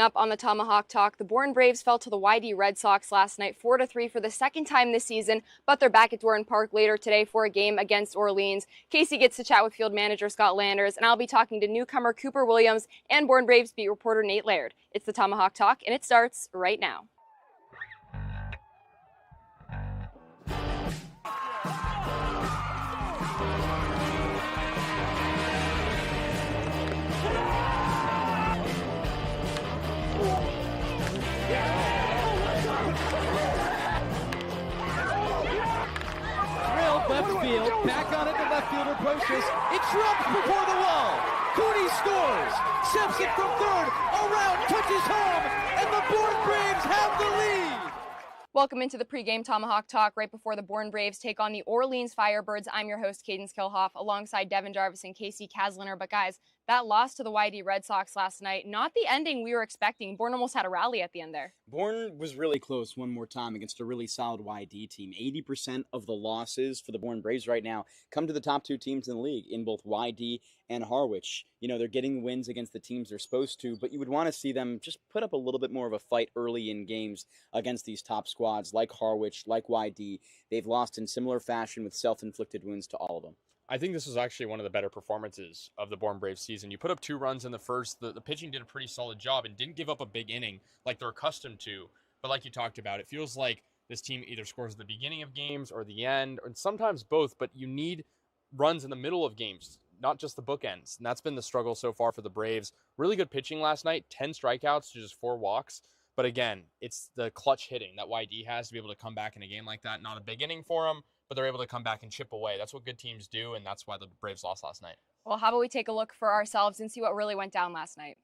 Up on the Tomahawk Talk, the Bourne Braves fell to the YD Red Sox last night 4-3 for the second time this season, but they're back at Bourne Park later today for a game against Orleans. Kasey gets to chat with field manager Scott Landers, and I'll be talking to newcomer Cooper Williams and Bourne Braves beat reporter Nate Laird. It's the Tomahawk Talk, and it starts right now. Left field, back on it, the left fielder approaches. It drops before the wall. Cooney scores. Simpson from third, around, touches home, and the Bourne Braves have the lead. Welcome into the pregame Tomahawk Talk right before the Bourne Braves take on the Orleans Firebirds. I'm your host, Kaydence Kilhof, alongside Devon, Jarvis, and Kasey Kazliner. But guys, that loss to the YD Red Sox last night, not the ending we were expecting. Bourne almost had a rally at the end there. Bourne was really close one more time against a really solid YD team. 80% of the losses for the Bourne Braves right now come to the top two teams in the league in both YD and Harwich. You know, they're getting wins against the teams they're supposed to, but you would want to see them just put up a little bit more of a fight early in games against these top squads like Harwich, like YD. They've lost in similar fashion with self-inflicted wounds to all of them. I think this was actually one of the better performances of the Bourne Braves season. You put up 2 runs in the first. The pitching did a pretty solid job and didn't give up a big inning like they're accustomed to. But like you talked about, it feels like this team either scores at the beginning of games or the end, or sometimes both, but you need runs in the middle of games, not just the bookends. And that's been the struggle so far for the Braves. Really good pitching last night, 10 strikeouts to just 4 walks. But again, it's the clutch hitting that YD has to be able to come back in a game like that. Not a big inning for them, but they're able to come back and chip away. That's what good teams do, and that's why the Braves lost last night. Well, how about we take a look for ourselves and see what really went down last night?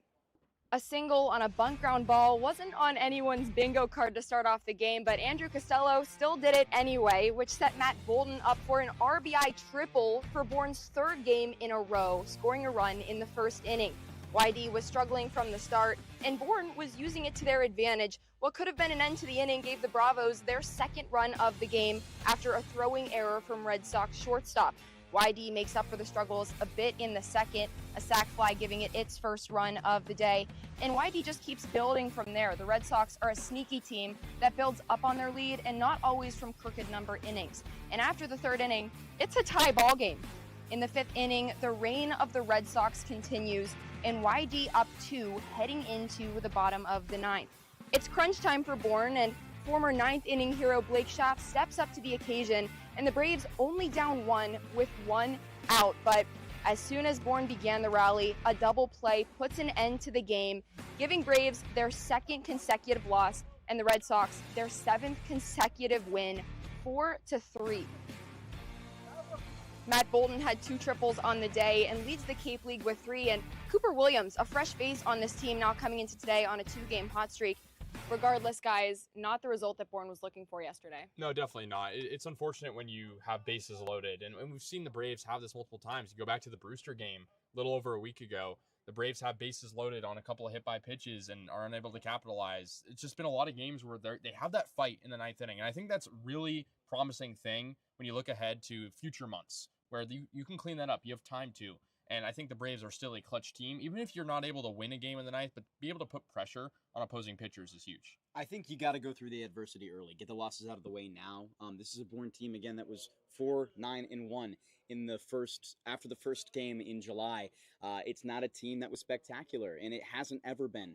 A single on a bunt ground ball wasn't on anyone's bingo card to start off the game, but Andrew Costello still did it anyway, which set Matt Bolden up for an RBI triple for Bourne's 3rd game in a row, scoring a run in the first inning. YD was struggling from the start, and Bourne was using it to their advantage. What could have been an end to the inning gave the Bravos their 2nd run of the game after a throwing error from Red Sox shortstop. YD makes up for the struggles a bit in the 2nd, a sac fly giving it its 1st run of the day. And YD just keeps building from there. The Red Sox are a sneaky team that builds up on their lead and not always from crooked number innings. And after the 3rd inning, it's a tie ball game. In the 5th inning, the reign of the Red Sox continues, and YD up 2 heading into the bottom of the 9th. It's crunch time for Bourne, and former 9th inning hero Blake Schaaf steps up to the occasion, and the Braves only down 1 with 1 out. But as soon as Bourne began the rally, a double play puts an end to the game, giving Braves their 2nd consecutive loss and the Red Sox their 7th consecutive win, 4-3. Matt Bolden had 2 triples on the day and leads the Cape League with 3, and Cooper Williams, a fresh face on this team, now coming into today on a 2-game hot streak. Regardless, guys, not the result that Bourne was looking for yesterday. No, definitely not. It's unfortunate when you have bases loaded, and we've seen the Braves have this multiple times. You go back to the Brewster game a little over a week ago. The Braves have bases loaded on a couple of hit-by pitches and are unable to capitalize. It's just been a lot of games where they have that fight in the 9th inning, and I think that's really promising thing when you look ahead to future months where you can clean that up. You have time to. And I think the Braves are still a clutch team. Even if you're not able to win a game in the 9th, but be able to put pressure on opposing pitchers is huge. I think you got to go through the adversity early. Get the losses out of the way now. This is a Bourne team, again, that was 4-9-1 after the first game in July. It's not a team that was spectacular, and it hasn't ever been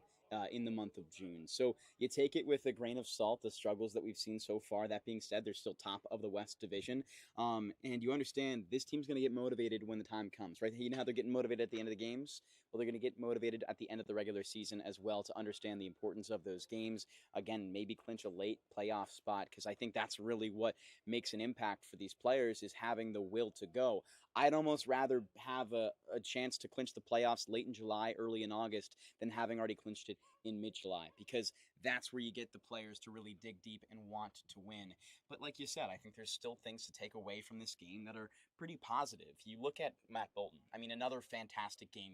in the month of June. So you take it with a grain of salt, the struggles that we've seen so far. That being said, they're still top of the West Division. And you understand this team's going to get motivated when the time comes, right? You know how they're getting motivated at the end of the games? Well, they're going to get motivated at the end of the regular season as well to understand the importance of those games. Again, maybe clinch a late playoff spot, because I think that's really what makes an impact for these players, is having the will to go. I'd almost rather have a chance to clinch the playoffs late in July, early in August, than having already clinched it in mid-July, because that's where you get the players to really dig deep and want to win. But like you said, I think there's still things to take away from this game that are pretty positive. You look at Matt Bolden. I mean, another fantastic game,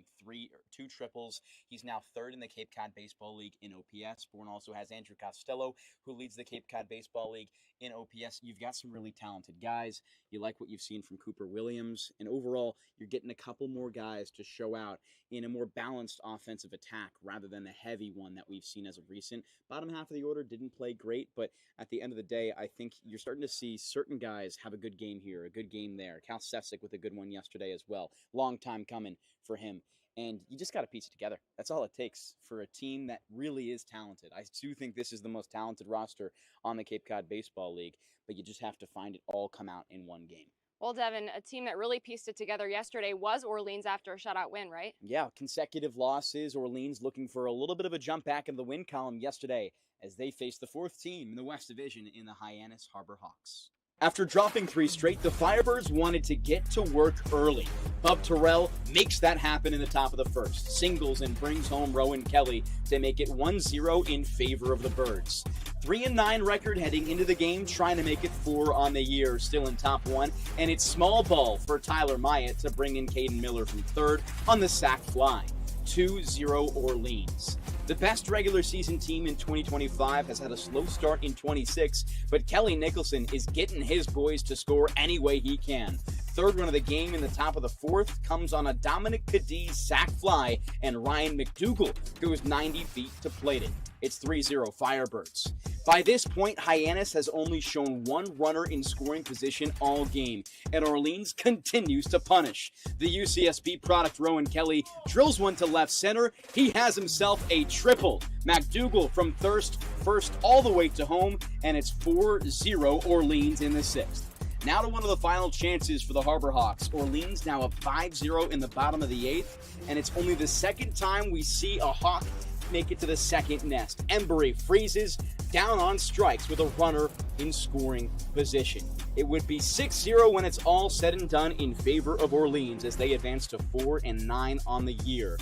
2 triples. He's now 3rd in the Cape Cod Baseball League in OPS. Bourne also has Andrew Costello, who leads the Cape Cod Baseball League in OPS. You've got some really talented guys. You like what you've seen from Cooper Williams. And overall, you're getting a couple more guys to show out in a more balanced offensive attack rather than the heavy one that we've seen as of recent. Bottom half of the order didn't play great, but at the end of the day, I think you're starting to see certain guys have a good game here, a good game there. Cal Sefcik with a good one yesterday as well. Long time coming for him. And you just got to piece it together. That's all it takes for a team that really is talented. I do think this is the most talented roster on the Cape Cod Baseball League, but you just have to find it all come out in one game. Well, Devon, a team that really pieced it together yesterday was Orleans after a shutout win, right? Yeah, consecutive losses. Orleans looking for a little bit of a jump back in the win column yesterday as they faced the fourth team in the West Division in the Hyannis Harbor Hawks. After dropping 3 straight, the Firebirds wanted to get to work early. Bub Terrell makes that happen in the top of the first. Singles and brings home Rowan Kelly to make it 1-0 in favor of the Birds. 3-9 record heading into the game, trying to make it 4 on the year, still in top 1. And it's small ball for Tyler Myatt to bring in Caden Miller from third on the sac fly. 2-0 Orleans. The best regular season team in 2025 has had a slow start in 26, but Kelly Nicholson is getting his boys to score any way he can. Third run of the game in the top of the fourth comes on a Dominic Cadiz sac fly, and Ryan McDougall goes 90 feet to plate it. It's 3-0 Firebirds. By this point, Hyannis has only shown one runner in scoring position all game, and Orleans continues to punish. The UCSB product Rowan Kelly drills one to left center. He has himself a triple. McDougall from first all the way to home, and it's 4-0 Orleans in the sixth. Now to one of the final chances for the Harbor Hawks. Orleans now up 5-0 in the bottom of the eighth, and it's only the second time we see a Hawk make it to the second nest. Embry freezes down on strikes with a runner in scoring position. It would be 6-0 when it's all said and done in favor of Orleans as they advance to 4-9 on the year.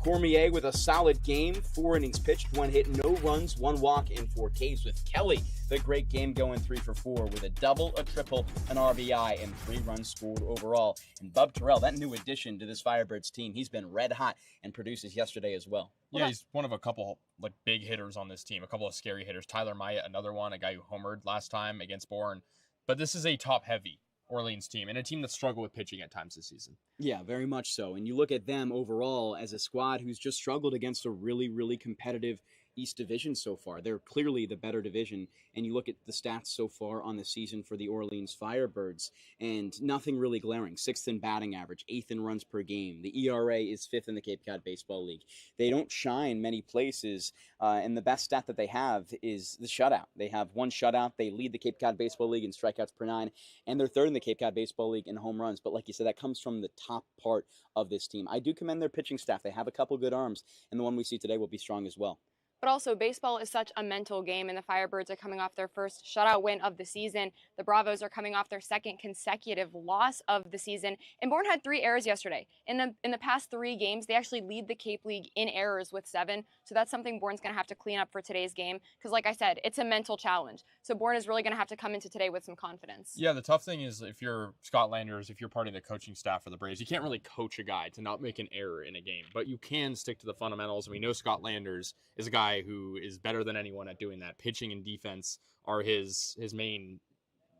Cormier with a solid game, 4 innings pitched, 1 hit, no runs, 1 walk, and 4 Ks with Kelly. The great game going 3 for 4 with a double, a triple, an RBI, and 3 runs scored overall. And Bub Terrell, that new addition to this Firebirds team, he's been red hot and produces yesterday as well. Yeah, he's one of a couple big hitters on this team, a couple of scary hitters. Tyler Myatt, another one, a guy who homered last time against Bourne. But this is a top-heavy Orleans team and a team that struggled with pitching at times this season. Yeah, very much so. And you look at them overall as a squad who's just struggled against a really, really competitive East Division so far. They're clearly the better division, and you look at the stats so far on the season for the Orleans Firebirds, and nothing really glaring. 6th in batting average, 8th in runs per game. The ERA is 5th in the Cape Cod Baseball League. They don't shine many places, and the best stat that they have is the shutout. They have 1 shutout. They lead the Cape Cod Baseball League in strikeouts per 9, and they're 3rd in the Cape Cod Baseball League in home runs. But like you said, that comes from the top part of this team. I do commend their pitching staff. They have a couple good arms, and the one we see today will be strong as well. But also, baseball is such a mental game, and the Firebirds are coming off their first shutout win of the season. The Bravos are coming off their 2nd consecutive loss of the season. And Bourne had 3 errors yesterday. In the past 3 games, they actually lead the Cape League in errors with 7. So that's something Bourne's going to have to clean up for today's game. Because like I said, it's a mental challenge. So Bourne is really going to have to come into today with some confidence. Yeah, the tough thing is if you're Scott Landers, if you're part of the coaching staff for the Braves, you can't really coach a guy to not make an error in a game. But you can stick to the fundamentals. And we know Scott Landers is a guy who is better than anyone at doing that. Pitching and defense are his main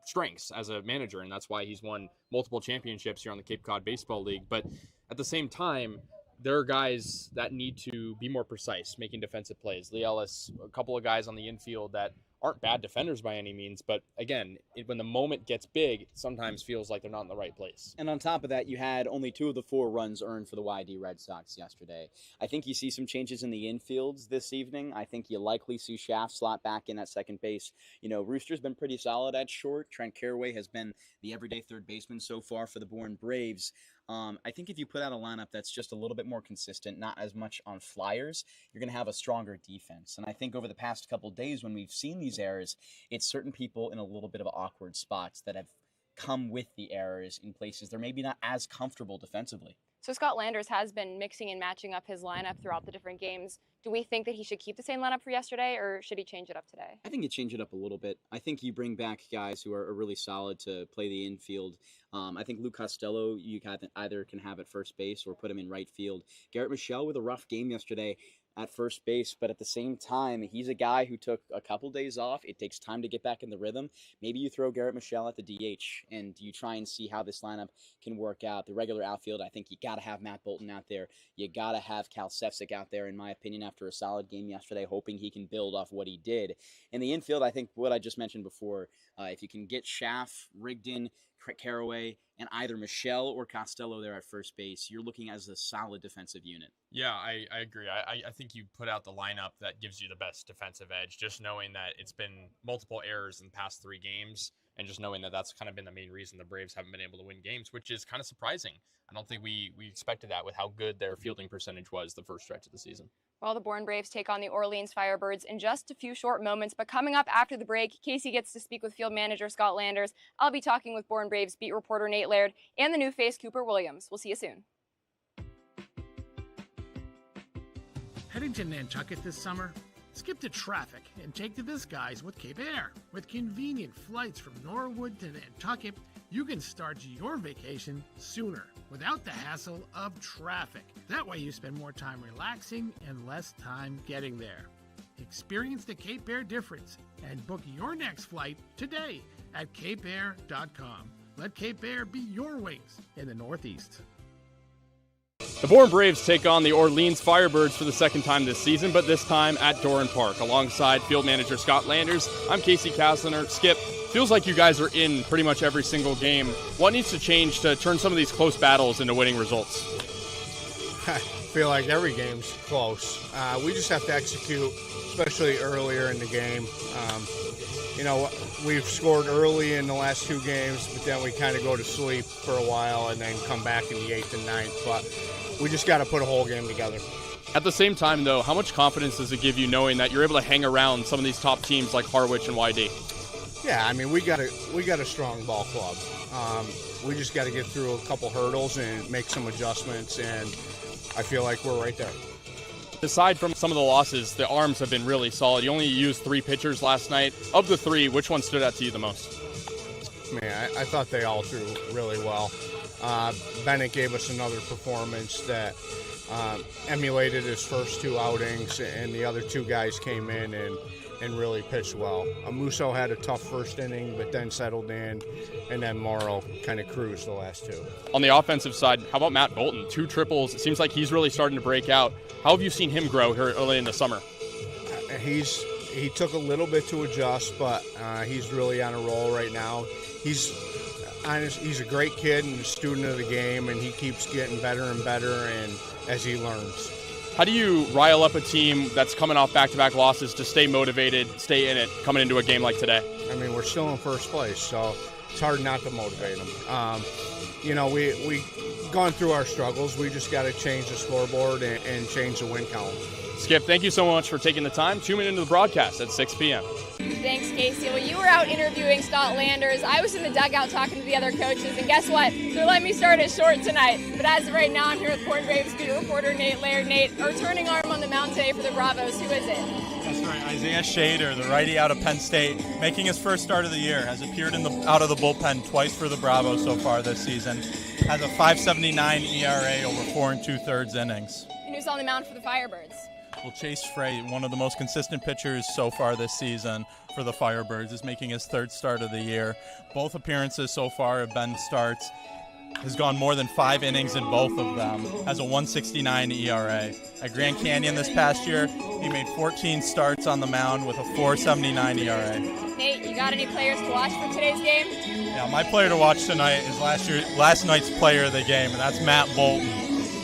strengths as a manager, and that's why he's won multiple championships here on the Cape Cod Baseball League. But at the same time, there are guys that need to be more precise making defensive plays. Lee Ellis, a couple of guys on the infield that aren't bad defenders by any means, but again, when the moment gets big, it sometimes feels like they're not in the right place. And on top of that, you had only 2 of the 4 runs earned for the YD Red Sox yesterday. I think you see some changes in the infields this evening. I think you likely see Schaff slot back in at second base. You know, Rooster's been pretty solid at short. Trent Caraway has been the everyday third baseman so far for the Bourne Braves. I think if you put out a lineup that's just a little bit more consistent, not as much on flyers, you're going to have a stronger defense. And I think over the past couple of days when we've seen these errors, it's certain people in a little bit of awkward spots that have come with the errors in places they're maybe not as comfortable defensively. So Scott Landers has been mixing and matching up his lineup throughout the different games. Do we think that he should keep the same lineup for yesterday, or should he change it up today? I think you change it up a little bit. I think you bring back guys who are really solid to play the infield. I think Luke Costello, you either can have at first base or put him in right field. Garrett Michelle with a rough game yesterday. at first base, but at the same time, he's a guy who took a couple days off. It takes time to get back in the rhythm. Maybe you throw Garrett Michelle at the DH and you try and see how this lineup can work out. The regular outfield, I think you got to have Matt Bolton out there. You got to have Cal Sefcik out there, in my opinion, after a solid game yesterday, hoping he can build off what he did. In the infield, I think what I just mentioned before, if you can get Schaff, Rigdon, Carraway, and either Michelle or Costello there at first base, you're looking as a solid defensive unit. Yeah, I agree. I think you put out the lineup that gives you the best defensive edge, just knowing that it's been multiple errors in the past 3 games, and just knowing that that's kind of been the main reason the Braves haven't been able to win games, which is kind of surprising. I don't think we expected that with how good their fielding percentage was the first stretch of the season. Well, the Bourne Braves take on the Orleans Firebirds in just a few short moments, but coming up after the break, Kasey gets to speak with field manager Scott Landers. I'll be talking with Bourne Braves beat reporter Nate Laird and the new face Cooper Williams. We'll see you soon. Heading to Nantucket this summer? Skip the traffic and take to the skies with Cape Air. With convenient flights from Norwood to Nantucket, you can start your vacation sooner without the hassle of traffic. That way you spend more time relaxing and less time getting there. Experience the Cape Air difference and book your next flight today at capeair.com. Let Cape Air be your wings in the Northeast. The Bourne Braves take on the Orleans Firebirds for the second time this season, but this time at Doran Park. Alongside field manager Scott Landers, I'm Kasey Kazliner. Skip, feels like you guys are in pretty much every single game. What needs to change to turn some of these close battles into winning results? I feel like every game's close. We just have to execute, especially earlier in the game. We've scored early in the last 2 games, but then we kind of go to sleep for a while and then come back in the 8th and 9th. But we just got to put a whole game together. At the same time, though, how much confidence does it give you knowing that you're able to hang around some of these top teams like Harwich and YD? Yeah, I mean, we got a strong ball club. We just got to get through a couple hurdles and make some adjustments, and I feel like we're right there. Aside from some of the losses, the arms have been really solid. You only used 3 pitchers last night. Of the 3, which one stood out to you the most? Man, I thought they all threw really well. Bennett gave us another performance that emulated his first 2 outings, and the other 2 guys came in and really pitched well. Musso had a tough first inning, but then settled in, and then Morrow kind of cruised the last 2. On the offensive side, how about Matt Bolton? 2 triples. It seems like he's really starting to break out. How have you seen him grow here early in the summer? He took a little bit to adjust, but he's really on a roll right now. He's a great kid and a student of the game, and he keeps getting better and better and as he learns. How do you rile up a team that's coming off back-to-back losses to stay motivated, stay in it, coming into a game like today? I mean, we're still in first place, so it's hard not to motivate them. We've gone through our struggles. We just got to change the scoreboard and change the win count. Skip, thank you so much for taking the time. Tune into the broadcast at 6 p.m. Thanks, Kasey. Well, you were out interviewing Scott Landers. I was in the dugout talking to the other coaches, and guess what? They're letting me start it short tonight. But as of right now, I'm here with Bourne Braves beat reporter Nate Laird. Nate, a returning arm on the mound today for the Bravos. Who is it? That's right, Isaiah Shader, the righty out of Penn State, making his first start of the year, has appeared out of the bullpen twice for the Bravos so far this season, has a 5.79 ERA over 4 2/3 innings. And who's on the mound for the Firebirds? Well, Chase Frey, one of the most consistent pitchers so far this season for the Firebirds, is making his 3rd start of the year. Both appearances so far have been starts. Has gone more than 5 innings in both of them. Has a 1.69 ERA. At Grand Canyon this past year, he made 14 starts on the mound with a 4.79 ERA. Nate, you got any players to watch for today's game? Yeah, my player to watch tonight is last night's player of the game, and that's Matt Bolton.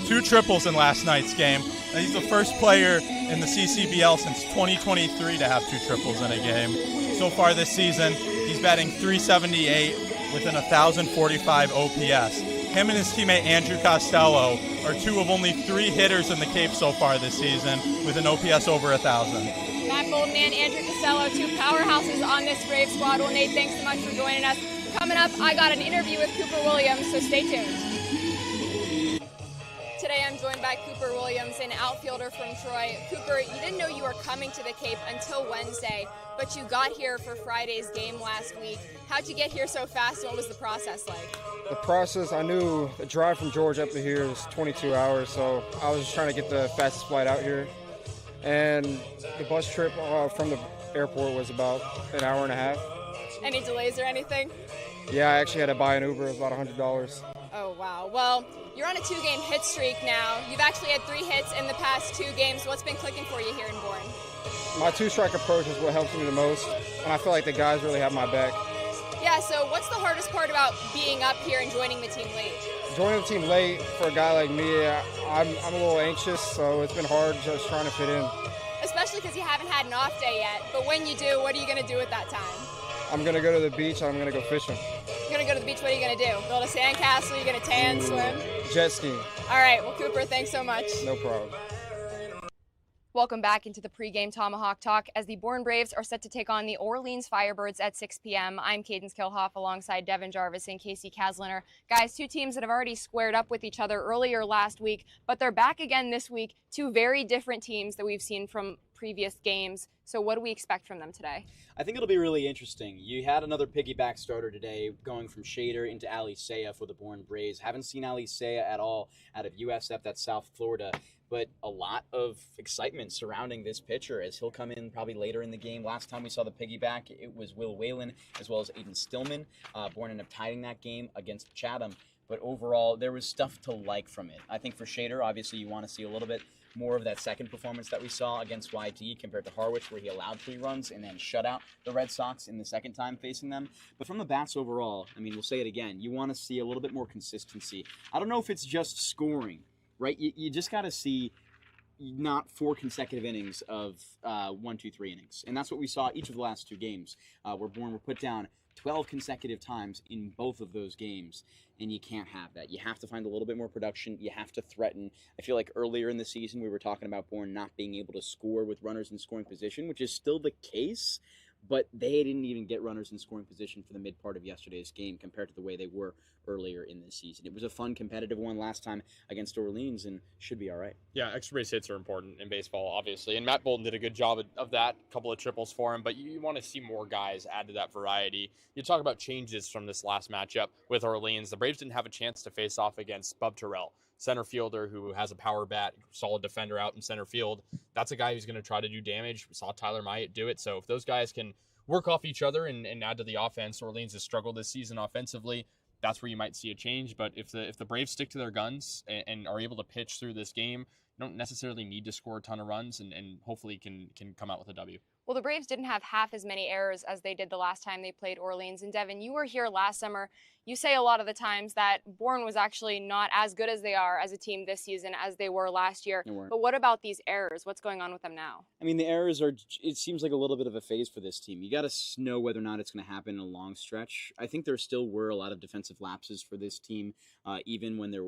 2 triples in last night's game. He's the first player in the CCBL since 2023 to have 2 triples in a game. So far this season, he's batting .378 with an 1,045 OPS. Him and his teammate Andrew Costello are 2 of only 3 hitters in the Cape so far this season with an OPS over 1,000. Matt Bolton and Andrew Costello, 2 powerhouses on this Brave squad. Well, Nate, thanks so much for joining us. Coming up, I got an interview with Cooper Williams, so stay tuned. Today I'm joined by Cooper Williams, an outfielder from Troy. Cooper, you didn't know you were coming to the Cape until Wednesday, but you got here for Friday's game last week. How'd you get here so fast, and what was the process like? The process, I knew the drive from Georgia up to here is 22 hours, so I was just trying to get the fastest flight out here. and the bus trip from the airport was about an hour and a half. Any delays or anything? Yeah, I actually had to buy an Uber. It was about $100. Oh, wow. Well, you're on a 2-game hit streak now. You've actually had 3 hits in the past 2 games. What's been clicking for you here in Bourne? My 2-strike approach is what helps me the most, and I feel like the guys really have my back. Yeah, so what's the hardest part about being up here and joining the team late? Joining the team late for a guy like me, I'm a little anxious, so it's been hard just trying to fit in. Especially because you haven't had an off day yet. But when you do, what are you going to do at that time? I'm going to go to the beach and I'm going to go fishing. You're going to go to the beach, what are you going to do? Build a sandcastle, you're going to tan, swim? Jet skiing. All right, well, Cooper, thanks so much. No problem. Welcome back into the pregame Tomahawk Talk as the Bourne Braves are set to take on the Orleans Firebirds at 6 p.m. I'm Kaydence Kilhof alongside Devon, Jarvis, and Kasey, Kazliner. Guys, 2 teams that have already squared up with each other earlier last week, but they're back again this week. 2 very different teams that we've seen from previous games. So what do we expect from them today? I think it'll be really interesting. You had another piggyback starter today going from Shader into Alicea for the Bourne Braves. Haven't seen Alicea at all out of USF, that's South Florida. But a lot of excitement surrounding this pitcher as he'll come in probably later in the game. Last time we saw the piggyback, it was Will Whalen as well as Aiden Stillman. Bourne ended up tying that game against Chatham. But overall, there was stuff to like from it. I think for Shader, obviously you want to see a little bit more of that second performance that we saw against YT compared to Harwich, where he allowed 3 runs and then shut out the Red Sox in the second time facing them. But from the bats overall, I mean, we'll say it again, you want to see a little bit more consistency. I don't know if it's just scoring, right? You just got to see not 4 consecutive innings of 1, 2, 3 innings. And that's what we saw each of the last 2 games, where Bourne were put down 12 consecutive times in both of those games, and you can't have that. You have to find a little bit more production. You have to threaten. I feel like earlier in the season we were talking about Bourne not being able to score with runners in scoring position, which is still the case, but they didn't even get runners in scoring position for the mid part of yesterday's game compared to the way they were earlier in the season. It was a fun, competitive one last time against Orleans and should be all right. Yeah, extra base hits are important in baseball, obviously, and Matt Bolton did a good job of that, a couple of triples for him, but you want to see more guys add to that variety. You talk about changes from this last matchup with Orleans. The Braves didn't have a chance to face off against Bub Terrell, center fielder who has a power bat, solid defender out in center field. That's a guy who's going to try to do damage. We saw Tyler Myatt do it, so if those guys can work off each other and add to the offense, Orleans has struggled this season offensively. That's where you might see a change. But if the Braves stick to their guns and are able to pitch through this game, you don't necessarily need to score a ton of runs and hopefully can come out with a W. Well, the Braves didn't have half as many errors as they did the last time they played Orleans. And Devon, you were here last summer. You say a lot of the times that Bourne was actually not as good as they are as a team this season as they were last year. But what about these errors? What's going on with them now? I mean, the errors are, it seems like a little bit of a phase for this team. You got to know whether or not it's going to happen in a long stretch. I think there still were a lot of defensive lapses for this team, even when there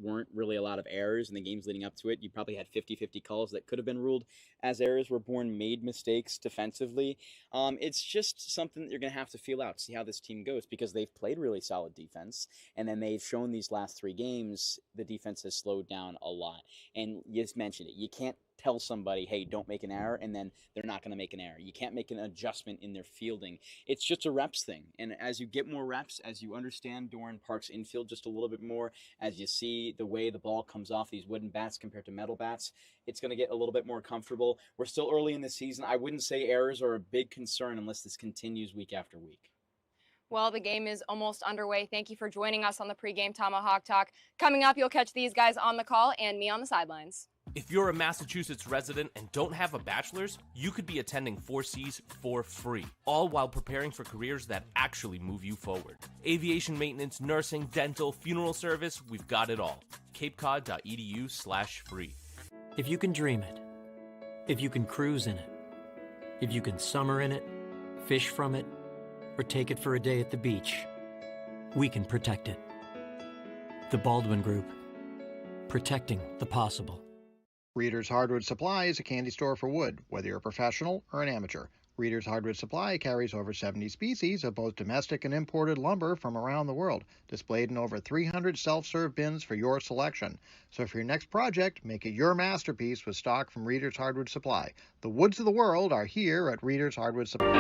weren't really a lot of errors in the games leading up to it. You probably had 50-50 calls that could have been ruled as errors where Bourne made mistakes defensively. It's just something that you're going to have to feel out, see how this team goes, because they've played really solid defense, and then they've shown these last 3 games the defense has slowed down a lot. And you just mentioned it. You can't tell somebody, hey, don't make an error, and then they're not going to make an error. You can't make an adjustment in their fielding. It's just a reps thing. And as you get more reps, as you understand Doran Park's infield just a little bit more, as you see the way the ball comes off these wooden bats compared to metal bats, it's going to get a little bit more comfortable. We're still early in the season. I wouldn't say errors are a big concern unless this continues week after week. Well, the game is almost underway. Thank you for joining us on the pregame Tomahawk Talk. Coming up, you'll catch these guys on the call and me on the sidelines. If you're a Massachusetts resident and don't have a bachelor's, you could be attending 4Cs for free, all while preparing for careers that actually move you forward. Aviation maintenance, nursing, dental, funeral service, we've got it all. capecod.edu/free. If you can dream it, if you can cruise in it, if you can summer in it, fish from it, or take it for a day at the beach, we can protect it. The Baldwin Group. Protecting the possible. Reader's Hardwood Supply is a candy store for wood, whether you're a professional or an amateur. Reader's Hardwood Supply carries over 70 species of both domestic and imported lumber from around the world, displayed in over 300 self-serve bins for your selection. So for your next project, make it your masterpiece with stock from Reader's Hardwood Supply. The woods of the world are here at Reader's Hardwood Supply.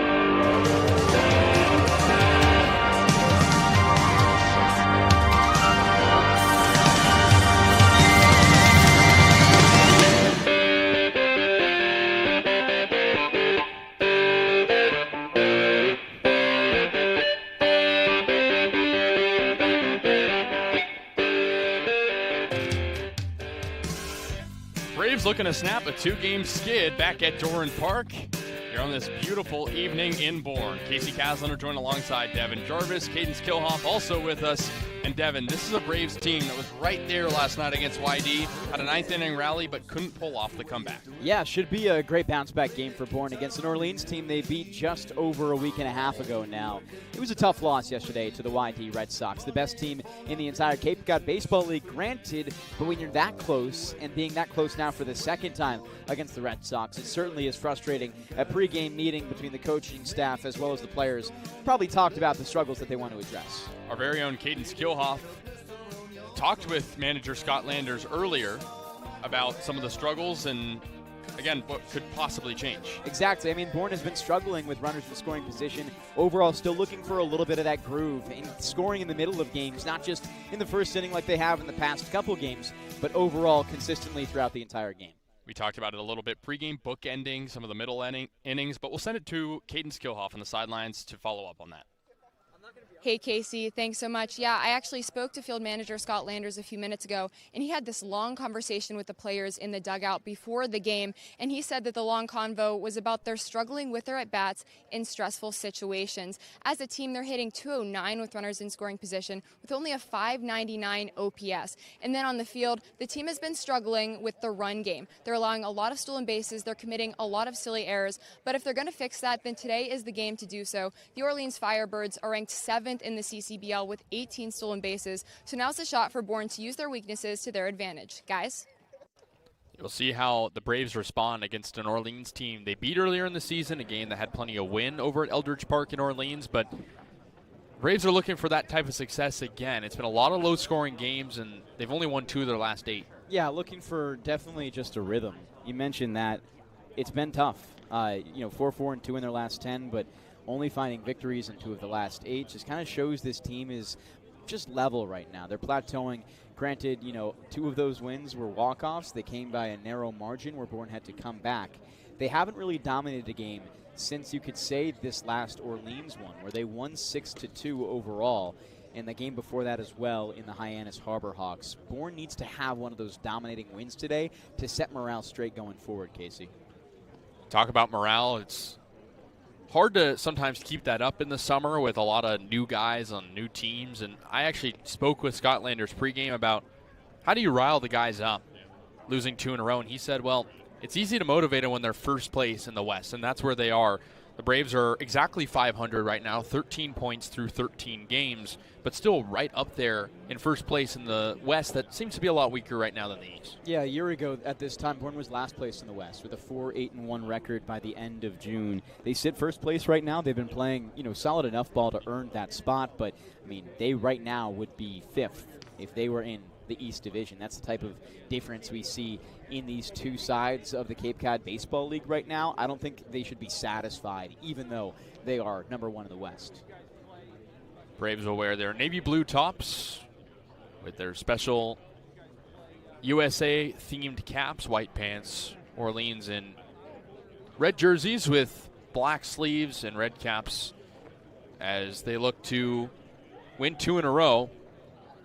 Braves looking to snap a 2-game skid back at Doran Park here on this beautiful evening in Bourne. Kasey Kazliner joined alongside Devon, Jarvis, Kaydence, Kilhof also with us. And Devon, this is a Braves team that was right there last night against YD, had a 9th inning rally but couldn't pull off the comeback. Yeah, should be a great bounce-back game for Bourne against an Orleans team they beat just over a week and a half ago now. It was a tough loss yesterday to the YD Red Sox, the best team in the entire Cape Cod Baseball League, granted, but when you're that close and being that close now for the second time against the Red Sox, it certainly is frustrating. A pregame meeting between the coaching staff as well as the players probably talked about the struggles that they want to address. Our very own Kaydence Kilhof talked with manager Scott Landers earlier about some of the struggles and, again, what could possibly change. Exactly. I mean, Bourne has been struggling with runners in scoring position. Overall, still looking for a little bit of that groove and scoring in the middle of games, not just in the first inning like they have in the past couple games, but overall consistently throughout the entire game. We talked about it a little bit, pregame bookending, some of the middle innings, but we'll send it to Kaydence Kilhof on the sidelines to follow up on that. Hey, Kasey, thanks so much. Yeah, I actually spoke to field manager Scott Landers a few minutes ago, and he had this long conversation with the players in the dugout before the game, and he said that the long convo was about their struggling with their at-bats in stressful situations. As a team, they're hitting .209 with runners in scoring position with only a .599 OPS. And then on the field, the team has been struggling with the run game. They're allowing a lot of stolen bases. They're committing a lot of silly errors. But if they're going to fix that, then today is the game to do so. The Orleans Firebirds are ranked 7th in the CCBL with 18 stolen bases. So now's the shot for Bourne to use their weaknesses to their advantage. Guys? You'll see how the Braves respond against an Orleans team they beat earlier in the season, a game that had plenty of win over at Eldridge Park in Orleans, but Braves are looking for that type of success again. It's been a lot of low-scoring games, and they've only won 2 of their last 8. Yeah, looking for definitely just a rhythm. You mentioned that it's been tough. 4-4-2 in their last 10, but only finding victories in 2 of the last 8 just kind of shows this team is just level right now. They're plateauing. Granted, 2 of those wins were walk-offs. They came by a narrow margin where Bourne had to come back. They haven't really dominated a game since, you could say, this last Orleans one, where they won 6-2 overall, and the game before that as well in the Hyannis Harbor Hawks. Bourne needs to have one of those dominating wins today to set morale straight going forward, Kasey. Talk about morale. It's hard to sometimes keep that up in the summer with a lot of new guys on new teams. And I actually spoke with Scott Landers pregame about how do you rile the guys up losing 2 in a row. And he said, well, it's easy to motivate them when they're first place in the West, and that's where they are. The Braves are exactly 500 right now, 13 points through 13 games, but still right up there in first place in the West. That seems to be a lot weaker right now than the East. Yeah, a year ago at this time, Bourne was last place in the West with a 4-8-1 record by the end of June. They sit first place right now. They've been playing, solid enough ball to earn that spot, but, they right now would be 5th if they were in the East Division. That's the type of difference we see in these 2 sides of the Cape Cod Baseball League right now. I don't think they should be satisfied, even though they are number 1 in the West. Braves will wear their navy blue tops with their special USA-themed caps, white pants. Orleans in red jerseys with black sleeves and red caps as they look to win 2 in a row.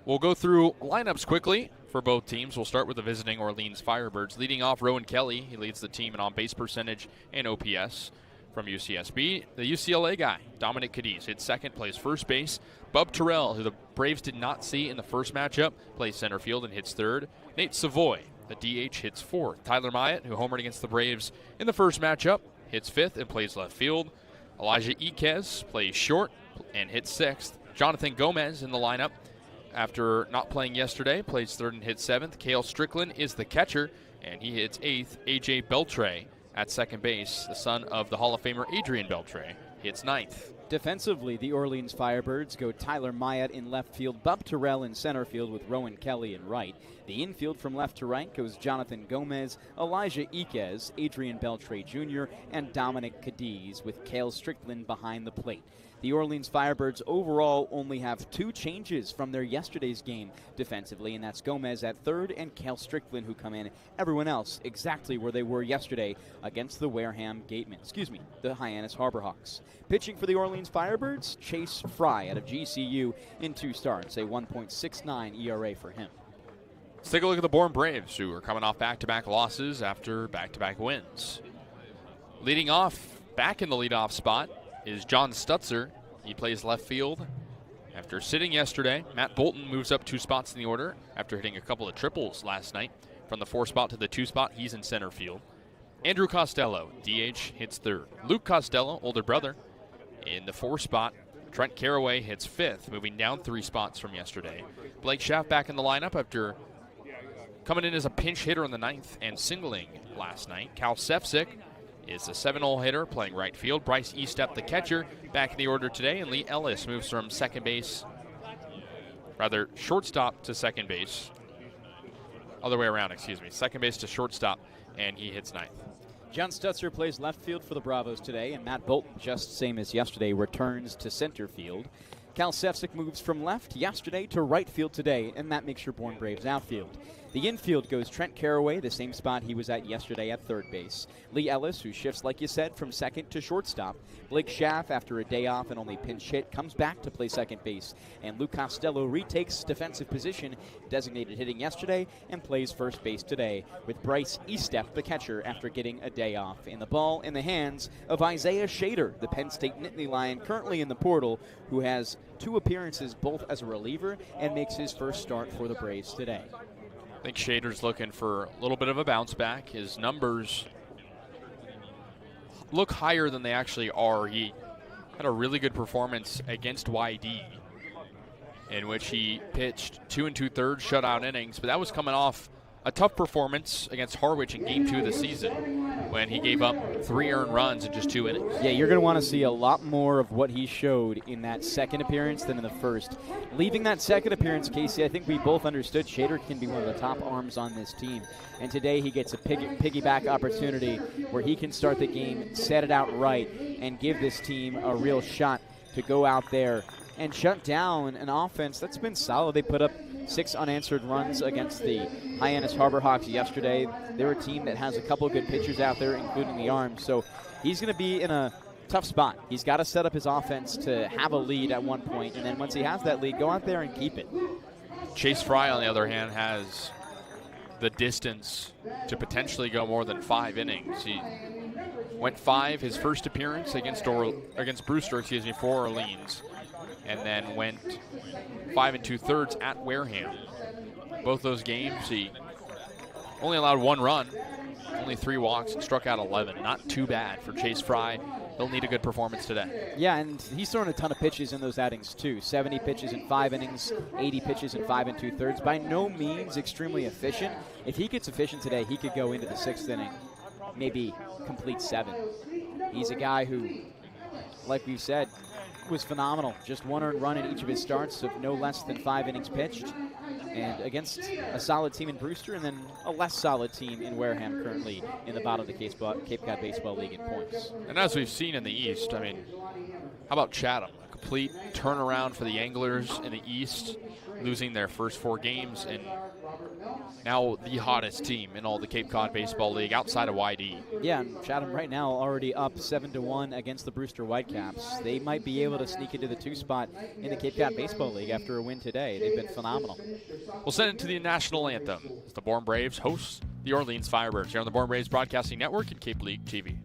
We'll go through lineups quickly for both teams. We'll start with the visiting Orleans Firebirds. Leading off, Rowan Kelly. He leads the team in on-base percentage and OPS from UCSB. The UCLA guy, Dominic Cadiz, hits second, plays first base. Bub Terrell, who the Braves did not see in the first matchup, plays center field and hits third. Nate Savoy, the DH, hits fourth. Tyler Myatt, who homered against the Braves in the first matchup, hits fifth and plays left field. Elijah Iquez plays short and hits sixth. Jonathan Gomez in the lineup, after not playing yesterday, plays third and hits seventh. Cale Strickland is the catcher, and he hits eighth. A.J. Beltre at second base, the son of the Hall of Famer Adrian Beltre, hits ninth. Defensively, the Orleans Firebirds go Tyler Myatt in left field, Bub Terrell in center field with Rowan Kelly in right. The infield from left to right goes Jonathan Gomez, Elijah Iquez, Adrian Beltre Jr., and Dominic Cadiz with Cale Strickland behind the plate. The Orleans Firebirds overall only have 2 changes from their yesterday's game defensively, and that's Gomez at third and Cale Strickland who come in. Everyone else exactly where they were yesterday against the the Hyannis Harbor Hawks. Pitching for the Orleans Firebirds, Chase Fry out of GCU in 2 starts, a 1.69 ERA for him. Let's take a look at the Bourne Braves, who are coming off back-to-back losses after back-to-back wins. Leading off, back in the leadoff spot, is John Stutzer. He plays left field. After sitting yesterday, Matt Bolton moves up 2 spots in the order after hitting a couple of triples last night. From the 4 spot to the 2 spot, he's in center field. Andrew Costello, DH, hits 3rd. Luke Costello, older brother, in the 4 spot. Trent Caraway hits 5th, moving down 3 spots from yesterday. Blake Schaff back in the lineup after coming in as a pinch hitter in the 9th and singling last night. Cal Sefcik is a 7-hole hitter playing right field. Bryce Eastep, the catcher, back in the order today. And Lee Ellis moves from shortstop to second base. Other way around, excuse me. Second base to shortstop, and he hits 9th. John Stutzer plays left field for the Bravos today, and Matt Bolton, just same as yesterday, returns to center field. Cal Sefcik moves from left yesterday to right field today, and that makes your Bourne Braves outfield. The infield goes Trent Caraway, the same spot he was at yesterday at third base. Lee Ellis, who shifts, like you said, from second to shortstop. Blake Schaff, after a day off and only pinch hit, comes back to play second base. And Luke Costello retakes defensive position, designated hitting yesterday, and plays first base today, with Bryce Eastep, the catcher, after getting a day off. And the ball in the hands of Isaiah Shader, the Penn State Nittany Lion, currently in the portal, who has 2 appearances both as a reliever and makes his first start for the Braves today. I think Shader's looking for a little bit of a bounce back. His numbers look higher than they actually are. He had a really good performance against YD, in which he pitched 2 2/3 shutout innings, but that was coming off a tough performance against Harwich in Game 2 of the season when he gave up 3 earned runs in just 2 innings. Yeah, you're going to want to see a lot more of what he showed in that second appearance than in the first. Leaving that second appearance, Kasey, I think we both understood Shader can be one of the top arms on this team. And today he gets a piggyback opportunity where he can start the game, set it out right, and give this team a real shot to go out there and shut down an offense that's been solid. They put up 6 unanswered runs against the Hyannis Harbor Hawks yesterday. They're a team that has a couple of good pitchers out there, including the arms. So he's going to be in a tough spot. He's got to set up his offense to have a lead at one point, and then once he has that lead, go out there and keep it. Chase Fry, on the other hand, has the distance to potentially go more than 5 innings. He went 5 his first appearance against Brewster, for Orleans, and then went 5 2/3 at Wareham. Both those games, he only allowed 1 run, only 3 walks, and struck out 11. Not too bad for Chase Fry. He'll need a good performance today. Yeah, and he's thrown a ton of pitches in those outings, too. 70 pitches in 5 innings, 80 pitches in 5 2/3. By no means extremely efficient. If he gets efficient today, he could go into the 6th inning, maybe complete 7. He's a guy who, like we've said, was phenomenal. Just 1 earned run in each of his starts of no less than 5 innings pitched. And against a solid team in Brewster and then a less solid team in Wareham, currently in the bottom of the Cape Cod Baseball League in points. And as we've seen in the East, I mean, how about Chatham? A complete turnaround for the Anglers in the East, losing their first 4 games, and now the hottest team in all the Cape Cod Baseball League outside of YD. Yeah, and Chatham right now already up 7-1 against the Brewster Whitecaps. They might be able to sneak into the 2 spot in the Cape Cod Baseball League after a win today. They've been phenomenal. We'll send it to the national anthem as the Bourne Braves host the Orleans Firebirds here on the Bourne Braves Broadcasting Network and Cape League TV.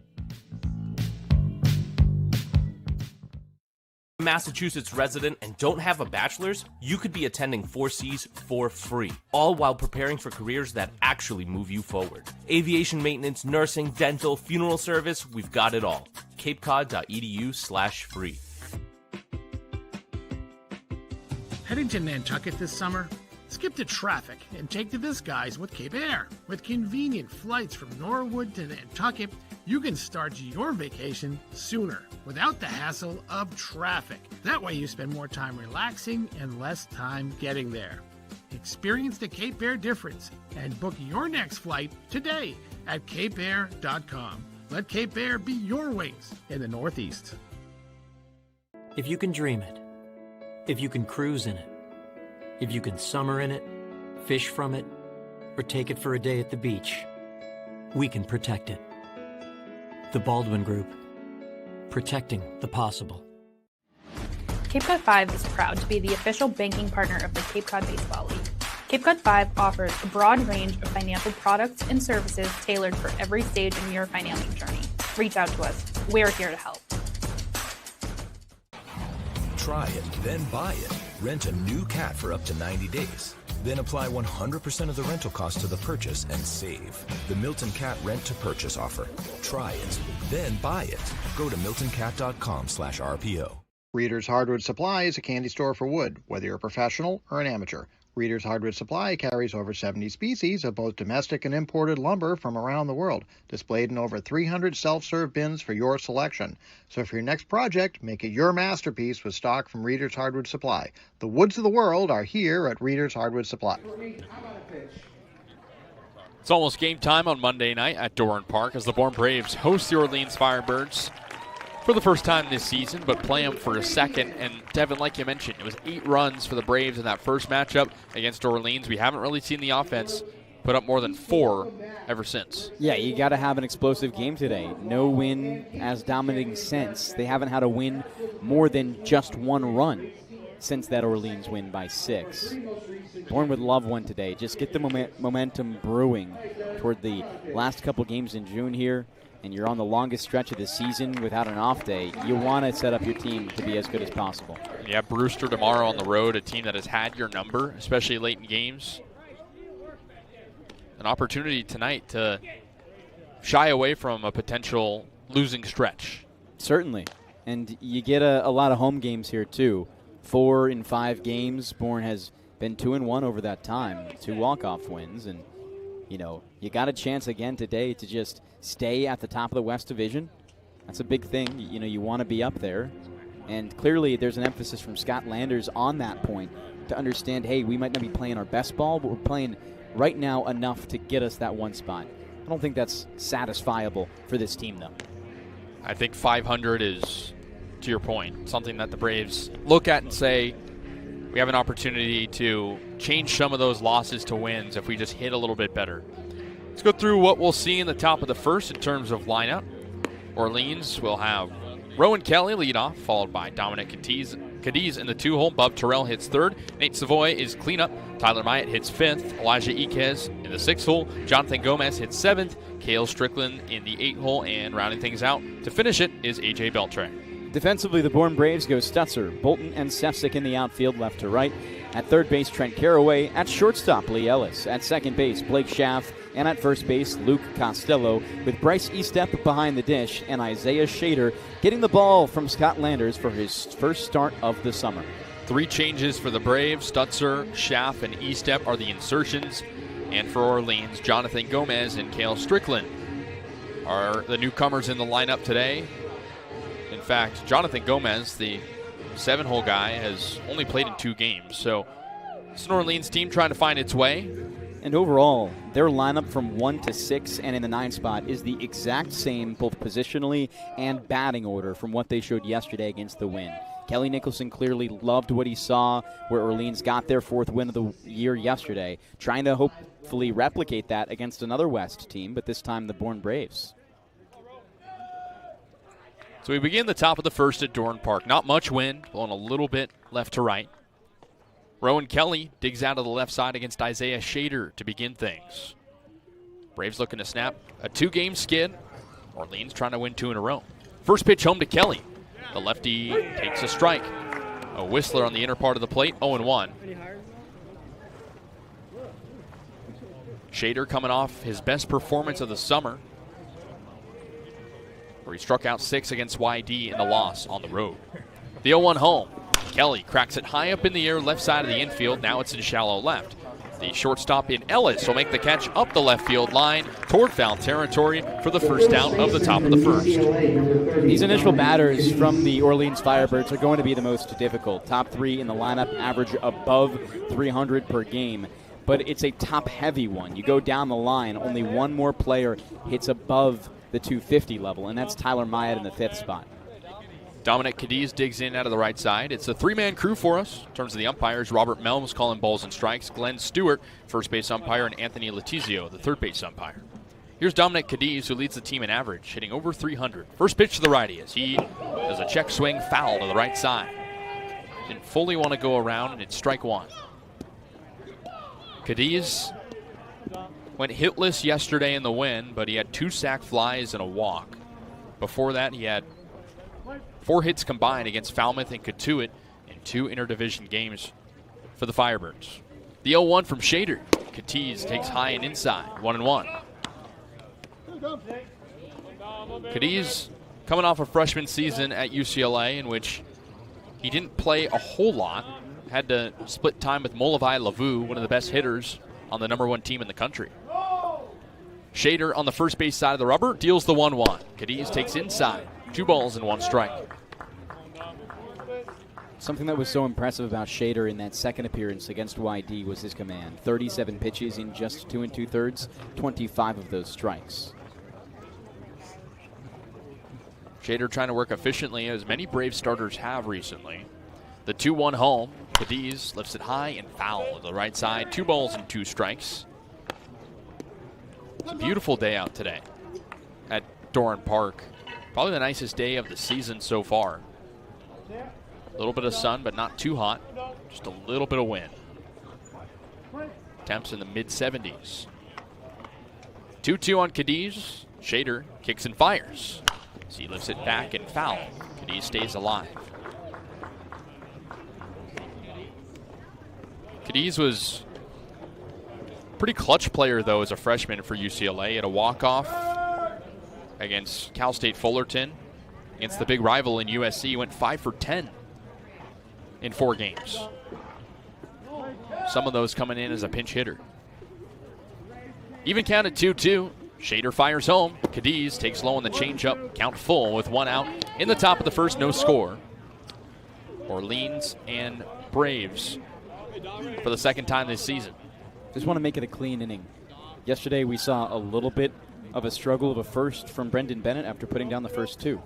Massachusetts resident and don't have a bachelor's, you could be attending 4Cs for free, all while preparing for careers that actually move you forward. Aviation maintenance, nursing, dental, funeral service, we've got it all. capecod.edu/free. Heading to Nantucket this summer? Skip the traffic and take to the skies with Cape Air. With convenient flights from Norwood to Nantucket, you can start your vacation sooner without the hassle of traffic. That way you spend more time relaxing and less time getting there. Experience the Cape Air difference and book your next flight today at capeair.com. Let Cape Air be your wings in the Northeast. If you can dream it, if you can cruise in it, if you can summer in it, fish from it, or take it for a day at the beach, we can protect it. The Baldwin Group, protecting the possible. Cape Cod 5 is proud to be the official banking partner of the Cape Cod Baseball League. Cape Cod 5 offers a broad range of financial products and services tailored for every stage in your financial journey. Reach out to us. We're here to help. Try it, then buy it. Rent a new cat for up to 90 days. Then apply 100% of the rental cost to the purchase and save. The Milton Cat Rent to Purchase offer. Try it, then buy it. Go to miltoncat.com/RPO. Reader's Hardwood Supply is a candy store for wood, whether you're a professional or an amateur. Reader's Hardwood Supply carries over 70 species of both domestic and imported lumber from around the world, displayed in over 300 self-serve bins for your selection. So for your next project, make it your masterpiece with stock from Reader's Hardwood Supply. The woods of the world are here at Reader's Hardwood Supply. It's almost game time on Monday night at Doran Park as the Bourne Braves host the Orleans Firebirds for the first time this season, but play them for a second. And Devon, like you mentioned, it was 8 runs for the Braves in that first matchup against Orleans. We haven't really seen the offense put up more than 4 ever since. Yeah, you got to have an explosive game today. No win as dominating since. They haven't had a win more than just 1 run since that Orleans win by 6. Bourne would love one today. Just get the momentum brewing toward the last couple games in June here, and you're on the longest stretch of the season without an off day. You want to set up your team to be as good as possible. Yeah, Brewster tomorrow on the road, a team that has had your number, especially late in games. An opportunity tonight to shy away from a potential losing stretch. Certainly. And you get a lot of home games here, too. 4 in 5 games. Bourne has been 2-1 over that time. 2 walk-off wins. And, you know, you got a chance again today to just stay at the top of the West Division. That's a big thing. You know, you want to be up there. And clearly there's an emphasis from Scott Landers on that point to understand, hey, we might not be playing our best ball, but we're playing right now enough to get us that 1 spot. I don't think that's satisfiable for this team, though. I think 500 is, to your point, something that the Braves look at and say, we have an opportunity to change some of those losses to wins if we just hit a little bit better. Let's go through what we'll see in the top of the first in terms of lineup. Orleans will have Rowan Kelly lead off, followed by Dominic Cadiz in the 2-hole. Bub Terrell hits 3rd. Nate Savoy is cleanup. Tyler Myatt hits 5th. Elijah Iquez in the 6-hole. Jonathan Gomez hits 7th. Cale Strickland in the 8-hole. And rounding things out to finish it is A.J. Beltre. Defensively, the Bourne Braves go Stutzer, Bolton, and Sefcik in the outfield, left to right. At third base, Trent Carraway. At shortstop, Lee Ellis. At second base, Blake Schaff. And at first base, Luke Costello, with Bryce Estep behind the dish and Isaiah Shader getting the ball from Scott Landers for his first start of the summer. 3 changes for the Braves. Stutzer, Schaff, and Estep are the insertions. And for Orleans, Jonathan Gomez and Cale Strickland are the newcomers in the lineup today. In fact, Jonathan Gomez, the 7-hole guy, has only played in 2 games. So it's an Orleans team trying to find its way. And overall, their lineup from 1 to 6 and in the 9 spot is the exact same both positionally and batting order from what they showed yesterday against the Wind. Kelly Nicholson clearly loved what he saw where Orleans got their 4th win of the year yesterday, trying to hopefully replicate that against another West team, but this time the Bourne Braves. So we begin the top of the first at Doran Park. Not much wind, blowing a little bit left to right. Rowan Kelly digs out of the left side against Isaiah Shader to begin things. Braves looking to snap a 2-game skid. Orleans trying to win 2 in a row. First pitch home to Kelly. The lefty takes a strike. A Whistler on the inner part of the plate, 0-1. Shader coming off his best performance of the summer, where he struck out 6 against YD in the loss on the road. The 0-1 home. Kelly cracks it high up in the air, left side of the infield. Now it's in shallow left. The shortstop in Ellis will make the catch up the left field line toward foul territory for the first out of the top of the first. These initial batters from the Orleans Firebirds are going to be the most difficult. Top 3 in the lineup, average above 300 per game. But it's a top-heavy one. You go down the line, only one more player hits above the 250 level, and that's Tyler Myatt in the 5th spot. Dominic Cadiz digs in out of the right side. It's a 3-man crew for us. In terms of the umpires, Robert Melms calling balls and strikes, Glenn Stewart, first base umpire, and Anthony Letizio, the third base umpire. Here's Dominic Cadiz, who leads the team in average, hitting over 300. First pitch to the righty as he does a check swing foul to the right side. Didn't fully want to go around, and it's strike 1. Kaydence went hitless yesterday in the win, but he had 2 sack flies and a walk. Before that, he had 4 hits combined against Falmouth and Cotuit in 2 interdivision games for the Firebirds. The 0-1 from Shader. Kaydence takes high and inside, 1-1. Kaydence coming off a freshman season at UCLA in which he didn't play a whole lot. Had to split time with Molavai Lavu, one of the best hitters on the #1 team in the country. Shader on the first base side of the rubber deals the 1-1. Kaydence takes inside, 2 balls and 1 strike. Something that was so impressive about Shader in that second appearance against YD was his command. 37 pitches in just 2 2/3, 25 of those strikes. Shader trying to work efficiently, as many Brave starters have recently. The 2-1 home. Kaydence lifts it high and foul to the right side. 2 balls and 2 strikes. It's a beautiful day out today at Doran Park. Probably the nicest day of the season so far. A little bit of sun, but not too hot. Just a little bit of wind. Temps in the mid-70s. 2-2 on Kaydence. Shader kicks and fires. So he lifts it back and foul. Kaydence stays alive. Kaydence was a pretty clutch player, though, as a freshman for UCLA. He had a walk-off against Cal State Fullerton. Against the big rival in USC, he went 5 for 10 in 4 games. Some of those coming in as a pinch hitter. Even counted 2-2. Shader fires home. Kaydence takes low on the changeup. Count full with 1 out. In the top of the first, no score. Orleans and Braves for the second time this season. Just want to make it a clean inning. Yesterday we saw a little bit of a struggle of a first from Brendan Bennett after putting down the first 2.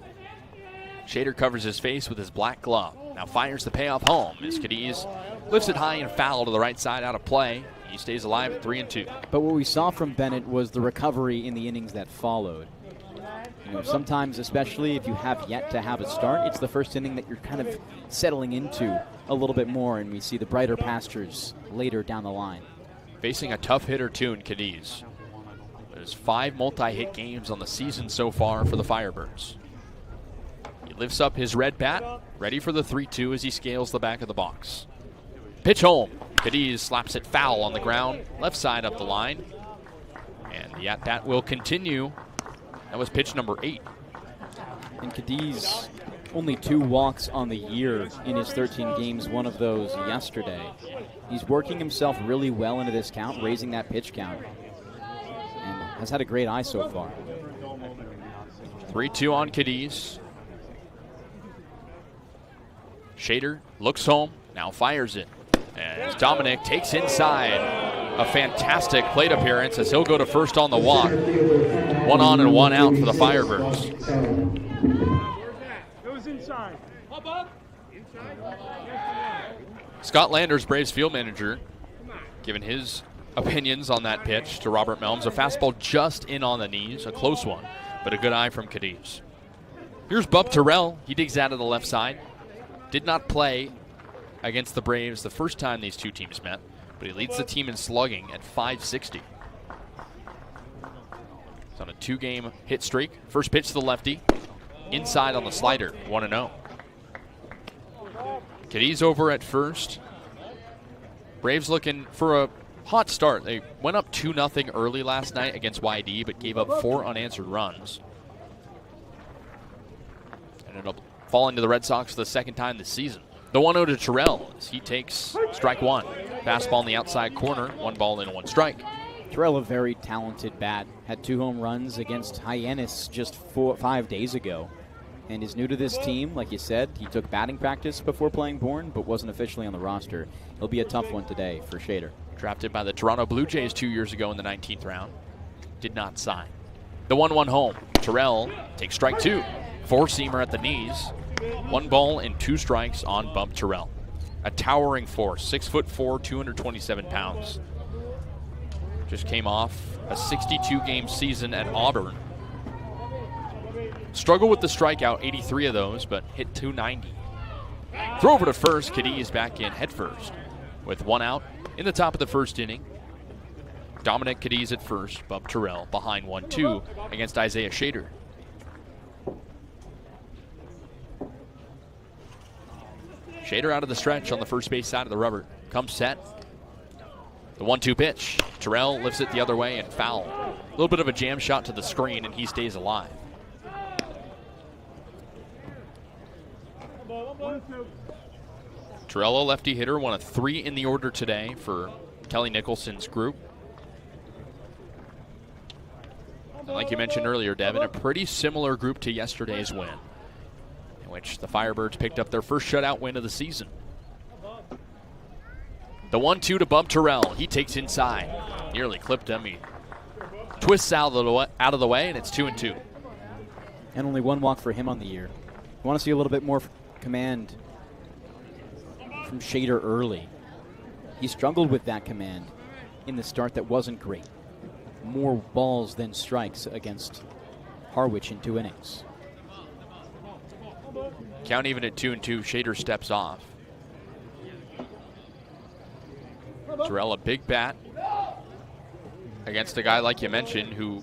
Shader covers his face with his black glove. Now fires the payoff home as Kaydence lifts it high and foul to the right side, out of play. He stays alive at 3-2. But what we saw from Bennett was the recovery in the innings that followed. Sometimes, especially if you have yet to have a start, it's the first inning that you're kind of settling into a little bit more, and we see the brighter pastures later down the line. Facing a tough hitter, too, in Kaydence. There's 5 multi-hit games on the season so far for the Firebirds. He lifts up his red bat, ready for the 3-2 as he scales the back of the box. Pitch home. Kaydence slaps it foul on the ground, left side up the line. And the at-bat will continue. That was pitch number 8. And Kaydence, only 2 walks on the year in his 13 games, one of those yesterday. He's working himself really well into this count, raising that pitch count. And has had a great eye so far. 3-2 on Kaydence. Shader looks home, now fires it. As Dominic takes inside. A fantastic plate appearance as he'll go to first on the walk. 1 on and 1 out for the Firebirds. Scott Landers, Braves field manager, giving his opinions on that pitch to Robert Melms. A fastball just in on the knees, a close one, but a good eye from Kaydence. Here's Bub Terrell. He digs out of the left side. Did not play against the Braves the first time these two teams met, but he leads the team in slugging at .560. He's on a 2-game hit streak. First pitch to the lefty. Inside on the slider, 1-0. Kaydence over at first. Braves looking for a hot start. They went up 2-0 early last night against YD, but gave up 4 unanswered runs. Ended up falling to the Red Sox for the second time this season. The 1-0 to Terrell as he takes strike 1. Fastball in the outside corner, 1 ball and 1 strike. Terrell, a very talented bat, had 2 home runs against Hyannis just 5 days ago. And is new to this team. Like you said, he took batting practice before playing Bourne, but wasn't officially on the roster. He'll be a tough one today for Shader. Drafted by the Toronto Blue Jays 2 years ago in the 19th round. Did not sign. The 1-1 home. Terrell takes strike 2. 4-seamer at the knees. 1 ball and 2 strikes on Bub Terrell. A towering force, 6'4", 227 pounds. Just came off a 62-game season at Auburn. Struggled with the strikeout, 83 of those, but hit 290. Throw over to first. Kaydence back in head first with 1 out in the top of the first inning. Dominic Kaydence at first, Bub Terrell behind 1-2 against Isaiah Shader. Shader out of the stretch on the first base side of the rubber. Comes set. The 1-2 pitch. Terrell lifts it the other way and foul. A little bit of a jam shot to the screen, and he stays alive. Terrell, a lefty hitter, one of 3 in the order today for Kelly Nicholson's group. And like you mentioned earlier, Devon, a pretty similar group to yesterday's win, in which the Firebirds picked up their first shutout win of the season. The 1-2 to Bub Terrell. He takes inside. Nearly clipped him. He twists out of the way, and it's 2-2. And only 1 walk for him on the year. I want to see a little bit more command from Shader early. He struggled with that command in the start that wasn't great. More balls than strikes against Harwich in 2 innings. Count even at 2-2. Shader steps off. Terrell, a big bat against a guy like you mentioned who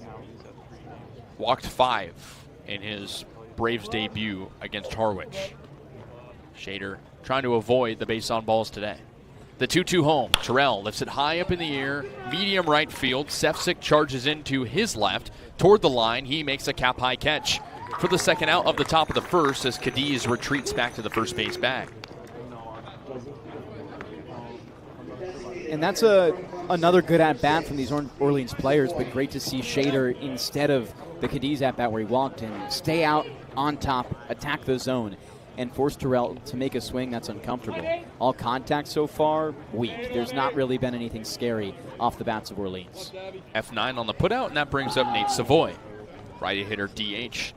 walked 5 in his Braves debut against Harwich. Shader trying to avoid the base on balls today. The 2-2 home. Terrell lifts it high up in the air, medium right field. Sefcik charges into his left toward the line. He makes a cap high catch for the second out of the top of the first as Kaydence retreats back to the first base bag. And that's another good at-bat from these Orleans players, but great to see Shader, instead of the Kaydence at-bat where he walked in, stay out on top, attack the zone, and force Terrell to make a swing that's uncomfortable. All contact so far, weak. There's not really been anything scary off the bats of Orleans. F9 on the putout, and that brings up Nate Savoy. Righty hitter DH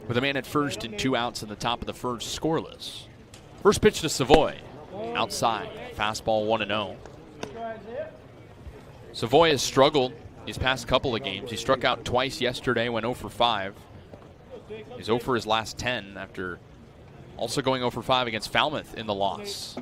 with a man at first and 2 outs in the top of the first, scoreless. First pitch to Savoy. Outside, fastball 1-0. Savoy has struggled these past couple of games. He struck out twice yesterday, went 0 for 5. He's 0 for his last 10 after also going 0 for 5 against Falmouth in the loss.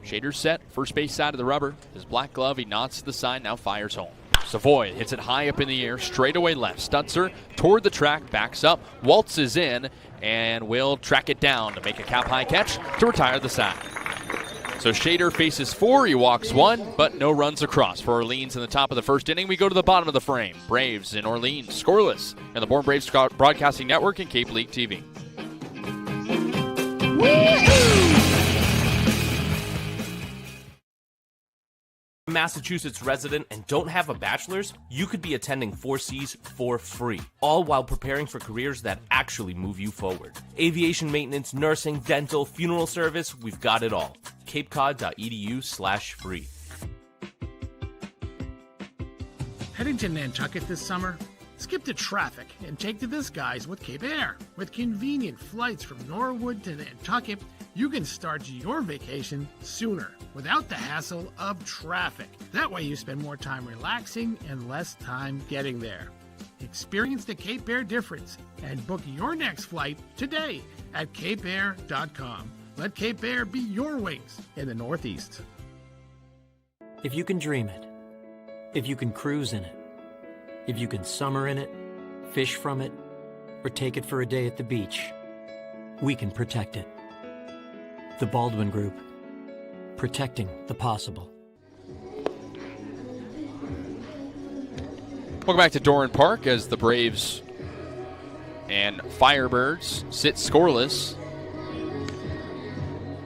Shader set, first base side of the rubber. His black glove, he nods to the side, now fires home. Savoy hits it high up in the air, straightaway left. Stutzer toward the track, backs up, waltzes in, and will track it down to make a cap high catch to retire the side. So Shader faces 4, he walks 1, but no runs across for Orleans in the top of the first inning. We go to the bottom of the frame. Braves in Orleans, scoreless, and the Bourne Braves Broadcasting Network and Cape League TV. Massachusetts resident and don't have a bachelor's, you could be attending 4Cs for free, all while preparing for careers that actually move you forward. Aviation maintenance, nursing, dental, funeral service, we've got it all. capecod.edu/free. Heading to Nantucket this summer? Skip the traffic and take to the skies with Cape Air. With convenient flights from Norwood to Nantucket, you can start your vacation sooner without the hassle of traffic. That way you spend more time relaxing and less time getting there. Experience the Cape Air difference and book your next flight today at capeair.com. Let Cape Air be your wings in the Northeast. If you can dream it, if you can cruise in it, if you can summer in it, fish from it, or take it for a day at the beach, we can protect it. The Baldwin Group, protecting the possible. Welcome back to Doran Park as the Braves and Firebirds sit scoreless.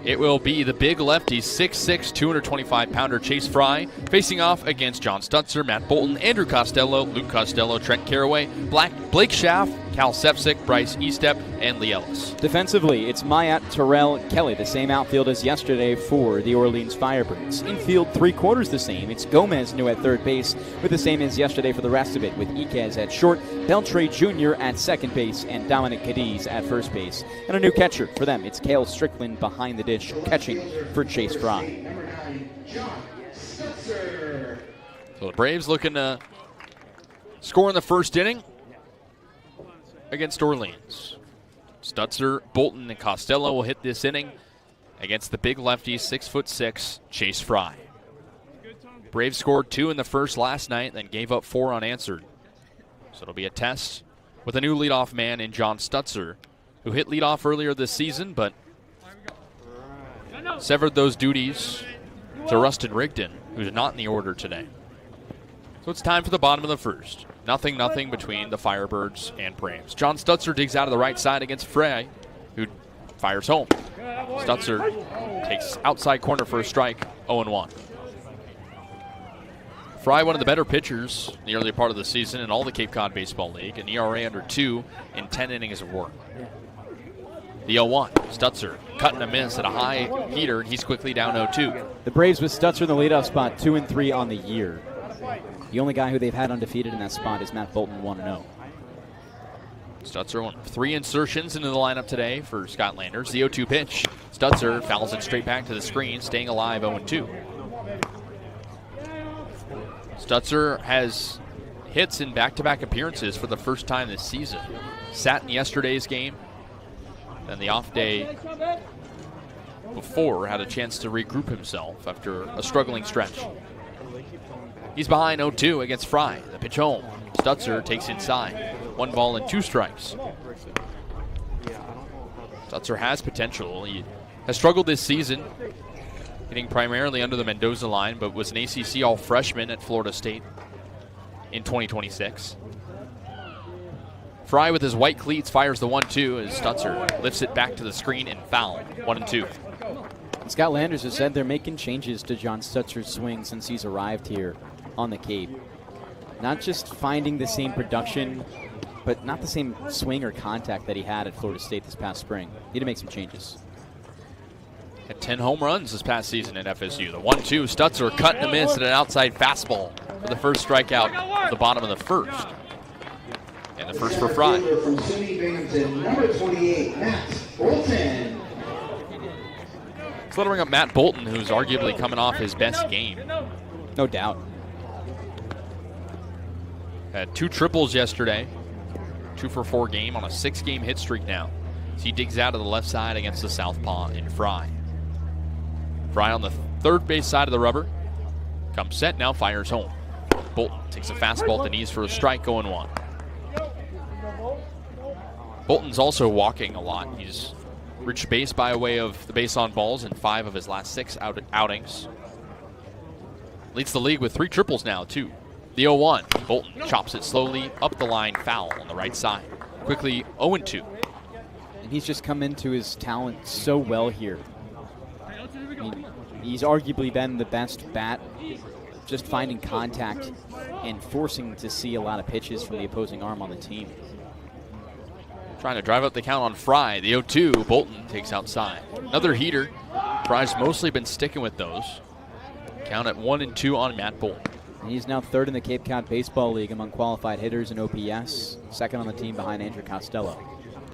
It will be the big lefty, 6'6", 225-pounder Chase Fry, facing off against John Stutzer, Matt Bolton, Andrew Costello, Luke Costello, Trent Carraway, Blake Schaff, Cal Sefcik, Bryce Estep, and Lee Ellis. Defensively, it's Mayat, Terrell, Kelly, the same outfield as yesterday for the Orleans Firebirds. Infield, 3/4 the same. It's Gomez new at third base, with the same as yesterday for the rest of it, with Iquez at short, Beltre Jr. at second base, and Dominic Kaydence at first base. And a new catcher for them, it's Cale Strickland behind the dish, catching for Chase Fry. So the Braves looking to score in the first inning against Orleans. Stutzer, Bolton, and Costello will hit this inning against the big lefty, 6'6", Chase Fry. Braves scored 2 in the first last night, then gave up 4 unanswered. So it'll be a test with a new leadoff man in John Stutzer, who hit leadoff earlier this season, but severed those duties to Rustin Rigdon, who's not in the order today. So it's time for the bottom of the first. 0-0 between the Firebirds and Braves. John Stutzer digs out of the right side against Frey, who fires home. Stutzer takes outside corner for a strike, 0-1. Fry, one of the better pitchers in the early part of the season in all the Cape Cod Baseball League, an ERA under 2 in 10 innings of work. The 0-1, Stutzer cutting a miss at a high heater, and he's quickly down 0-2. The Braves with Stutzer in the leadoff spot, 2-3 on the year. The only guy who they've had undefeated in that spot is Matt Bolton, 1-0. Stutzer, one of 3 insertions into the lineup today for Scott Landers. The 0-2 pitch. Stutzer fouls it straight back to the screen, staying alive 0-2. Stutzer has hits in back-to-back appearances for the first time this season. Sat in yesterday's game, then the off day before had a chance to regroup himself after a struggling stretch. He's behind 0-2 against Fry. The pitch home. Stutzer takes inside. 1 ball and 2 strikes. Stutzer has potential. He has struggled this season, hitting primarily under the Mendoza line, but was an ACC All-Freshman at Florida State in 2026. Fry with his white cleats fires the 1-2 as Stutzer lifts it back to the screen and foul. 1-2. Scott Landers has said they're making changes to John Stutzer's swing since he's arrived here on the Cape. Not just finding the same production, but not the same swing or contact that he had at Florida State this past spring. Need to make some changes. Had 10 home runs this past season at FSU. The 1-2, Stutzer cutting a miss at an outside fastball for the first strikeout at the bottom of the first. And the first for Fry. From SUNY Binghamton, number 28, Matt Bolton. So let's bring up Matt Bolton, who's arguably coming off his best game. No doubt. Had 2 triples yesterday. 2 for 4 game on a 6-game hit streak now. So he digs out of the left side against the southpaw in Fry. Fry on the third base side of the rubber. Comes set, now fires home. Bolton takes a fastball at the knees for a strike, 0-1. Bolton's also walking a lot. He's reached base by way of the base on balls in 5 of his last 6 outings. Leads the league with 3 triples now, too. The 0-1. Bolton chops it slowly up the line, foul on the right side. Quickly 0-2. And he's just come into his talent so well here. I mean, he's arguably been the best bat, just finding contact and forcing to see a lot of pitches from the opposing arm on the team. Trying to drive up the count on Fry. The 0-2, Bolton takes outside. Another heater. Fry's mostly been sticking with those. Count at 1-2 on Matt Bolton. And he's now 3rd in the Cape Cod Baseball League among qualified hitters in OPS, 2nd on the team behind Andrew Costello.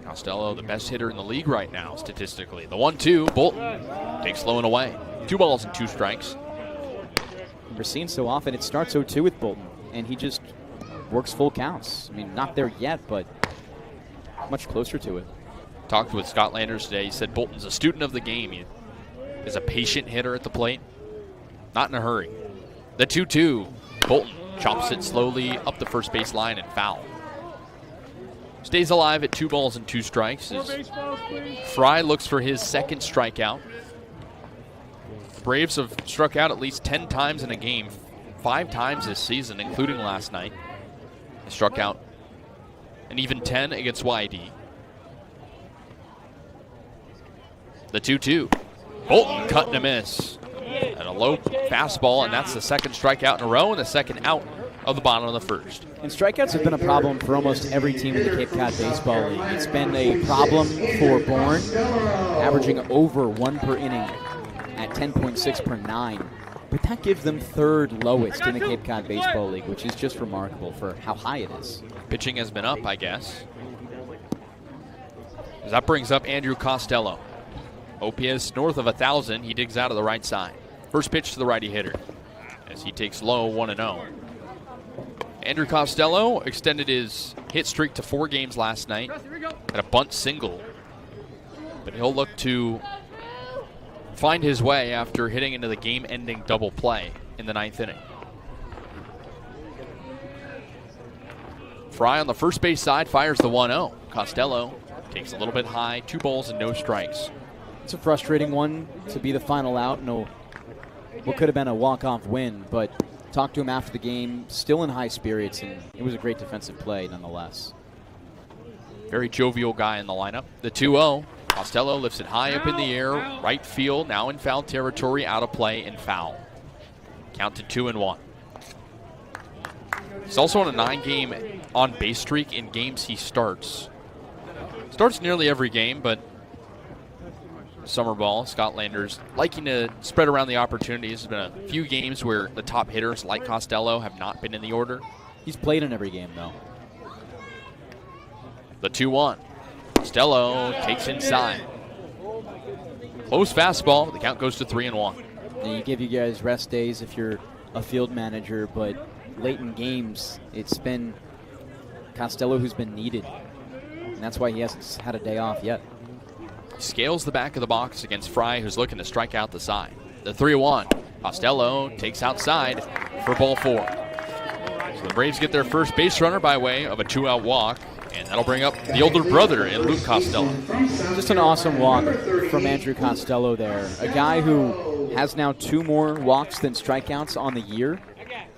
Costello, the best hitter in the league right now, statistically. The 1-2, Bolton takes low and away. 2 balls and 2 strikes. We're seeing so often it starts 0-2 with Bolton, and he just works full counts. I mean, not there yet, but much closer to it. Talked with Scott Landers today. He said Bolton's a student of the game. He is a patient hitter at the plate, not in a hurry. The 2-2, Bolton chops it slowly up the first base line and foul. Stays alive at 2 balls and 2 strikes as Fry looks for his 2nd strikeout. The Braves have struck out at least 10 times in a game, 5 times this season, including last night. They struck out an even 10 against YD. The 2-2, Bolton cutting a miss. And a low fastball, and that's the 2nd strikeout in a row and the 2nd out of the bottom of the first. And strikeouts have been a problem for almost every team in the Cape Cod Baseball League. It's been a problem for Bourne, averaging over 1 per inning at 10.6 per 9. But that gives them 3rd lowest in the Cape Cod Baseball League, which is just remarkable for how high it is. Pitching has been up, I guess. As that brings up Andrew Costello. OPS north of 1,000. He digs out of the right side. First pitch to the righty hitter as he takes low 1-0. Andrew Costello extended his hit streak to 4 games last night at a bunt single. But he'll look to find his way after hitting into the game-ending double play in the 9th inning. Fry on the first base side fires the 1-0. Costello takes a little bit high, 2 balls and no strikes. It's a frustrating one to be the final out. No, what could have been a walk-off win, but talked to him after the game, still in high spirits, and it was a great defensive play nonetheless. Very jovial guy in the lineup. The 2-0. Costello lifts it high up in the air. Right field, now in foul territory, out of play and foul. Counted 2-1. He's also on a 9-game on-base streak in games he starts. Starts nearly every game, but summer ball, Scott Landers liking to spread around the opportunities. There's been a few games where the top hitters like Costello have not been in the order. He's played in every game, though. The 2-1. Costello takes inside. Close fastball. The count goes to 3-1. And you give you guys rest days if you're a field manager, but late in games, it's been Costello who's been needed. And that's why he hasn't had a day off yet. Scales the back of the box against Fry, who's looking to strike out the side. The 3-1. Costello takes outside for ball 4. So the Braves get their first base runner by way of a 2-out walk, and that'll bring up the older brother in Luke Costello. Just an awesome walk from Andrew Costello there. A guy who has now 2 more walks than strikeouts on the year,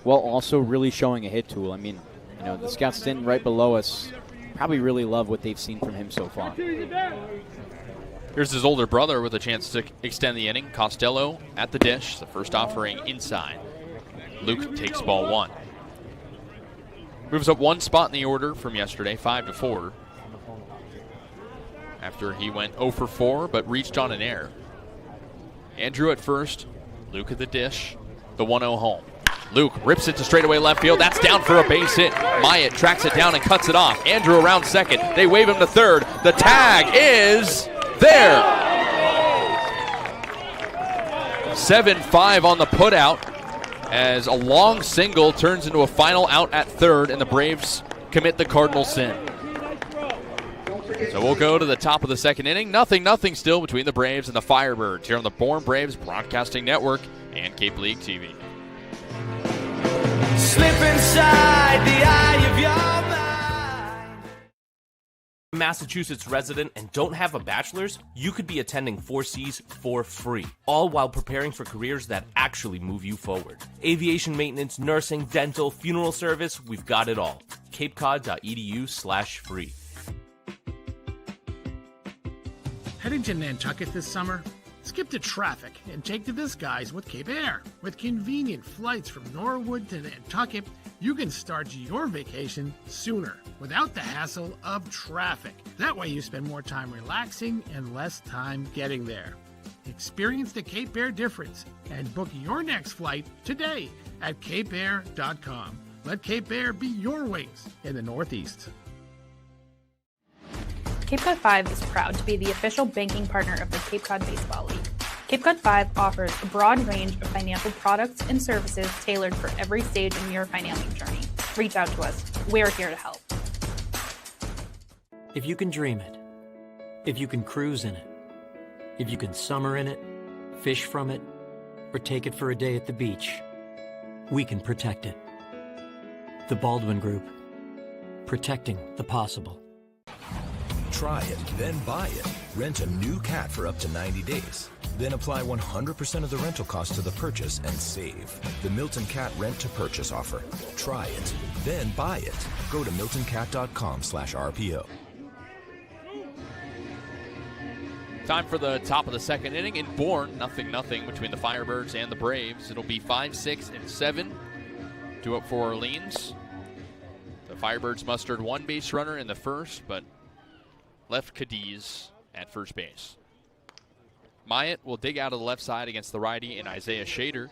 while also really showing a hit tool. I mean, you know, the scouts sitting right below us probably really love what they've seen from him so far. Here's his older brother with a chance to extend the inning. Costello at the dish, the first offering inside. Luke takes ball 1. Moves up 1 spot in the order from yesterday, 5-4. After he went 0 for 4, but reached on an error. Andrew at first, Luke at the dish, the 1-0 home. Luke rips it to straightaway left field. That's down for a base hit. Myatt tracks it down and cuts it off. Andrew around second. They wave him to third. The tag is there. 7-5 on the putout as a long single turns into a final out at third, and the Braves commit the cardinal sin. So we'll go to the top of the 2nd inning. 0-0 still between the Braves and the Firebirds here on the Bourne Braves Broadcasting Network and Cape League TV. Slip inside the eye of your mind. Massachusetts resident and don't have a bachelor's, you could be attending 4Cs for free, all while preparing for careers that actually move you forward. Aviation maintenance, nursing, dental, funeral service, we've got it all. capecod.edu/free. Heading to Nantucket this summer? Skip the traffic and take to the skies with Cape Air. With convenient flights from Norwood to Nantucket, you can start your vacation sooner without the hassle of traffic. That way you spend more time relaxing and less time getting there. Experience the Cape Air difference and book your next flight today at capeair.com. Let Cape Air be your wings in the Northeast. Cape Cod 5 is proud to be the official banking partner of the Cape Cod Baseball League. Cape Cod 5 offers a broad range of financial products and services tailored for every stage in your financing journey. Reach out to us. We're here to help. If you can dream it, if you can cruise in it, if you can summer in it, fish from it, or take it for a day at the beach, we can protect it. The Baldwin Group. Protecting the possible. Try it, then buy it. Rent a new cat for up to 90 days. Then apply 100% of the rental cost to the purchase and save. The Milton Cat Rent to Purchase offer. Try it, then buy it. Go to miltoncat.com/RPO. Time for the top of the 2nd inning in Bourne. 0-0 between the Firebirds and the Braves. It'll be 5, 6, and 7. 2 up for Orleans. The Firebirds mustered 1 base runner in the first, but left Kaydence at first base. Myatt will dig out of the left side against the righty in Isaiah Shader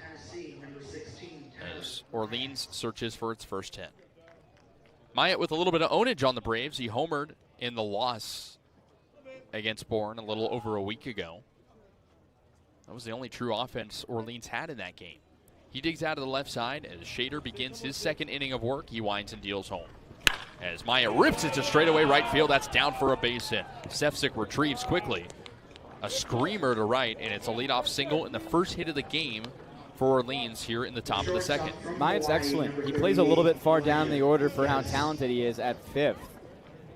as Orleans searches for its first hit. Myatt with a little bit of ownage on the Braves. He homered in the loss against Bourne a little over a week ago. That was the only true offense Orleans had in that game. He digs out of the left side as Shader begins his 2nd inning of work. He winds and deals home. As Myatt rips it to straightaway right field, that's down for a base hit. Sefcik retrieves quickly. A screamer to right, and it's a leadoff single and the first hit of the game for Orleans here in the top of the second. Myatt's excellent. He plays a little bit far down the order for how talented he is at 5th.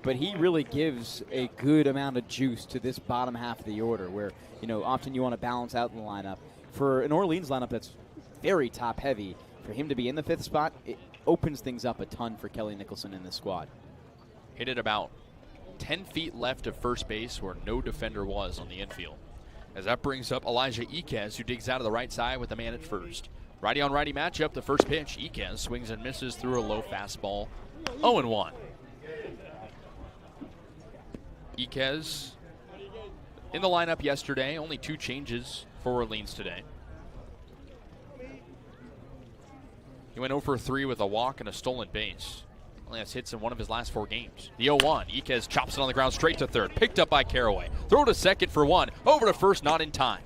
But he really gives a good amount of juice to this bottom half of the order where, often you want to balance out the lineup. For an Orleans lineup that's very top heavy, for him to be in the 5th spot, it opens things up a ton for Kelly Nicholson in this squad. Hit it about 10 feet left of first base where no defender was on the infield. As that brings up Elijah Iquez, who digs out of the right side with a man at first. Righty on righty matchup, the first pitch. Iquez swings and misses through a low fastball. 0-1. Iquez in the lineup yesterday, only 2 changes for Orleans today. He went 0 for 3 with a walk and a stolen base. Only has hits in one of his last 4 games. The 0-1, Iquez chops it on the ground straight to third. Picked up by Caraway. Throw to second for 1. Over to first, not in time.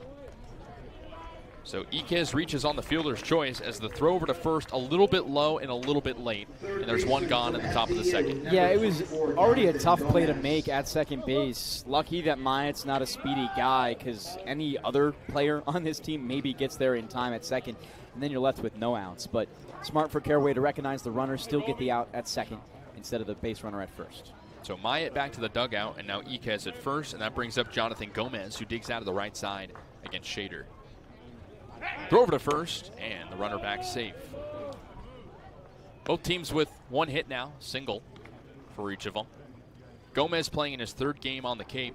So Iquez reaches on the fielder's choice as the throw over to first a little bit low and a little bit late. And there's 1 gone in the top of the second. Yeah, it was already a tough play to make at second base. Lucky that Myatt's not a speedy guy because any other player on this team maybe gets there in time at second. And then you're left with no outs. But smart for Caraway to recognize the runner, still get the out at second instead of the base runner at first. So Myatt back to the dugout, and now Iquez at first, and that brings up Jonathan Gomez, who digs out of the right side against Shader. Throw over to first, and the runner back safe. Both teams with 1 hit now, single for each of them. Gomez playing in his 3rd game on the Cape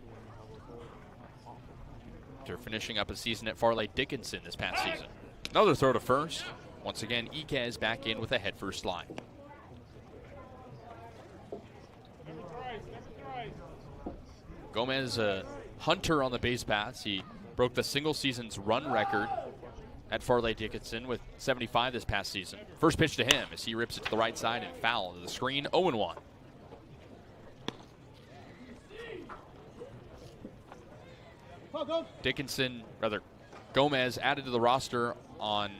after finishing up a season at Farley Dickinson this past season. Another throw to first. Once again, Iquez back in with a head-first slide. Gomez, a hunter on the base paths. He broke the single season's run record at Farley Dickinson with 75 this past season. First pitch to him as he rips it to the right side and foul to the screen. 0-1. Gomez added to the roster on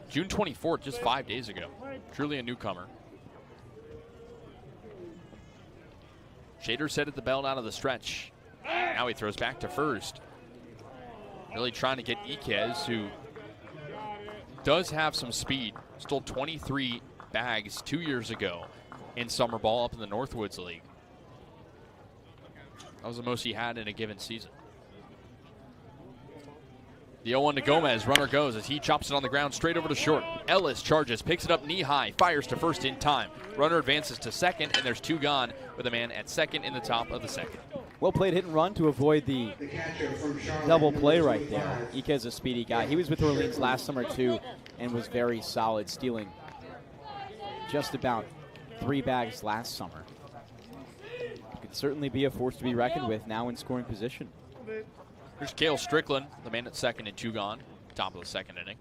June 24th, just 5 days ago. Truly a newcomer. Shader set at the belt out of the stretch. Now he throws back to first. Really trying to get Iquez, who does have some speed. Stole 23 bags 2 years ago in summer ball up in the Northwoods League. That was the most he had in a given season. The 0-1 to Gomez. Runner goes as he chops it on the ground straight over to short. Ellis charges, picks it up knee high, fires to first in time. Runner advances to second, and there's 2 gone with a man at second in the top of the second. Well played hit and run to avoid the double play right there. Iquez is a speedy guy. He was with Orleans last summer too and was very solid, stealing just about 3 bags last summer. Could certainly be a force to be reckoned with now in scoring position. Here's Cale Strickland, the man at second and 2 gone, top of the second inning.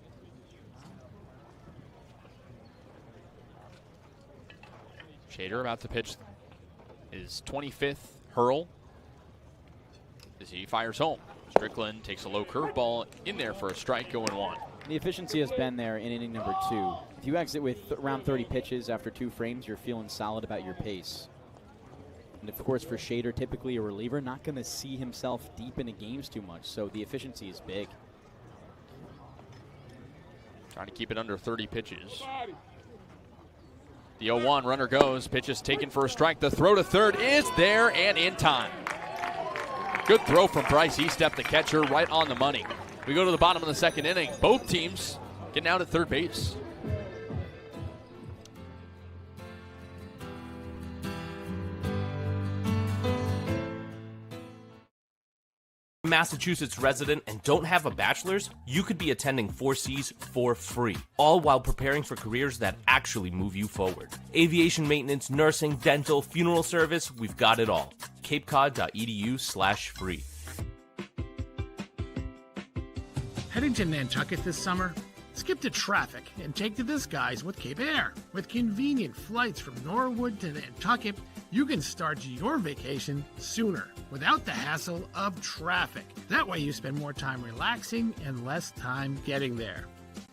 Shader about to pitch his 25th hurl as he fires home. Strickland takes a low curveball in there for a strike, going 1. The efficiency has been there in inning number 2. If you exit with around 30 pitches after 2 frames, you're feeling solid about your pace. And of course, for Shader, typically a reliever, not going to see himself deep into games too much, so the efficiency is big. Trying to keep it under 30 pitches. The 0-1, runner goes, pitch is taken for a strike. The throw to third is there and in time. Good throw from Bryce Eastep, the catcher, right on the money. We go to the bottom of the second inning. Both teams getting out at third base. Massachusetts resident and don't have a bachelor's, you could be attending 4Cs for free, all while preparing for careers that actually move you forward. Aviation maintenance, nursing, dental, funeral service, we've got it all. capecod.edu/free. Heading to Nantucket this summer? Skip the traffic and take to the skies with Cape Air. With convenient flights from Norwood to Nantucket, you can start your vacation sooner without the hassle of traffic. That way you spend more time relaxing and less time getting there.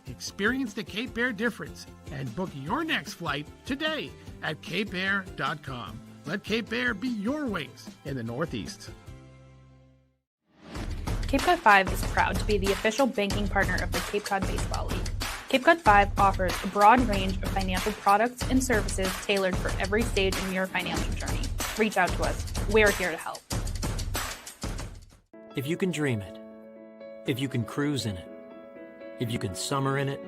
Experience the Cape Air difference and book your next flight today at capeair.com. Let Cape Air be your wings in the Northeast. Cape Cod 5 is proud to be the official banking partner of the Cape Cod Baseball League. Cape Cod 5 offers a broad range of financial products and services tailored for every stage in your financial journey. Reach out to us. We're here to help. If you can dream it, if you can cruise in it, if you can summer in it,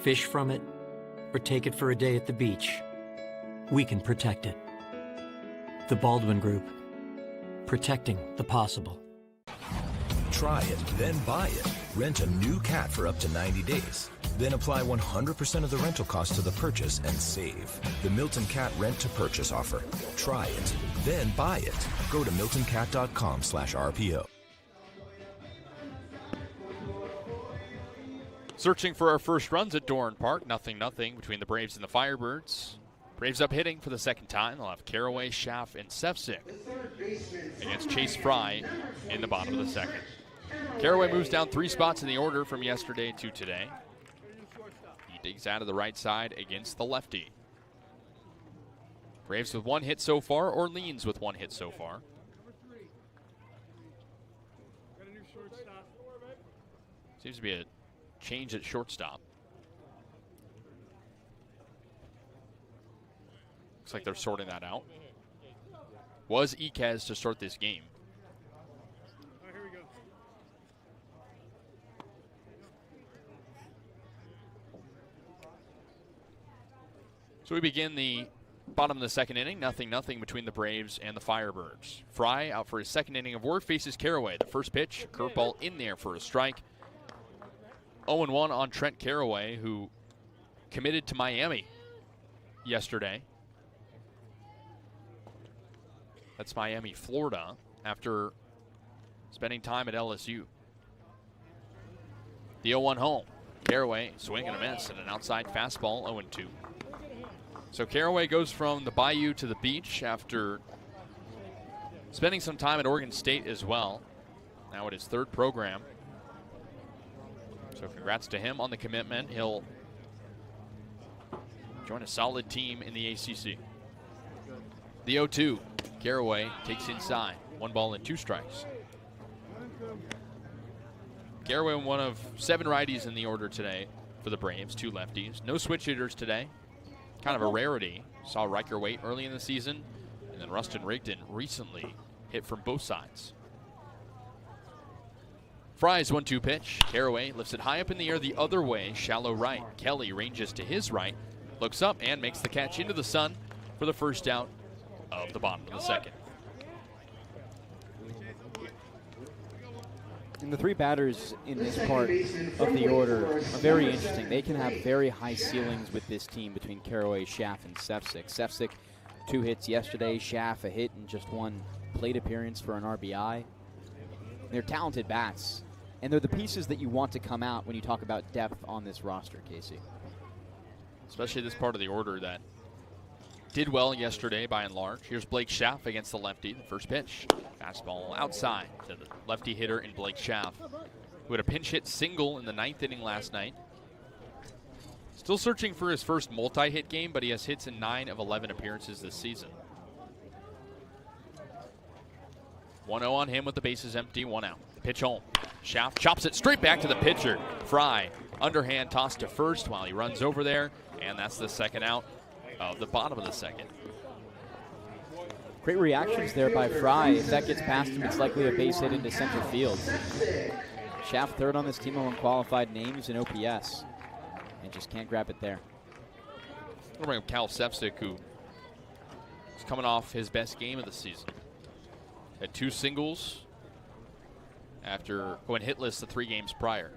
fish from it, or take it for a day at the beach, we can protect it. The Baldwin Group. Protecting the possible. Try it, then buy it. Rent a new cat for up to 90 days. Then apply 100% of the rental cost to the purchase and save. The Milton Cat Rent to Purchase offer. Try it, then buy it. Go to miltoncat.com/RPO. Searching for our first runs at Bourne Park. 0-0 between the Braves and the Firebirds. Braves up hitting for the second time. They'll have Caraway, Schaff, and Sefcik against Chase Fry in the bottom of the second. Caraway moves down 3 spots in the order from yesterday to today. He digs out of the right side against the lefty. Braves with 1 hit so far. Orleans with 1 hit so far. Seems to be a change at shortstop. Looks like they're sorting that out. Was Iquez to start this game. So we begin the bottom of the second inning. 0-0 between the Braves and the Firebirds. Fry out for his second inning of work, faces Caraway. The first pitch, curveball in there for a strike. 0-1 on Trent Caraway, who committed to Miami yesterday. That's Miami, Florida, after spending time at LSU. The 0-1 home. Caraway swing and a miss and an outside fastball, 0-2. So Caraway goes from the Bayou to the beach after spending some time at Oregon State as well. Now at his 3rd program. So congrats to him on the commitment. He'll join a solid team in the ACC. The 0-2. Caraway takes inside. 1 ball and 2 strikes. Caraway, one of 7 righties in the order today for the Braves, 2 lefties. No switch hitters today. Kind of a rarity. Saw Riker Waite early in the season, and then Rustin Rigdon recently hit from both sides. Fry's 1-2 pitch. Caraway lifts it high up in the air the other way, shallow right. Kelly ranges to his right, looks up and makes the catch into the sun for the first out of the bottom of the second. And the 3 batters in this part of the order are very interesting. They can have very high ceilings with this team between Caraway, Schaff, and Sefcik. Sefcik, 2 hits yesterday. Schaff, a hit and just 1 plate appearance for an RBI. They're talented bats. And they're the pieces that you want to come out when you talk about depth on this roster, Kasey. Especially this part of the order that did well yesterday by and large. Here's Blake Schaff against the lefty. The first pitch. Fastball outside to the lefty hitter in Blake Schaff, who had a pinch hit single in the 9th inning last night. Still searching for his first multi-hit game, but he has hits in 9 of 11 appearances this season. 1-0 on him with the bases empty, 1 out. The pitch home. Schaff chops it straight back to the pitcher. Fry, underhand toss to first while he runs over there, and that's the second out of the bottom of the second. Great reactions there by Fry. If that gets past him, it's likely a base hit into center field. Schaff 3rd on this team among qualified names in OPS, and just can't grab it there. We'll bring up Cal Sefcik, who is coming off his best game of the season. Had 2 singles after going hitless the 3 games prior.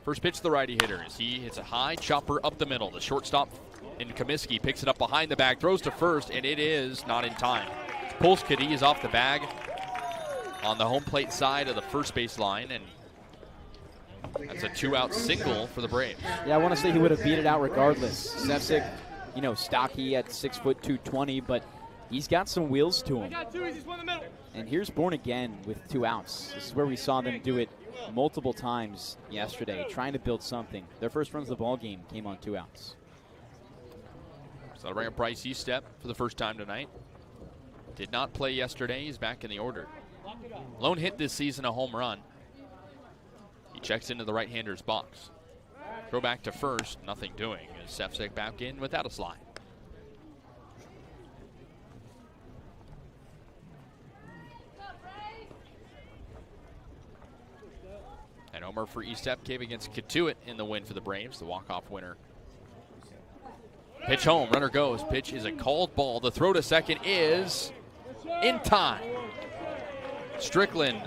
First pitch to the righty hitter as he hits a high chopper up the middle. The shortstop in Comiskey picks it up behind the bag, throws to first, and it is not in time. Pulls Cadiz off the bag on the home plate side of the first base line, and that's a 2-out single for the Braves. Yeah, I want to say he would have beat it out regardless. Sefcik, stocky at 6 foot 220, but he's got some wheels to him. And here's Bourne again with 2 outs. This is where we saw them do it multiple times yesterday, trying to build something. Their first runs of the ball game came on 2 outs. So that'll bring up Bryce Eastep for the first time tonight. Did not play yesterday. He's back in the order. Lone hit this season, a home run. He checks into the right-hander's box. Throw back to first, nothing doing. Sepsic back in without a slide. And homer for Estep came against Katuitt in the win for the Braves, the walk-off winner. Pitch home, runner goes. Pitch is a called ball. The throw to second is in time. Strickland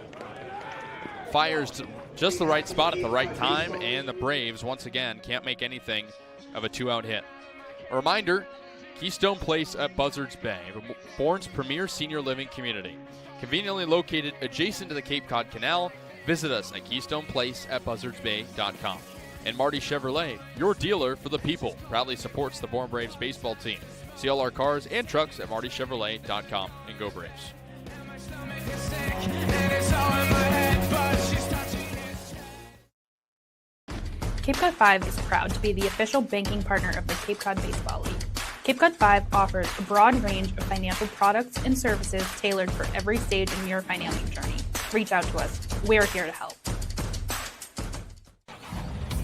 fires to just the right spot at the right time, and the Braves, once again, can't make anything of a two-out hit. A reminder, Keystone Place at Buzzards Bay, Bourne's premier senior living community. Conveniently located adjacent to the Cape Cod Canal, visit us at KeystonePlace@BuzzardsBay.com. And Marty Chevrolet, your dealer for the people, proudly supports the Bourne Braves baseball team. See all our cars and trucks at MartyChevrolet.com, and go Braves. Cape Cod 5 is proud to be the official banking partner of the Cape Cod Baseball League. Cape Cod 5 offers a broad range of financial products and services tailored for every stage in your financial journey. Reach out to us. We're here to help.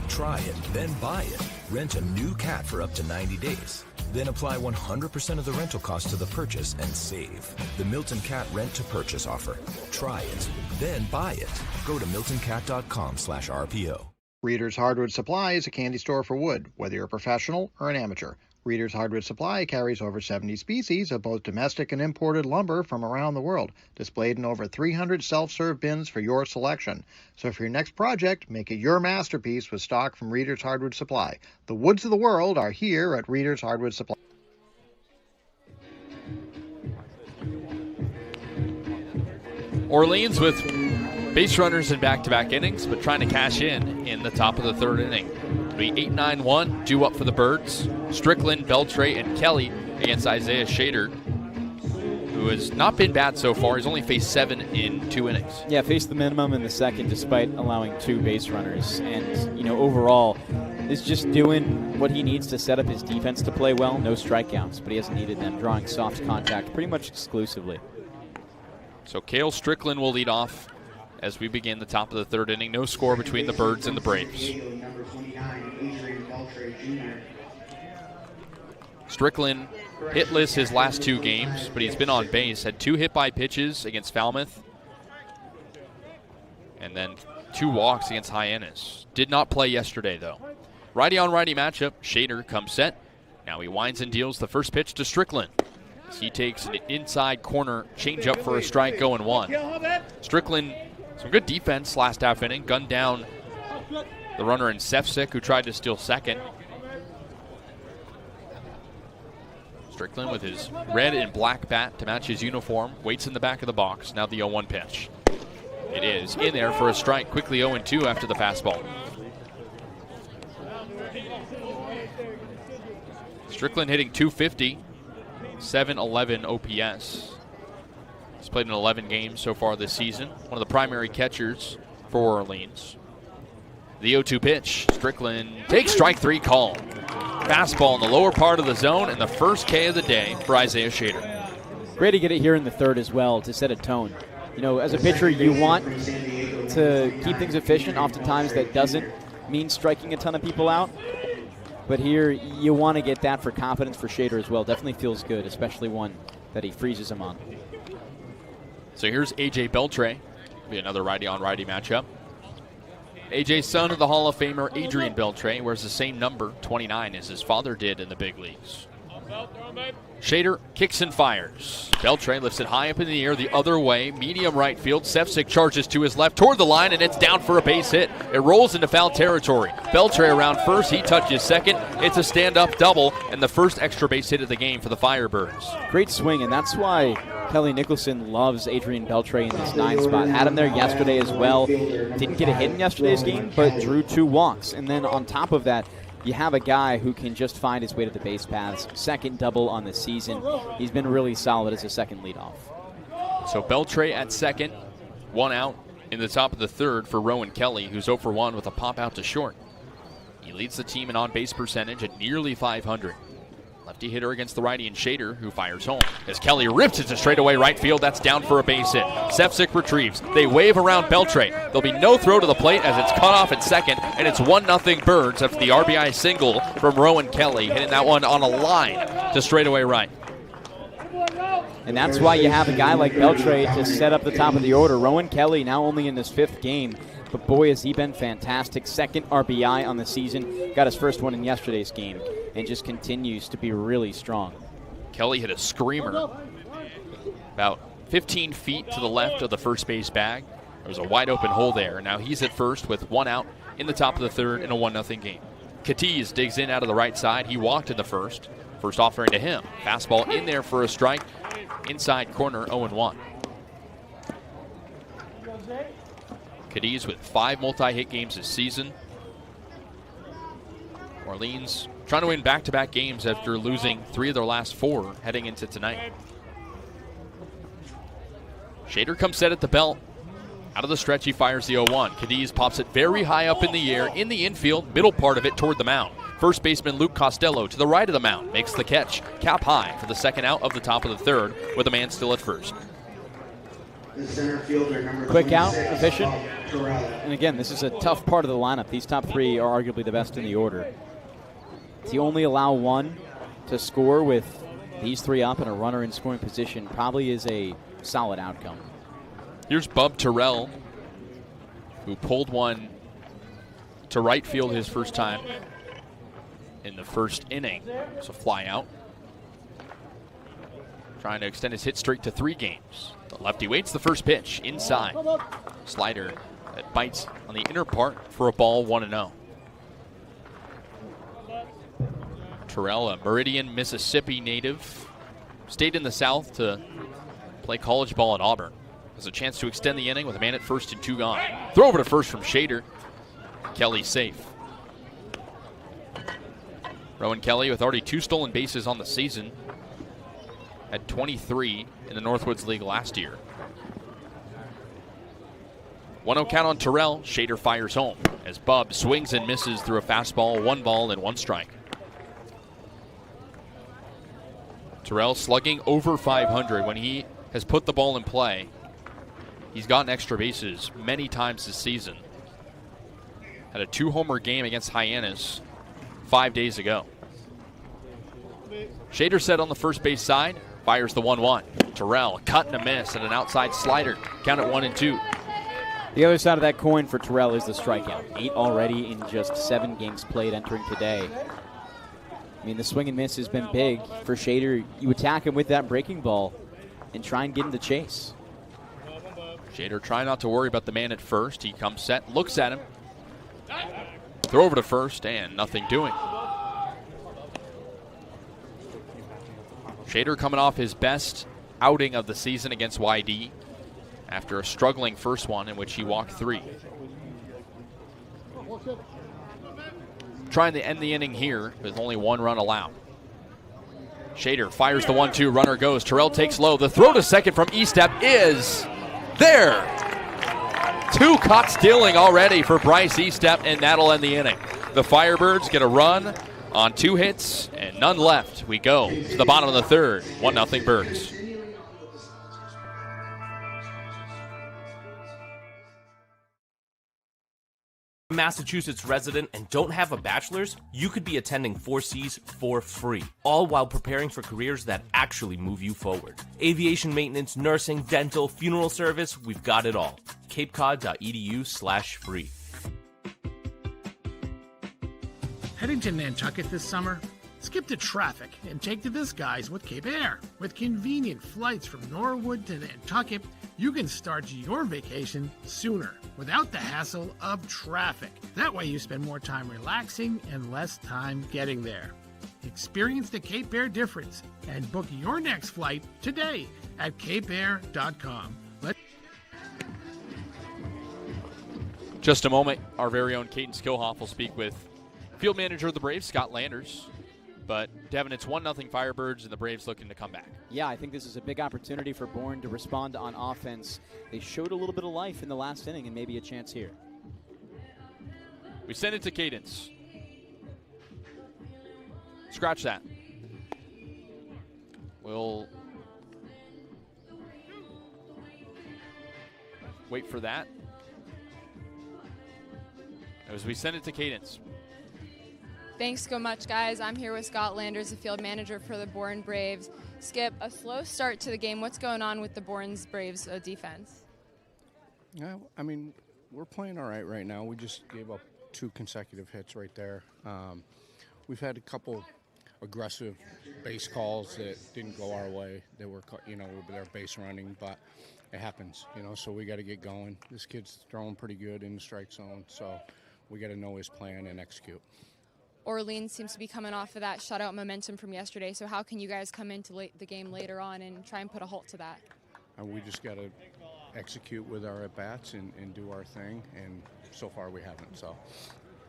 Try it, then buy it. Rent a new cat for up to 90 days. Then apply 100% of the rental cost to the purchase and save. The Milton Cat Rent to Purchase offer. Try it, then buy it. Go to miltoncat.com/RPO. Reader's Hardwood Supply is a candy store for wood, whether you're a professional or an amateur. Reader's Hardwood Supply carries over 70 species of both domestic and imported lumber from around the world, displayed in over 300 self-serve bins for your selection. So for your next project, make it your masterpiece with stock from Reader's Hardwood Supply. The woods of the world are here at Reader's Hardwood Supply. Orleans with base runners in back-to-back innings, but trying to cash in the top of the third inning. It'll be 8-9-1, due up for the Birds. Strickland, Beltre, and Kelly against Isaiah Shader, who has not been bad so far. He's only faced 7 in 2 innings. Yeah, faced the minimum in the second despite allowing 2 base runners. And, overall, is just doing what he needs to set up his defense to play well. No strikeouts, but he hasn't needed them, drawing soft contact pretty much exclusively. So Cale Strickland will lead off as we begin the top of the third inning. No score between the Birds and the Braves. Strickland hitless his last 2 games, but he's been on base. Had 2 hit-by pitches against Falmouth, and then 2 walks against Hyannis. Did not play yesterday, though. Righty-on-righty matchup. Shader comes set. Now he winds and deals the first pitch to Strickland. He takes an inside corner changeup for a strike, going 1. Strickland, some good defense last half inning. Gunned down the runner in Sefcik, who tried to steal second. Strickland with his red and black bat to match his uniform. Waits in the back of the box. Now the 0-1 pitch. It is in there for a strike. Quickly 0-2 after the fastball. Strickland hitting .250. 711 OPS. He's played in 11 games so far this season. One of the primary catchers for Orleans. The 0-2 pitch. Strickland takes strike 3 call. Fastball in the lower part of the zone, and the first K of the day for Isaiah Shader. Great to get it here in the third as well to set a tone. As a pitcher, you want to keep things efficient. Oftentimes that doesn't mean striking a ton of people out. But here, you want to get that for confidence for Shader as well. Definitely feels good, especially one that he freezes him on. So here's A.J. Beltre. Be another righty-on-righty matchup. A.J.'s son of the Hall of Famer Adrian Beltre wears the same number, 29, as his father did in the big leagues. Shader kicks and fires. Beltre lifts it high up in the air the other way. Medium right field. Sefcik charges to his left toward the line, and it's down for a base hit. It rolls into foul territory. Beltre around first. He touches second. It's a stand-up double, and the first extra base hit of the game for the Firebirds. Great swing, and that's why Kelly Nicholson loves Adrian Beltre in this 9 spot. Had him there yesterday as well. Didn't get a hit in yesterday's game, but drew 2 walks. And then on top of that, you have a guy who can just find his way to the base paths. Second double on the season. He's been really solid as a second leadoff. So Beltre at second. 1 out in the top of the third for Rowan Kelly, who's 0 for 1 with a pop out to short. He leads the team in on-base percentage at nearly .500. Lefty hitter against the righty and Shader, who fires home. As Kelly rips it to straightaway right field, that's down for a base hit. Sefcik retrieves. They wave around Beltre. There'll be no throw to the plate as it's cut off at second, and it's 1-0 Birds after the RBI single from Rowan Kelly, hitting that one on a line to straightaway right. And that's why you have a guy like Beltre to set up the top of the order. Rowan Kelly now only in his 5th game, but boy has he been fantastic. 2nd RBI on the season. Got his first one in yesterday's game and just continues to be really strong. Kelly hit a screamer about 15 feet to the left of the first base bag. There was a wide open hole there. Now he's at first with 1 out in the top of the 3rd in a 1-0 game. Kaydence digs in out of the right side. He walked in the first. First offering to him. Fastball in there for a strike. Inside corner, 0-1. Kaydence with 5 multi-hit games this season. Orleans trying to win back-to-back games after losing 3 of their last 4 heading into tonight. Shader comes set at the belt. Out of the stretch, he fires the 0-1. Kaydence pops it very high up in the air, in the infield, middle part of it toward the mound. First baseman Luke Costello to the right of the mound makes the catch. Cap high for the 2nd out of the top of the 3rd with a man still at first. Quick out, efficient. And again, this is a tough part of the lineup. These top 3 are arguably the best in the order. To only allow 1 to score with these 3 up and a runner in scoring position probably is a solid outcome. Here's Bub Terrell, who pulled one to right field his first time in the first inning. It's a fly out. Trying to extend his hit streak to 3 games. The lefty waits the first pitch inside. Slider that bites on the inner part for a ball, 1-0. Terrell, a Meridian, Mississippi native, stayed in the South to play college ball at Auburn. Has a chance to extend the inning with a man at first and 2 gone. Throw over to first from Shader. Kelly safe. Rowan Kelly with already 2 stolen bases on the season. Had 23 in the Northwoods League last year. 1-0 count on Terrell. Shader fires home as Bub swings and misses through a fastball, 1 ball and 1 strike. Terrell slugging over 500 when he has put the ball in play. He's gotten extra bases many times this season. Had a 2-homer game against Hyannis 5 days ago. Shader set on the first base side, fires the 1-1. Terrell, cut and a miss and an outside slider. Count it 1-2. The other side of that coin for Terrell is the strikeout. 8 already in just 7 games played entering today. I mean, the swing and miss has been big for Shader. You attack him with that breaking ball and try and get him to chase. Shader trying not to worry about the man at first. He comes set, looks at him. Throw over to first and nothing doing. Shader coming off his best outing of the season against YD after a struggling first one in which he walked 3. Trying to end the inning here with only 1 run allowed. Shader fires the 1-2, runner goes. Terrell takes low. The throw to second from Estep is there. 2 caught stealing already for Bryce Estep, and that'll end the inning. The Firebirds get a run on 2 hits and none left. We go to the bottom of the 3rd. 1-0 Birds. Massachusetts resident and don't have a bachelor's, you could be attending 4Cs for free, all while preparing for careers that actually move you forward. Aviation maintenance, nursing, dental, funeral service, we've got it all. capecod.edu/free. Heading to Nantucket this summer? Skip the traffic and take to the skies with Cape Air. With convenient flights from Norwood to Nantucket, you can start your vacation sooner without the hassle of traffic. That way you spend more time relaxing and less time getting there. Experience the Cape Air difference and book your next flight today at capeair.com. Just a moment, our very own Kaydence Kilhof will speak with field manager of the Braves, Scott Landers. But, Devon, it's 1-0 Firebirds, and the Braves looking to come back. Yeah, I think this is a big opportunity for Bourne to respond on offense. They showed a little bit of life in the last inning, and maybe a chance here. We send it to Kaydence. Scratch that. We'll wait for that as we send it to Kaydence. Thanks so much, guys. I'm here with Scott Landers, the field manager for the Bourne Braves. Skip, a slow start to the game. What's going on with the Bourne's Braves defense? Yeah, I mean, we're playing all right now. We just gave up 2 consecutive hits right there. We've had a couple aggressive base calls that didn't go our way. They were, they're base running, but it happens, so we got to get going. This kid's throwing pretty good in the strike zone, so we got to know his plan and execute. Orleans seems to be coming off of that shutout momentum from yesterday, so how can you guys come into the game later on and try and put a halt to that? And we just got to execute with our at-bats and do our thing, and so far we haven't. So,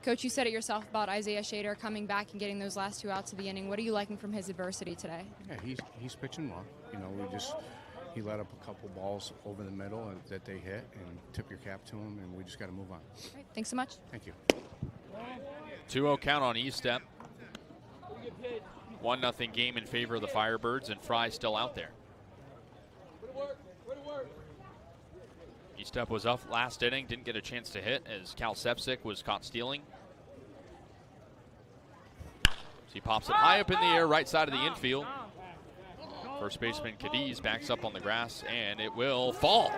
Coach, you said it yourself about Isaiah Shader coming back and getting those last 2 outs of the inning. What are you liking from his adversity today? Yeah, he's pitching well. He let up a couple balls over the middle that they hit, and tip your cap to him, and we just got to move on. All right, thanks so much. Thank you. 2-0 count on E-Step. 1-0 game in favor of the Firebirds, and Fry still out there. E-Step was up last inning, didn't get a chance to hit as Cal Sepsic was caught stealing. So he pops it high up in the air, right side of the infield. First baseman Kaydence backs up on the grass, and it will fall.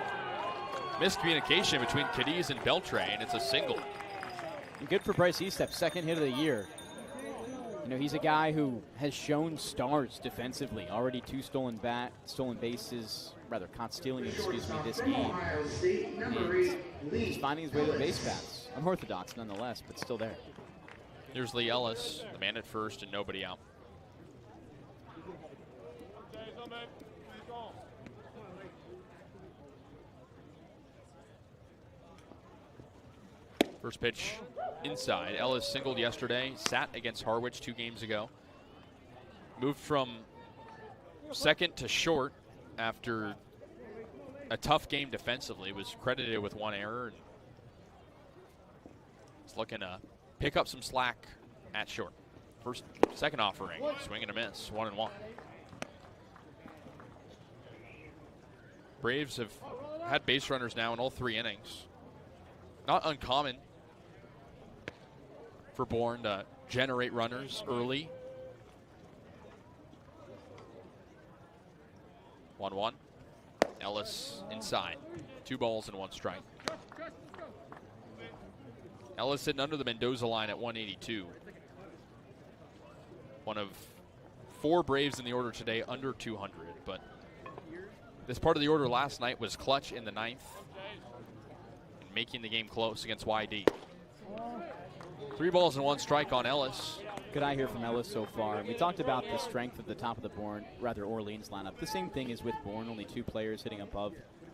Miscommunication between Kaydence and Beltre, and it's a single. And good for Bryce E-Step, 2nd hit of the year. He's a guy who has shown stars defensively. Already 2 stolen bases, caught stealing, this game. And he's finding his way to the base paths. Unorthodox nonetheless, but still there. Here's Lee Ellis, the man at first, and nobody out. First pitch inside. Ellis singled yesterday, sat against Harwich 2 games ago. Moved from second to short after a tough game defensively. Was credited with 1 error. And he's looking to pick up some slack at short. Second offering, swing and a miss, 1-1. Braves have had base runners now in all 3 innings. Not uncommon for Bourne to generate runners early. 1-1. Ellis inside. 2 balls and 1 strike. Ellis sitting under the Mendoza line at 182. One of 4 Braves in the order today under 200, but this part of the order last night was clutch in the 9th and making the game close against YD. 3 balls and 1 strike on Ellis. Good eye here from Ellis so far. We talked about the strength of the top of the Orleans lineup. The same thing is with Bourne, only 2 players hitting above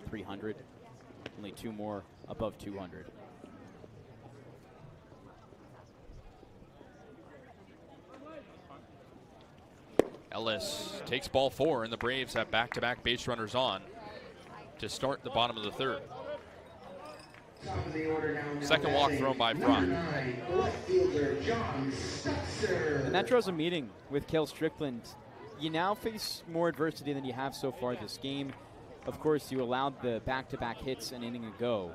300, only 2 more above 200. Ellis takes ball 4, and the Braves have back-to-back base runners on to start the bottom of the 3rd. Second walk thrown by Fry. And that draws a meeting with Kel Strickland. You now face more adversity than you have so far this game. Of course, you allowed the back-to-back hits an inning ago.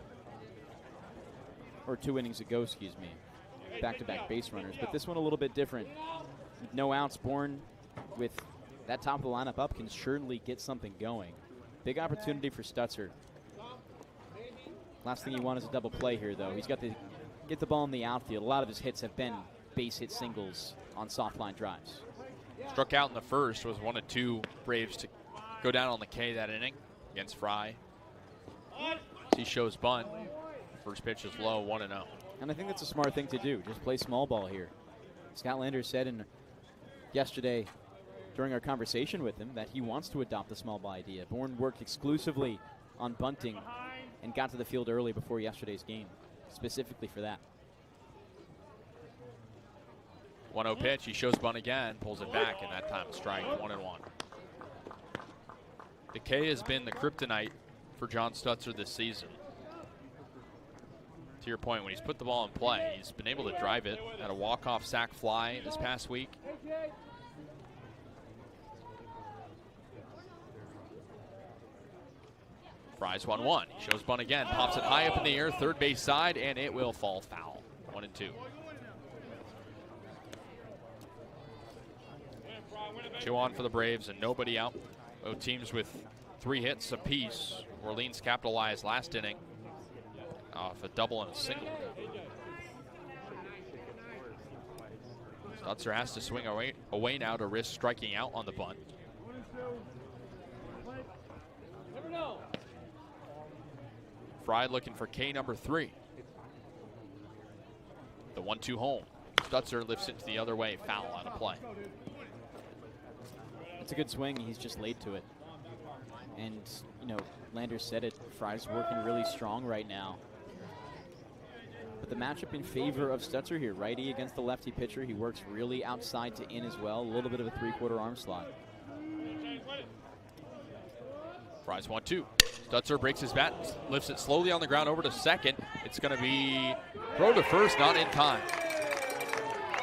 Or 2 innings ago, excuse me. Back-to-back base runners. But this one a little bit different. With no outs, Bourne with that top of the lineup up can surely get something going. Big opportunity for Stutzer. Last thing you want is a double play here, though. He's got to get the ball in the outfield. A lot of his hits have been base hit singles on soft line drives. Struck out in the first, was 1 of 2 Braves to go down on the K that inning against Fry. He shows bunt. First pitch is low, 1-0. And I think that's a smart thing to do. Just play small ball here. Scott Landers said yesterday during our conversation with him that he wants to adopt the small ball idea. Bourne worked exclusively on bunting and got to the field early before yesterday's game, specifically for that. 1-0 pitch, he shows bunt again, pulls it back, and that time a strike, 1-1. The K has been the kryptonite for John Stutzer this season. To your point, when he's put the ball in play, he's been able to drive it at a walk-off sac fly this past week. Fries 1-1. He shows bunt again, pops it high up in the air, third base side, and it will fall foul. 1-2. 2 on for the Braves and nobody out. Both teams with 3 hits apiece. Orleans capitalized last inning off a double and a single. Stutzer has to swing away now to risk striking out on the bunt. Fry looking for K number 3. The 1-2 home. Stutzer lifts it to the other way, foul on a play. It's a good swing. He's just late to it. And, you know, Landers said it. Fry's working really strong right now. But the matchup in favor of Stutzer here. Righty against the lefty pitcher. He works really outside to in as well. A little bit of a 3/4 arm slot. Fries 1-2. Stutzer breaks his bat, lifts it slowly on the ground over to second. It's going to be throw to first, not in time.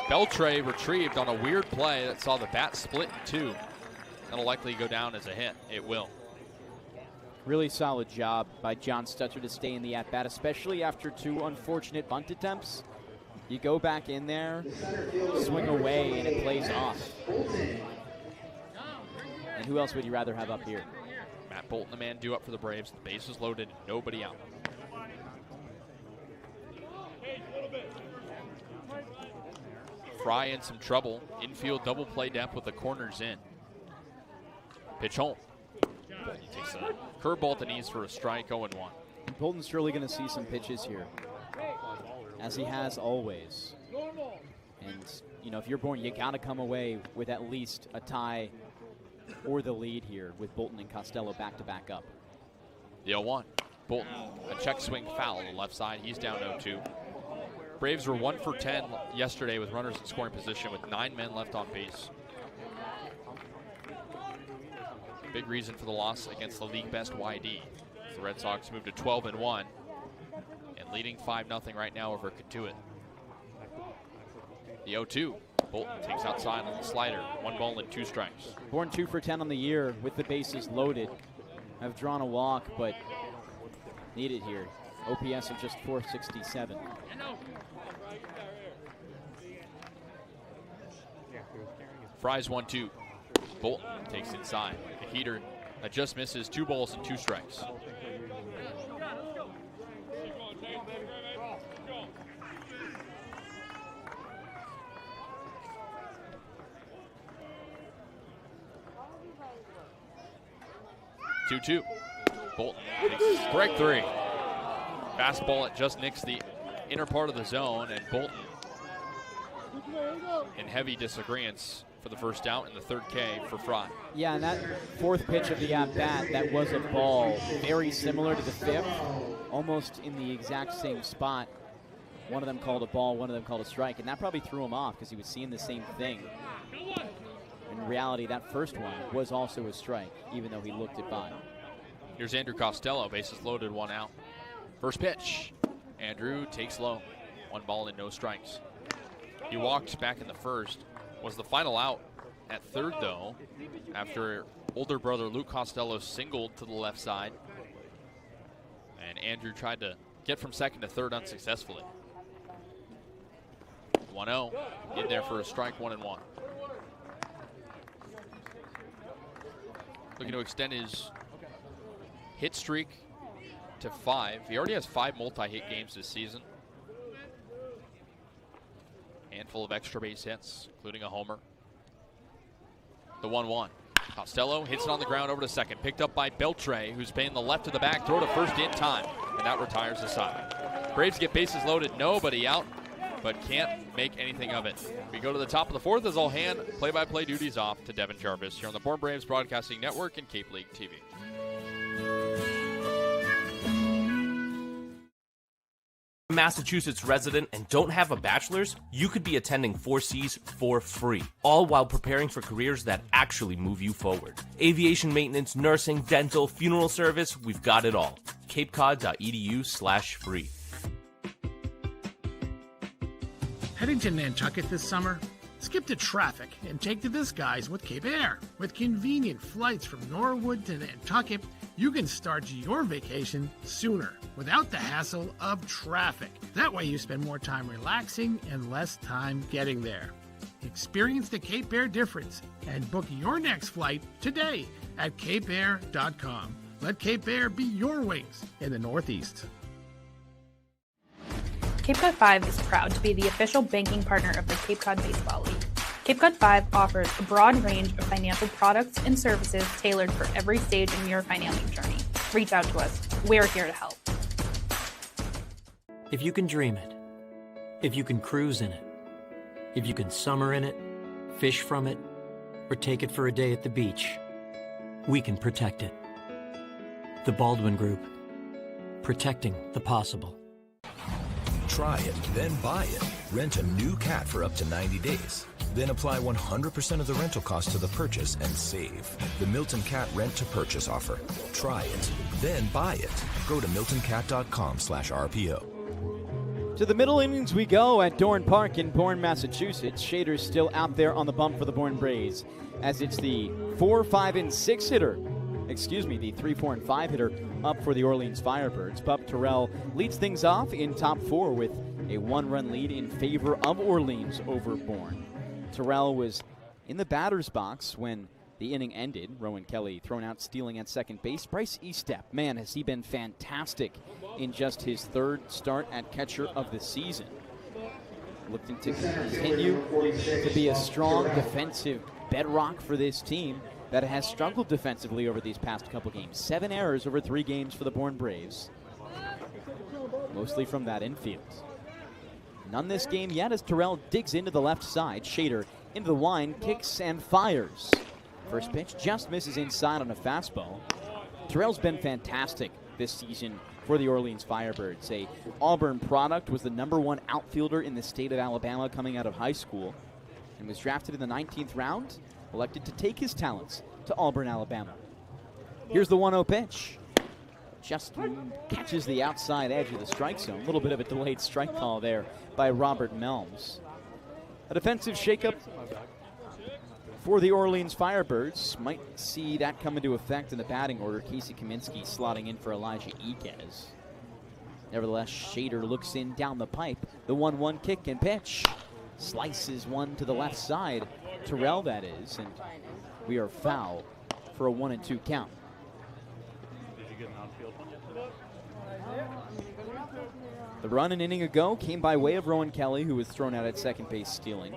Beltre retrieved on a weird play that saw the bat split in 2. That'll likely go down as a hit. It will. Really solid job by John Stutzer to stay in the at-bat, especially after 2 unfortunate bunt attempts. You go back in there, swing away, and it plays off. And who else would you rather have up here? Matt Bolton, the man due up for the Braves. The base is loaded, nobody out. Fry in some trouble. Infield double play depth with the corners in. Pitch home. Bolton takes a curveball at the knees for a strike, 0-1. Bolton's surely going to see some pitches here, as he has always. And, you know, if you're Bourne, you got to come away with at least a tie or the lead here with Bolton and Costello back-to-back up. The 0-1. Bolton, a check swing foul on the left side. He's down 0-2. Braves were 1 for 10 yesterday with runners in scoring position with 9 men left on base. Big reason for the loss against the league best YD. The Red Sox moved to 12-1 and leading 5-0 right now over Katuitt. The 0-2. Bolton takes outside on the slider. 1 ball and 2 strikes. Bourne 2 for 10 on the year with the bases loaded. Have drawn a walk, but needed here. OPS of just .467. Fries 1-2. Bolton takes inside. The heater that just misses. 2 balls and 2 strikes. Two. Bolton takes strike 3. Fastball that just nicks the inner part of the zone, and Bolton in heavy disagreeance for the first out and the 3rd K for Fry. Yeah, and that 4th pitch of the at-bat, that was a ball very similar to the 5th, almost in the exact same spot. One of them called a ball, one of them called a strike, and that probably threw him off because he was seeing the same thing. In reality, that first one was also a strike, even though he looked it by. Here's Andrew Costello, bases loaded, 1 out. First pitch, Andrew takes low. 1 ball and no strikes. He walked back in the first. Was the final out at 3rd, though, after older brother Luke Costello singled to the left side. And Andrew tried to get from 2nd to 3rd unsuccessfully. 1-0, in there for a strike, 1-1. Looking to extend his hit streak to 5. He already has 5 multi-hit games this season. Handful of extra base hits, including a homer. The 1-1. Costello hits it on the ground over to second. Picked up by Beltre, who's paying the left to the back. Throw to first in time, and that retires the side. Braves get bases loaded, nobody out, but can't make anything of it. We go to the top of the 4th as I'll hand play-by-play duties off to Devon Jarvis here on the Bourne Braves Broadcasting Network and Cape League TV. Massachusetts resident and don't have a bachelor's, you could be attending 4Cs for free, all while preparing for careers that actually move you forward. Aviation maintenance, nursing, dental, funeral service, we've got it all. capecod.edu/free. Heading to Nantucket this summer? Skip the traffic and take to the skies with Cape Air. With convenient flights from Norwood to Nantucket, you can start your vacation sooner without the hassle of traffic. That way you spend more time relaxing and less time getting there. Experience the Cape Air difference and book your next flight today at capeair.com. Let Cape Air be your wings in the Northeast. Cape Cod 5 is proud to be the official banking partner of the Cape Cod Baseball League. Cape Cod 5 offers a broad range of financial products and services tailored for every stage in your financing journey. Reach out to us. We're here to help. If you can dream it, if you can cruise in it, if you can summer in it, fish from it, or take it for a day at the beach, we can protect it. The Baldwin Group, protecting the possible. Try it, then buy it. Rent a new cat for up to 90 days. Then apply 100% of the rental cost to the purchase and save. The Milton Cat Rent to Purchase offer. Try it, then buy it. Go to miltoncat.com/RPO. To the middle innings we go at Dorn Park in Bourne, Massachusetts. Shader's still out there on the bump for the Bourne Braves, as it's the 4, 5, and 6 hitter. The 3, 4, and 5 hitter up for the Orleans Firebirds. Bub Terrell leads things off in top 4 with a 1-run lead in favor of Orleans over Bourne. Terrell was in the batter's box when the inning ended. Rowan Kelly thrown out stealing at second base. Bryce Eastep, man, has he been fantastic in just his 3rd start at catcher of the season. Looking to continue to be a strong defensive bedrock for this team that has struggled defensively over these past couple games. 7 errors over 3 games for the Bourne Braves, mostly from that infield. None this game yet as Terrell digs into the left side. Shader into the wind, kicks and fires. First pitch just misses inside on a fastball. Terrell's been fantastic this season for the Orleans Firebirds. A Auburn product, was the #1 outfielder in the state of Alabama coming out of high school, and was drafted in the 19th round, elected to take his talents to Auburn, Alabama. Here's the 1-0 pitch. Just catches the outside edge of the strike zone. A little bit of a delayed strike call there by Robert Melms. A defensive shakeup for the Orleans Firebirds. Might see that come into effect in the batting order. Kasey Kaminsky slotting in for Elijah Iquez. Nevertheless, Shader looks in down the pipe. The 1-1 kick and pitch. Slices one to the left side. Terrell, that is. And we are foul for a 1-2 count. The run an inning ago came by way of Rowan Kelly, who was thrown out at second base stealing.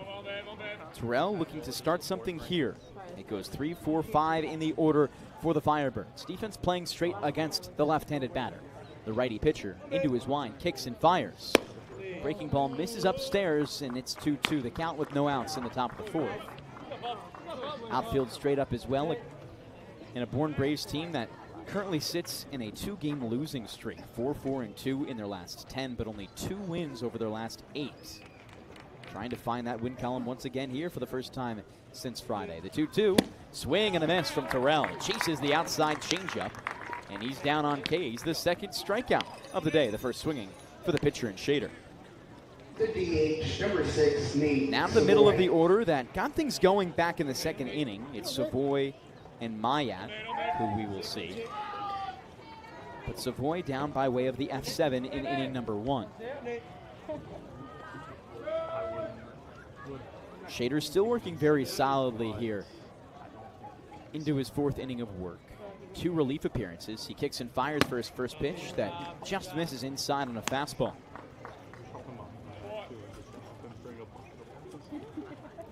Terrell looking to start something here. It goes 3, 4, 5 in the order for the Firebirds. Defense playing straight against the left-handed batter. The righty pitcher into his wind, kicks and fires. Breaking ball misses upstairs, and it's 2-2 the count with no outs in the top of the 4th. Outfield straight up as well in a Bourne Braves team that currently sits in a 2-game losing streak. 4-4-2 in their last 10, but only 2 wins over their last 8. Trying to find that win column once again here for the first time since Friday. The 2-2, swing and a miss from Terrell. Chases the outside changeup, and he's down on K's. The 2nd strikeout of the day, the first swinging for the pitcher and Shader. The DH, number 6, Nate. Now the middle of the order that got things going back in the 2nd inning. It's Savoy and Mayat, who we will see. But Savoy down by way of the F7 in inning number 1. Shader still working very solidly here into his 4th inning of work. 2 relief appearances. He kicks and fires for his first pitch that just misses inside on a fastball.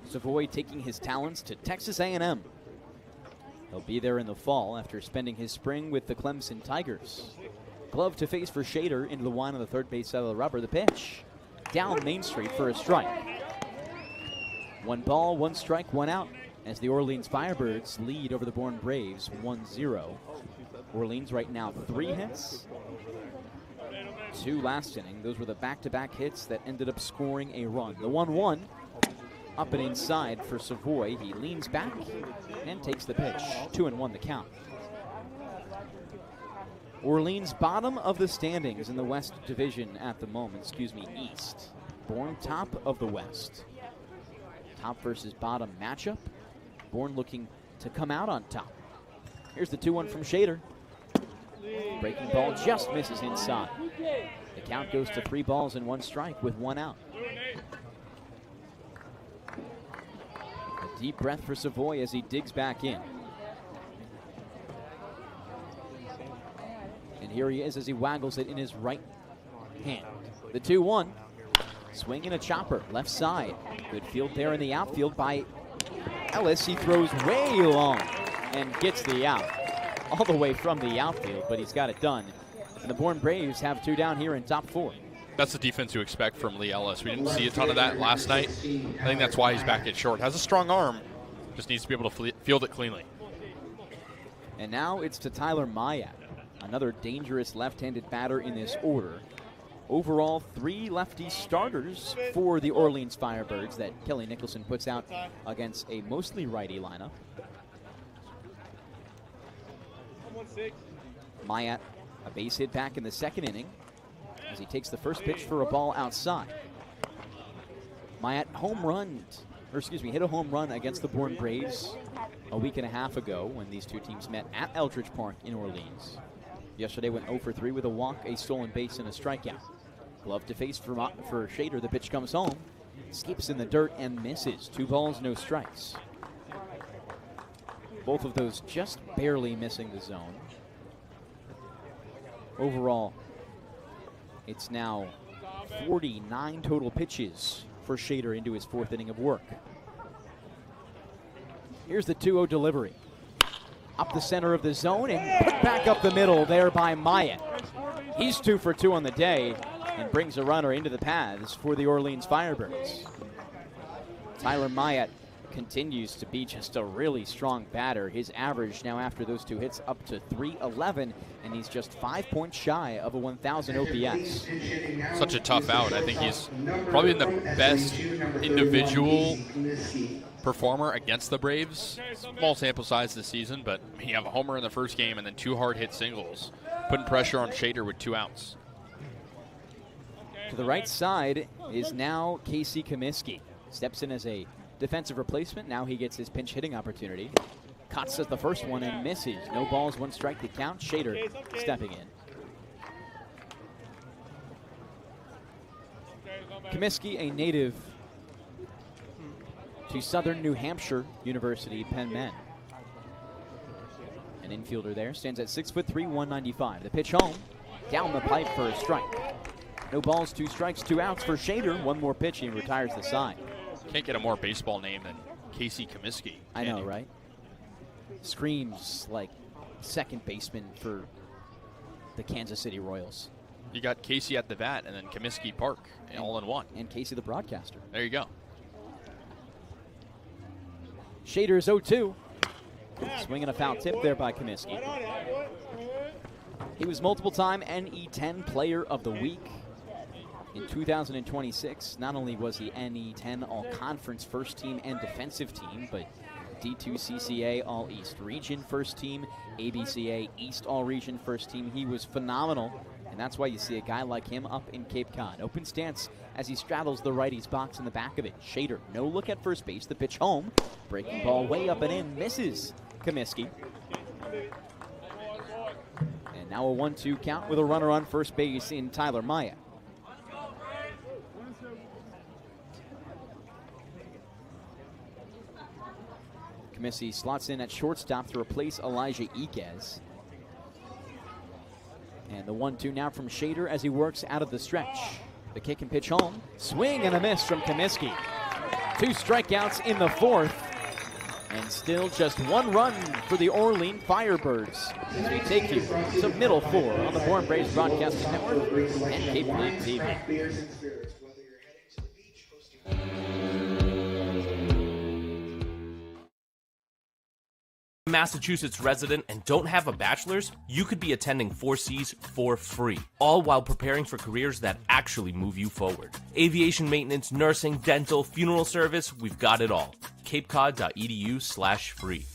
Savoy taking his talents to Texas A&M. He'll be there in the fall after spending his spring with the Clemson Tigers. Glove to face for Shader into the wind on the 3rd base side of the rubber. The pitch down Main Street for a strike. 1 ball, 1 strike, 1 out as the Orleans Firebirds lead over the Bourne Braves 1-0. Orleans right now 3 hits, 2 last inning. Those were the back-to-back hits that ended up scoring a run. The 1-1 up and inside for Savoy. He leans back and takes the pitch. 2-1 the count. Orleans bottom of the standings in the West Division at the moment. East. Bourne top of the West. top versus bottom matchup. Bourne looking to come out on top. Here's the 2-1 from Shader. Breaking ball just misses inside. The count goes to 3 balls and 1 strike with 1 out. A deep breath for Savoy as he digs back in. And here he is as he waggles it in his right hand. The 2-1. Swing and a chopper, left side. Good field there in the outfield by Ellis. He throws way long and gets the out. All the way from the outfield, but he's got it done. And the Bourne Braves have 2 down here in top 4. That's the defense you expect from Lee Ellis. We didn't see a ton of that last night. I think that's why he's back at short. Has a strong arm, just needs to be able to field it cleanly. And now it's to Tyler Myatt, another dangerous left-handed batter in this order. Overall, 3 lefty starters for the Orleans Firebirds that Kelly Nicholson puts out against a mostly righty lineup. Myatt, a base hit back in the 2nd inning as he takes the first pitch for a ball outside. Myatt hit a home run against the Bourne Braves a week and a half ago when these two teams met at Eldridge Park in Orleans. Yesterday went 0 for 3 with a walk, a stolen base, and a strikeout. Glove to face for Shader. The pitch comes home, skips in the dirt and misses. 2 balls, no strikes. Both of those just barely missing the zone. Overall, it's now 49 total pitches for Shader into his 4th inning of work. Here's the 2-0 delivery. Up the center of the zone and put back up the middle there by Myatt. He's 2 for 2 on the day and brings a runner into the paths for the Orleans Firebirds. Tyler Myatt continues to be just a really strong batter. His average now after those 2 hits up to .311, and he's just 5 points shy of a 1,000 OPS. Such a tough out. I think he's probably been the best individual performer against the Braves. Small sample size this season, but you have a homer in the first game and then 2 hard-hit singles, putting pressure on Shader with 2 outs. To the right side is now Kasey Comiskey. Steps in as a defensive replacement. Now he gets his pinch hitting opportunity. Cuts at the first one and misses. No balls, 1 strike to count. Shader stepping in. Comiskey, a native to Southern New Hampshire University, Penn Men. An infielder there, stands at 6'3", 195. The pitch home, down the pipe for a strike. No balls, 2 strikes, 2 outs for Shader. 1 more pitch, he retires the side. Can't get a more baseball name than Kasey Comiskey. I know, right? Screams like second baseman for the Kansas City Royals. You got Kasey at the bat and then Comiskey Park all in one. And Kasey the broadcaster. There you go. Shader's 0-2. Swinging a foul tip there by Comiskey. He was multiple-time NE10 Player of the Week. In 2026, not only was he NE10 All-Conference First Team and Defensive Team, but D2 CCA All-East Region First Team, ABCA East All-Region First Team. He was phenomenal, and that's why you see a guy like him up in Cape Cod. Open stance as he straddles the righty's box in the back of it. Shader, no look at first base. The pitch home. Breaking ball way up and in. Misses Comiskey. And now a 1-2 count with a runner on first base in Tyler Myatt. Comiskey slots in at shortstop to replace Elijah Iquez. And the 1-2 now from Shader as he works out of the stretch. The kick and pitch home. Swing and a miss from Comiskey. 2 strikeouts in the 4th. And still just 1 run for the Orleans Firebirds as we take you to Middle 4 on the Bourne Braves Broadcasting Network and Cape Cod TV. Massachusetts resident and don't have a bachelor's, you could be attending 4Cs for free, all while preparing for careers that actually move you forward. Aviation maintenance, nursing, dental, funeral service, we've got it all. capecod.edu/free.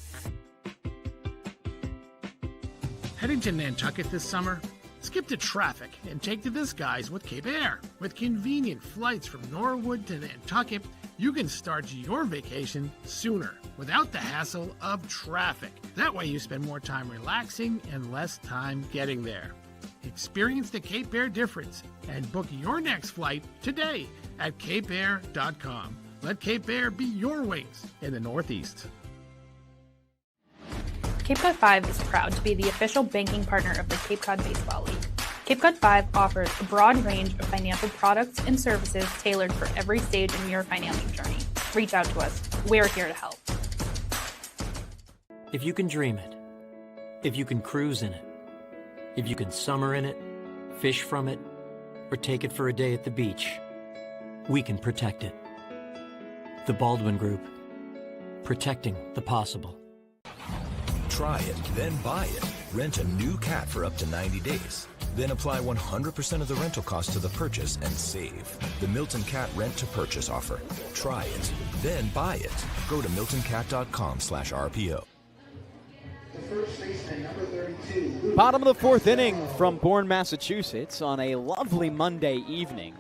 Heading to Nantucket this summer? Skip the traffic and take to the skies with Cape Air. With convenient flights from Norwood to Nantucket, you can start your vacation sooner without the hassle of traffic. That way you spend more time relaxing and less time getting there. Experience the Cape Air difference and book your next flight today at capeair.com. Let Cape Air be your wings in the Northeast. Cape Cod 5 is proud to be the official banking partner of the Cape Cod Baseball League. Cape Cod 5 offers a broad range of financial products and services tailored for every stage in your financial journey. Reach out to us. We're here to help. If you can dream it, if you can cruise in it, if you can summer in it, fish from it, or take it for a day at the beach, we can protect it. The Baldwin Group. Protecting the possible. Try it, then buy it. Rent a new cat for up to 90 days. Then apply 100% of the rental cost to the purchase and save. The Milton Cat Rent to Purchase offer. Try it, then buy it. Go to miltoncat.com/RPO. Bottom of the fourth inning from Bourne, Massachusetts on a lovely Monday evening.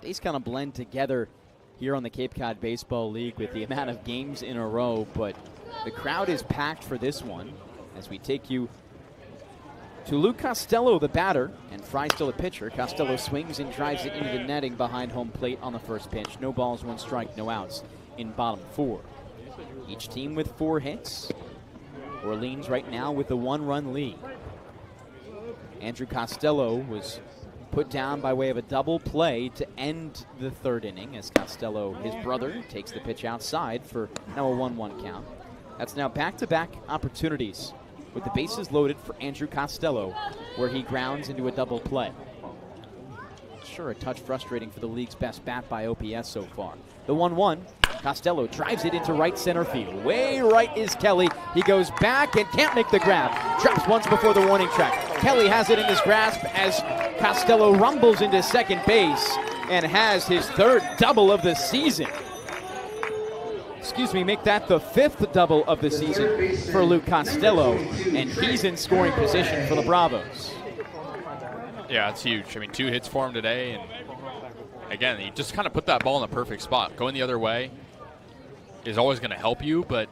Days kind of blend together here on the Cape Cod Baseball League with the amount of games in a row, but the crowd is packed for this one as we take you to Luke Costello, the batter, and Fry still a pitcher. Costello swings and drives it into the netting behind home plate on the first pitch. No balls, one strike, no outs in bottom four. Each team with 4 hits. Orleans right now with a 1-run lead. Andrew Costello was put down by way of a double play to end the third inning as Costello, his brother, takes the pitch outside for now a 1-1 count. That's now back-to-back opportunities with the bases loaded for Andrew Costello, where he grounds into a double play. Sure, a touch frustrating for the league's best bat by OPS so far. The 1-1, Costello drives it into right center field. Way right is Kelly. He goes back and can't make the grab. Drops once before the warning track. Kelly has it in his grasp as Costello rumbles into second base and has his 3rd double of the season. Make that the 5th double of the season for Luke Costello, and he's in scoring position for the Bravos. Yeah, it's huge. I mean, 2 hits for him today, and again, he just kind of put that ball in the perfect spot. Going the other way is always going to help you, but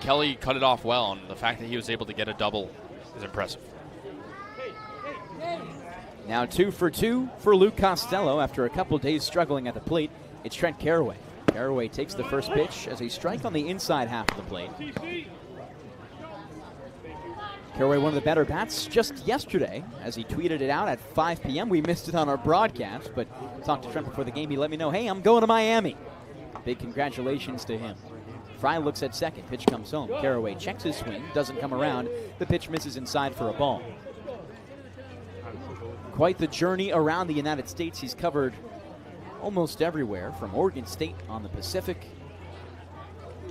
Kelly cut it off well, and the fact that he was able to get a double is impressive. Now 2 for 2 for Luke Costello after a couple days struggling at the plate. It's Trent Caraway. Caraway takes the first pitch as a strike on the inside half of the plate. Caraway, one of the better bats just yesterday, as he tweeted it out at 5 p.m. We missed it on our broadcast, but talked to Trent before the game. He let me know, hey, I'm going to Miami. Big congratulations to him. Fry looks at second. Pitch comes home. Caraway checks his swing, doesn't come around. The pitch misses inside for a ball. Quite the journey around the United States. He's covered almost everywhere, from Oregon State on the Pacific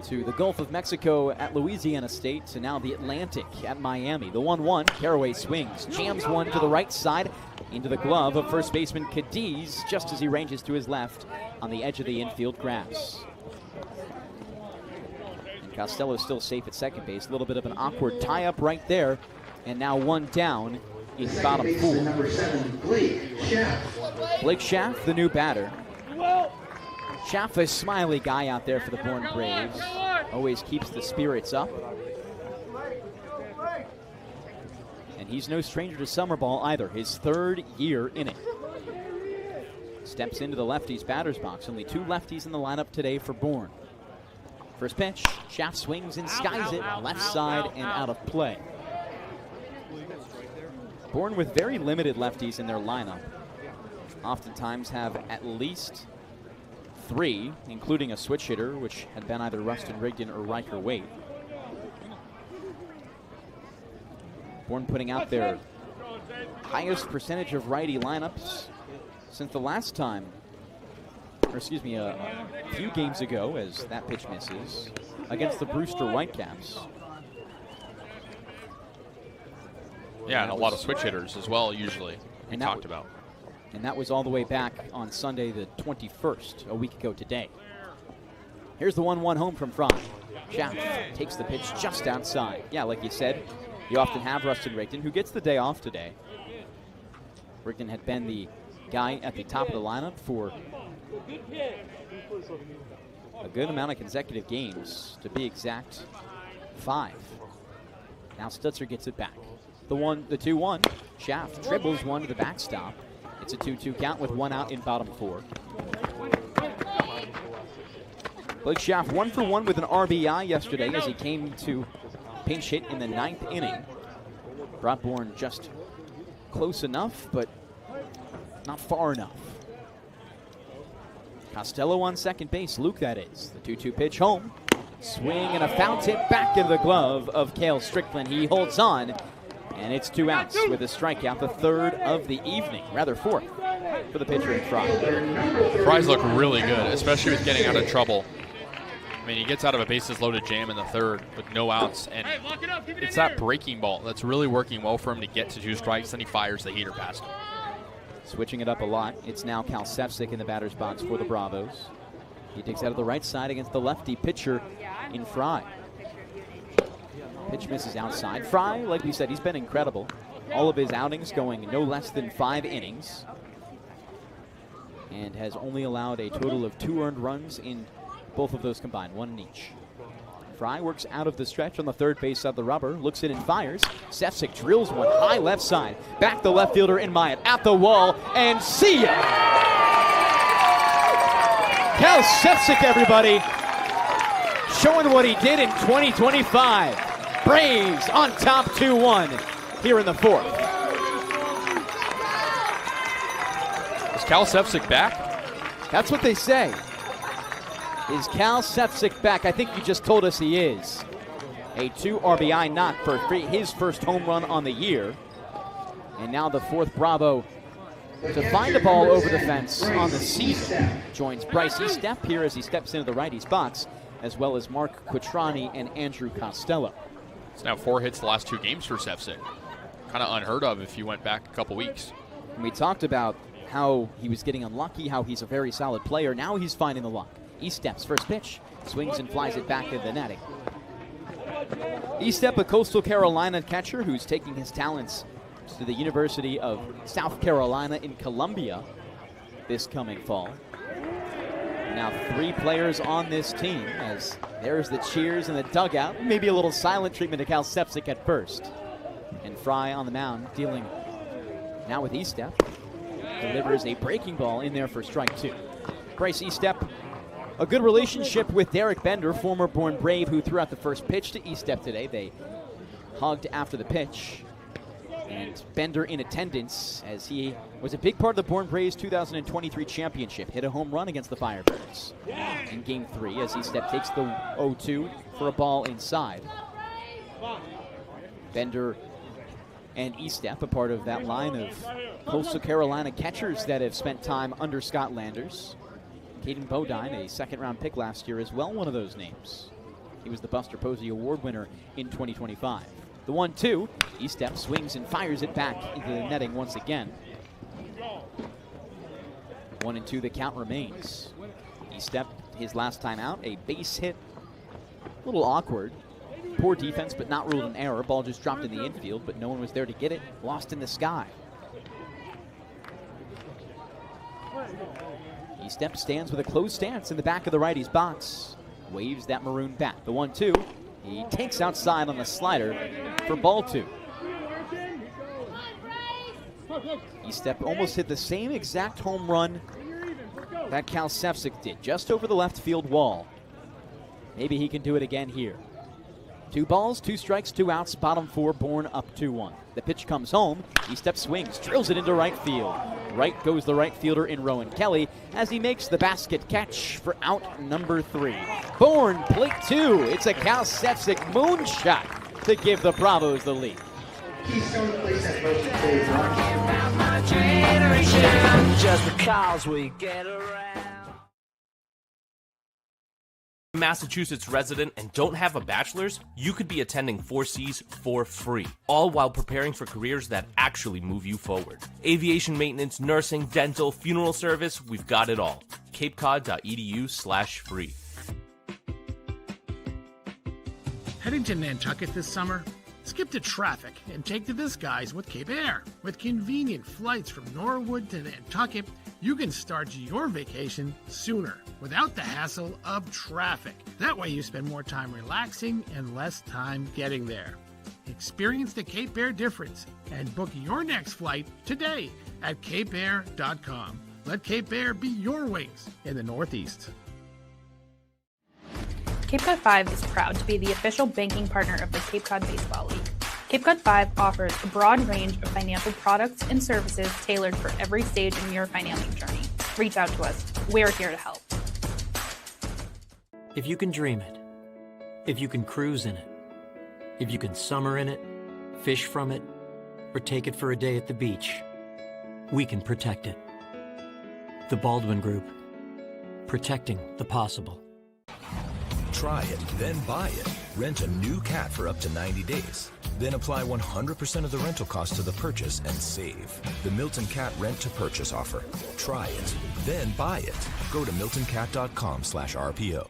to the Gulf of Mexico at Louisiana State to now the Atlantic at Miami. The 1-1, Caraway swings, jams one to the right side into the glove of first baseman Kaydence just as he ranges to his left on the edge of the infield grass. And Costello still safe at second base. A little bit of an awkward tie-up right there, and now one down in bottom four. Blake Schaff, the new batter. Schaff, a smiley guy out there for the Bourne Braves. Always keeps the spirits up. And he's no stranger to summer ball either. His 3rd year in it. Steps into the lefties batter's box. Only 2 lefties in the lineup today for Bourne. First pitch, Schaff swings and skies it left side and out of play. Bourne with very limited lefties in their lineup. Oftentimes have at least 3, including a switch hitter, which had been either Rustin Rigdon or Riker Waite. Bourne putting out their highest percentage of righty lineups since the last time, or excuse me, a few games ago, as that pitch misses, against the Brewster Whitecaps. Yeah, and a lot of switch hitters as well, usually, we talked about. And that was all the way back on Sunday the 21st, a week ago today. Here's the 1-1 home from Fry. Schaff takes the pitch just outside. Yeah, like you said, you often have Rustin Rigdon, who gets the day off today. Rigdon had been the guy at the top of the lineup for a good amount of consecutive games, to be exact, 5. Now Stutzer gets it back. The 2-1. Shaft dribbles one to the backstop. It's a 2-2 count with 1 out in bottom 4. Blake Shaft 1 for 1 with an RBI yesterday as he came to pinch hit in the 9th inning. Brought Bourne just close enough, but not far enough. Costello on second base, Luke that is. The 2-2 pitch home. Swing and a foul tip back into the glove of Cale Strickland. He holds on, and it's 2 outs with a strikeout, the 3rd of the evening, rather 4th for the pitcher in Fry. Fry's look really good, especially with getting out of trouble. I mean, he gets out of a bases-loaded jam in the 3rd with no outs, and it's that breaking ball that's really working well for him to get to 2 strikes, then he fires the heater past him. Switching it up a lot, it's now Cal Sefcik in the batter's box for the Bravos. He digs out of the right side against the lefty pitcher in Fry. Pitch misses outside. Fry, like we said, he's been incredible. All of his outings going no less than 5 innings, and has only allowed a total of 2 earned runs in both of those combined, 1 in each. Fry works out of the stretch on the 3rd base of the rubber, looks in and fires. Sefcik drills one high left side. Back the left fielder in Myatt at the wall, and see ya! Cal Sefcik, everybody, showing what he did in 2025. Braves on top 2-1 here in the 4th. Is Cal Sefcik back? That's what they say. Is Cal Sefcik back? I think you just told us he is. A 2 RBI knock for his first home run on the year. And now the 4th Bravo to find the ball over the fence on the season. Joins Bryce Estep here as he steps into the righty's box, as well as Mark Quattrani and Andrew Costello. It's now 4 hits the last 2 games for Sefcik. Kind of unheard of if you went back a couple weeks. And we talked about how he was getting unlucky, how he's a very solid player. Now he's finding the luck. Estep's first pitch, swings and flies it back into the netting. Estep, a Coastal Carolina catcher who's taking his talents to the University of South Carolina in Columbia this coming fall. Now 3 players on this team, as there's the cheers in the dugout. Maybe a little silent treatment to Cal Sefcik at first. And Fry on the mound, dealing now with Estep. Delivers a breaking ball in there for strike 2. Bryce Estep, a good relationship with Derek Bender, former Bourne Brave, who threw out the first pitch to Estep today. They hugged after the pitch. And Bender in attendance, as he was a big part of the Bourne Braves 2023 championship. Hit a home run against the Firebirds in Game 3 as Estep takes the 0-2 for a ball inside. Bender and Estep, a part of that line of Coastal Carolina catchers that have spent time under Scott Landers. Caden Bodine, a 2nd-round pick last year, is well one of those names. He was the Buster Posey Award winner in 2025. The 1-2, Estep swings and fires it back into the netting once again. 1-2, the count remains. Estep, his last time out, a base hit, a little awkward. Poor defense, but not ruled an error. Ball just dropped in the infield, but no one was there to get it. Lost in the sky. Estep stands with a closed stance in the back of the righty's box. Waves that maroon bat. The 1-2. He takes outside on the slider for ball 2. Estep almost hit the same exact home run that Cal Sefcik did, just over the left field wall. Maybe he can do it again here. 2 balls, 2 strikes, 2 outs, bottom 4, Bourne up 2-1. The pitch comes home. Estep swings, drills it into right field. Right goes the right fielder in Rowan Kelly as he makes the basket catch for out number 3. Bourne, plate 2. It's a Cal Sefcik moonshot to give the Bravos the lead. Just because we get around. Massachusetts resident and don't have a bachelor's, you could be attending 4Cs for free, all while preparing for careers that actually move you forward. Aviation maintenance, nursing, dental, funeral service, we've got it all. capecod.edu/free. Heading to Nantucket this summer? Skip the traffic and take to the skies with Cape Air. With convenient flights from Norwood to Nantucket, you can start your vacation sooner without the hassle of traffic. That way you spend more time relaxing and less time getting there. Experience the Cape Air difference and book your next flight today at capeair.com. Let Cape Air be your wings in the Northeast. Cape Cod 5 is proud to be the official banking partner of the Cape Cod Baseball League. Cape Cod 5 offers a broad range of financial products and services tailored for every stage in your financing journey. Reach out to us. We're here to help. If you can dream it, if you can cruise in it, if you can summer in it, fish from it, or take it for a day at the beach, we can protect it. The Baldwin Group. Protecting the possible. Try it, then buy it. Rent a new cat for up to 90 days. Then apply 100% of the rental cost to the purchase and save. The Milton Cat Rent to Purchase offer. Try it, then buy it. Go to miltoncat.com/RPO.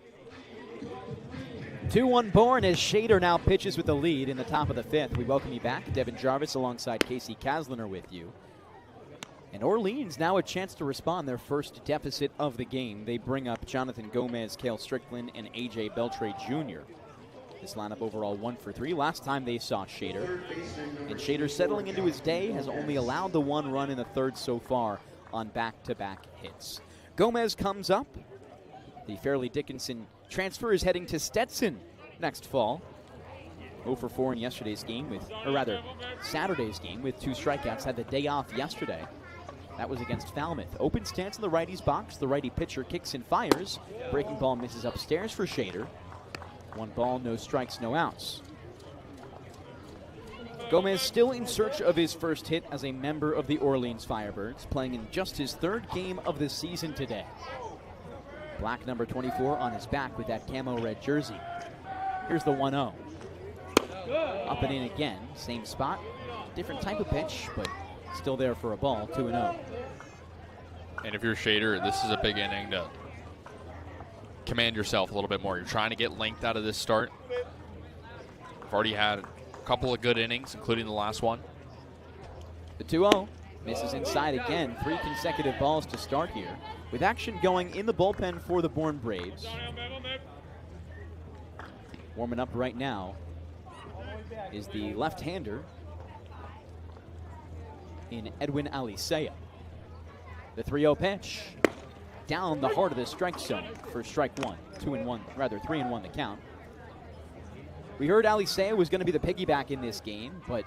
2-1 Bourne as Shader now pitches with the lead in the top of the fifth. We welcome you back. Devon Jarvis alongside Kasey Kazliner with you. And Orleans now a chance to respond, their first deficit of the game. They bring up Jonathan Gomez, Cale Strickland, and A.J. Beltre Jr. This lineup overall 1 for 3. Last time they saw Shader. And Shader settling into his day has only allowed the 1 run in the third so far on back-to-back hits. Gomez comes up. The Fairleigh Dickinson transfer is heading to Stetson next fall. 0 for 4 in yesterday's game Saturday's game with 2 strikeouts. Had the day off yesterday. That was against Falmouth. Open stance in the righty's box. The righty pitcher kicks and fires. Breaking ball misses upstairs for Shader. 1 ball, no strikes, no outs. Gomez still in search of his first hit as a member of the Orleans Firebirds, playing in just his 3rd game of the season today. Black number 24 on his back with that camo red jersey. Here's the 1-0. Up and in again, same spot, different type of pitch, but still there for a ball, 2-0. And if you're Shader, this is a big inning to command yourself a little bit more. You're trying to get length out of this start. You've already had a couple of good innings, including the last one. The 2-0 misses inside again. 3 consecutive balls to start here. With action going in the bullpen for the Bourne Braves. Warming up right now is the left-hander in Edwin Alicea. The 3-0 pitch down the heart of the strike zone for strike 1. 3-1 the count. We heard Alicea was going to be the piggyback in this game, but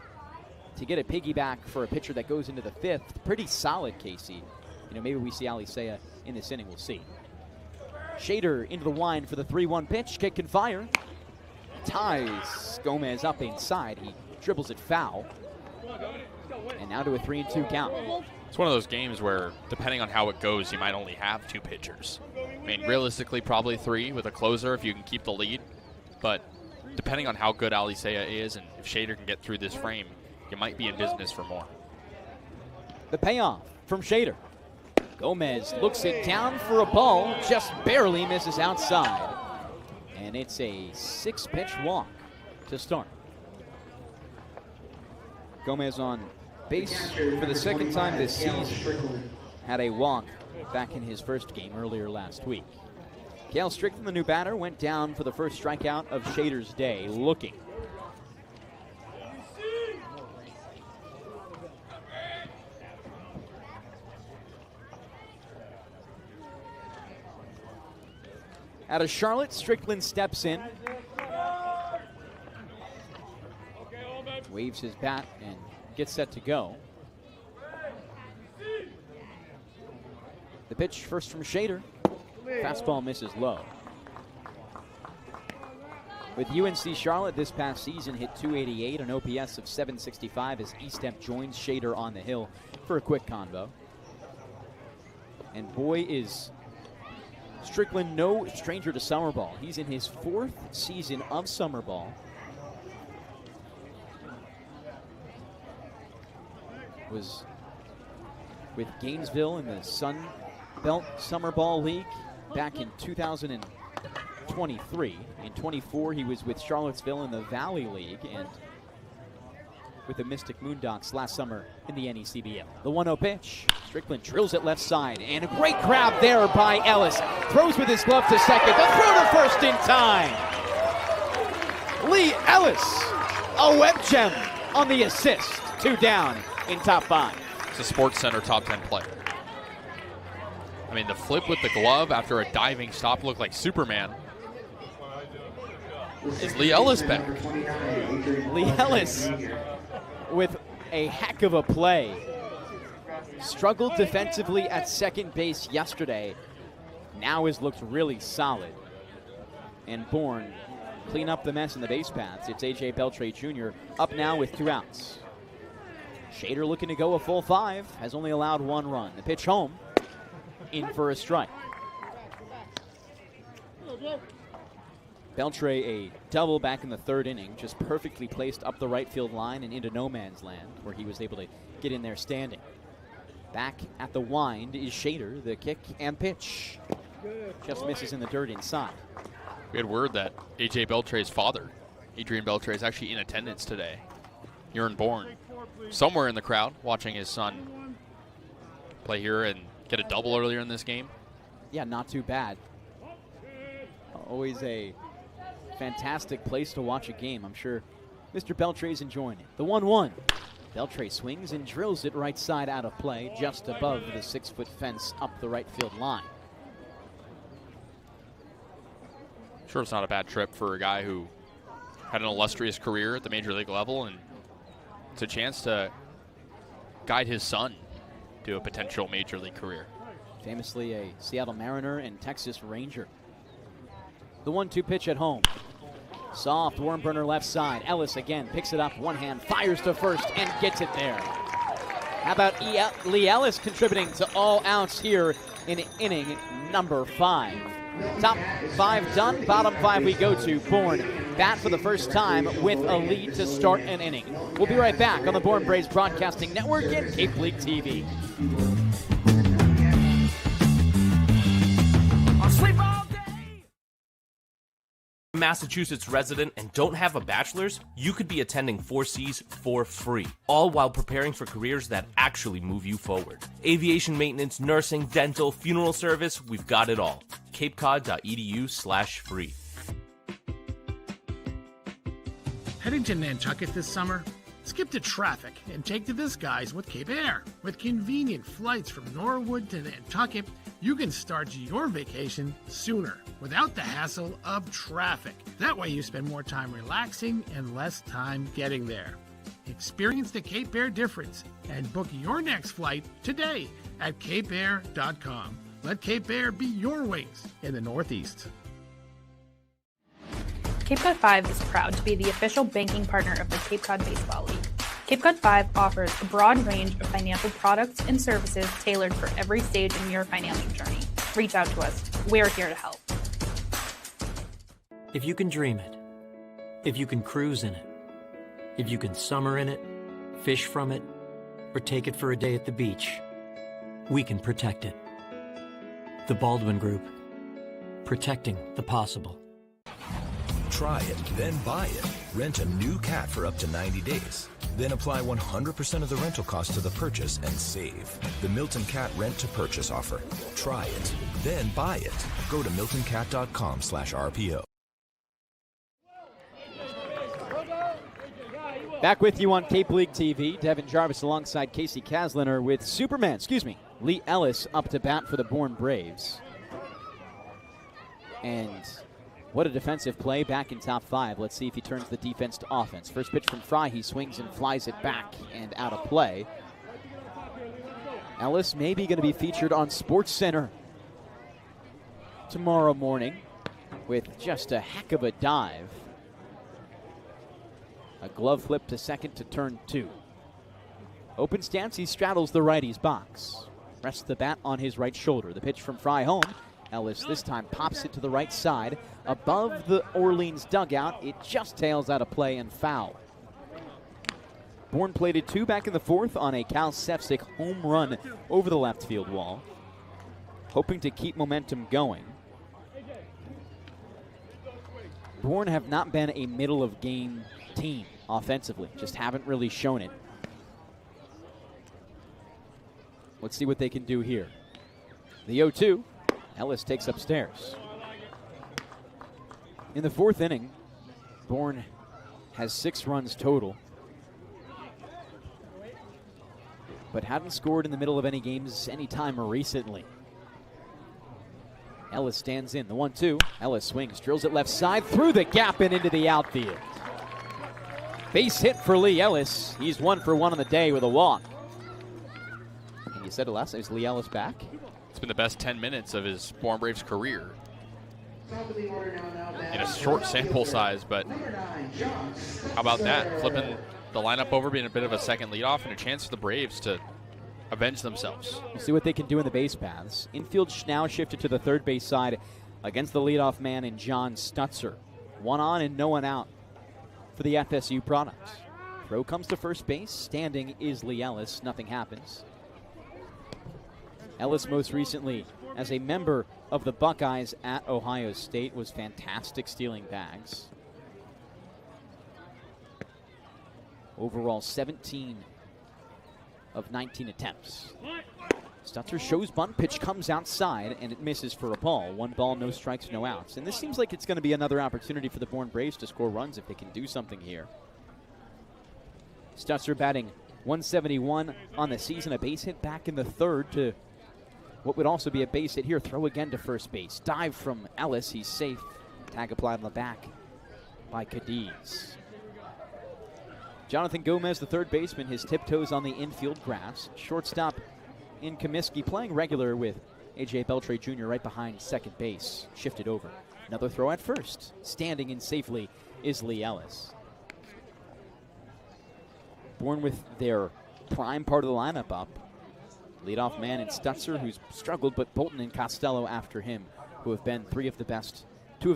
to get a piggyback for a pitcher that goes into the 5th, pretty solid, Kasey. Maybe we see Alicea in this inning, we'll see. Shader into the line for the 3-1 pitch, kick and fire. Ties Gomez up inside, he dribbles it foul. And now to a 3-2 count. It's one of those games where, depending on how it goes, you might only have 2 pitchers. I mean, realistically, probably 3 with a closer if you can keep the lead. But depending on how good Alicea is and if Shader can get through this frame, you might be in business for more. The payoff from Shader. Gomez looks it down for a ball, just barely misses outside. And it's a 6-pitch walk to start. Gomez on base for the 2nd time this season. Had a walk back in his first game earlier last week. Cale Strickland, the new batter, went down for the first strikeout of Shader's day, looking. Out of Charlotte, Strickland steps in. Waves his bat and gets set to go. The pitch first from Shader. Fastball misses low. With UNC Charlotte this past season, hit .288, an OPS of 765 as E-Step joins Shader on the hill for a quick convo. And boy, is Strickland no stranger to summer ball. He's in his 4th season of summer ball. Was with Gainesville in the Sun Belt Summer Ball League back in 2023. In 24, he was with Charlottesville in the Valley League, and with the Mystic Moondocks last summer in the NECBL. The 1-0 pitch. Strickland drills it left side, and a great grab there by Ellis. Throws with his glove to second. The throw to first in time. Lee Ellis, a web gem on the assist. 2 down in top 5. It's a Sports Center top 10 play. I mean, the flip with the glove after a diving stop looked like Superman. Is Lee Ellis back? Lee Ellis with a heck of a play. Struggled defensively at second base yesterday. Now has looked really solid. And Bourne clean up the mess in the base paths. It's A.J. Beltre Jr. up now with 2 outs. Shader looking to go a full 5. Has only allowed 1 run. The pitch home. In for a strike. Beltre a double back in the 3rd inning, just perfectly placed up the right field line and into no man's land, where he was able to get in there standing. Back at the wind is Shader, the kick and pitch. Just misses in the dirt inside. We had word that A.J. Beltre's father, Adrian Beltre, is actually in attendance today here in Bourne. Somewhere in the crowd watching his son play here and get a double earlier in this game. Yeah, not too bad. Always a fantastic place to watch a game. I'm sure Mr. Beltre's enjoying it. The 1-1. Beltre swings and drills it right side out of play, just above the 6-foot fence up the right field line. Sure, it's not a bad trip for a guy who had an illustrious career at the major league level, and it's a chance to guide his son to a potential major league career. Famously a Seattle Mariner and Texas Ranger. The 1-2 pitch at home. Soft worm burner left side. Ellis again picks it up, one hand, fires to first, and gets it there. How about Lee Ellis contributing to all outs here in inning number 5? Top 5 done, bottom 5 we go to. Bourne bat for the first time with a lead to start an inning. We'll be right back on the Bourne Braves Broadcasting Network and Cape League TV. Massachusetts resident and don't have a bachelor's, you could be attending 4Cs for free, all while preparing for careers that actually move you forward. Aviation maintenance, nursing, dental, funeral service, we've got it all. capecod.edu/free. Heading to Nantucket this summer? Skip the traffic and take to the skies with Cape Air. With convenient flights from Norwood to Nantucket, you can start your vacation sooner without the hassle of traffic. That way you spend more time relaxing and less time getting there. Experience the Cape Air difference and book your next flight today at capeair.com. Let Cape Air be your wings in the Northeast. Cape Cod 5 is proud to be the official banking partner of the Cape Cod Baseball League. Cape Cod 5 offers a broad range of financial products and services tailored for every stage in your financial journey. Reach out to us. We're here to help. If you can dream it, if you can cruise in it, if you can summer in it, fish from it, or take it for a day at the beach, we can protect it. The Baldwin Group. Protecting the possible. Try it, then buy it. Rent a new cat for up to 90 days. Then apply 100% of the rental cost to the purchase and save. The Milton Cat Rent to Purchase offer. Try it, then buy it. Go to miltoncat.com/RPO. Back with you on Cape League TV. Devon Jarvis alongside Kasey Kazliner with Lee Ellis up to bat for the Bourne Braves. And what a defensive play back in top 5. Let's see if he turns the defense to offense. First pitch from Fry, he swings and flies it back and out of play. Ellis may be going to be featured on Sports Center tomorrow morning with just a heck of a dive. A glove flip to second to turn 2. Open stance, he straddles the righty's box. Rests the bat on his right shoulder. The pitch from Fry home. Ellis this time pops it to the right side. Above the Orleans dugout, it just tails out of play and foul. Bourne plated 2 back in the 4th on a Cal Sefcik home run over the left field wall. Hoping to keep momentum going. Bourne have not been a middle-of-game team offensively. Just haven't really shown it. Let's see what they can do here. The 0-2. Ellis takes upstairs. In the 4th inning, Bourne has 6 runs total, but hadn't scored in the middle of any games any time recently. Ellis stands in. The 1-2. Ellis swings, drills it left side, through the gap and into the outfield. Base hit for Lee Ellis. He's 1 for 1 on the day with a walk. And you said it last time, is Lee Ellis back? It's been the best 10 minutes of his Bourne Braves career. In a short sample size, but how about that? Flipping the lineup over, being a bit of a second leadoff, and a chance for the Braves to avenge themselves. We'll see what they can do in the base paths. Infield now shifted to the third base side against the leadoff man in John Stutzer. 1 on and no one out for the FSU products. Throw comes to first base. Standing is Lee Ellis. Nothing happens. Ellis most recently as a member of the Buckeyes at Ohio State was fantastic stealing bags. Overall 17 of 19 attempts. Stutzer shows bunt, pitch comes outside, and it misses for a ball. 1 ball, no strikes, no outs. And this seems like it's going to be another opportunity for the Bourne Braves to score runs if they can do something here. Stutzer batting 171 on the season, a base hit back in the 3rd to what would also be a base hit here. Throw again to first base. Dive from Ellis, he's safe. Tag applied on the back by Kaydence. Jonathan Gomez, the third baseman, his tiptoes on the infield grass. Shortstop in Comiskey playing regular with A.J. Beltre Jr. right behind second base. Shifted over. Another throw at first. Standing in safely is Lee Ellis. Bourne with their prime part of the lineup up. Leadoff man in Stutzer, who's struggled, but Bolton and Costello after him, who have been two of the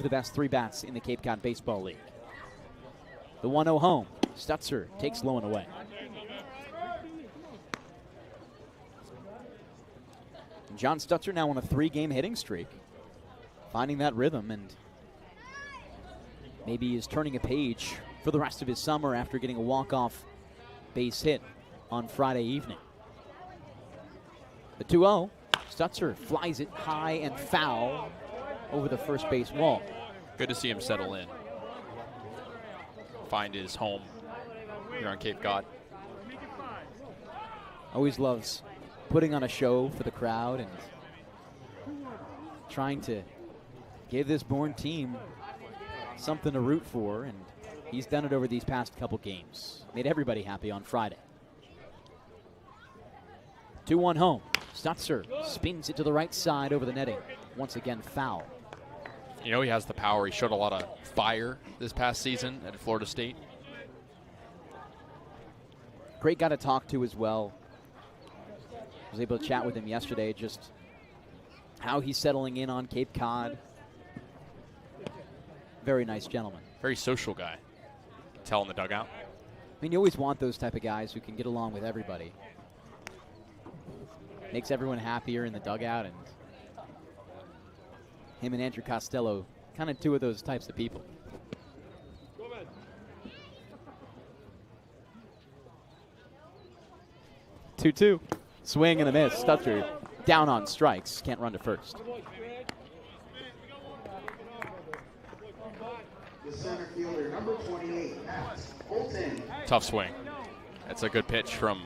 best 3 bats in the Cape Cod Baseball League. The 1-0 home. Stutzer takes low and away. And John Stutzer now on a 3-game hitting streak, finding that rhythm, and maybe is turning a page for the rest of his summer after getting a walk-off base hit on Friday evening. The 2-0. Stutzer flies it high and foul over the first base wall. Good to see him settle in. Find his home here on Cape Cod. Always loves putting on a show for the crowd and trying to give this Bourne team something to root for, and he's done it over these past couple games. Made everybody happy on Friday. 2-1 home. Stutzer spins it to the right side over the netting. Once again, foul. You know he has the power. He showed a lot of fire this past season at Florida State. Great guy to talk to as well. Was able to chat with him yesterday, just how he's settling in on Cape Cod. Very nice gentleman. Very social guy. Tell in the dugout. I mean, you always want those type of guys who can get along with everybody. Makes everyone happier in the dugout, and him and Andrew Costello, kind of 2 of those types of people. Two. Swing and a miss. Stutzer down on strikes. Can't run to first. The center fielder, number 28, Bolton. Tough swing. That's a good pitch from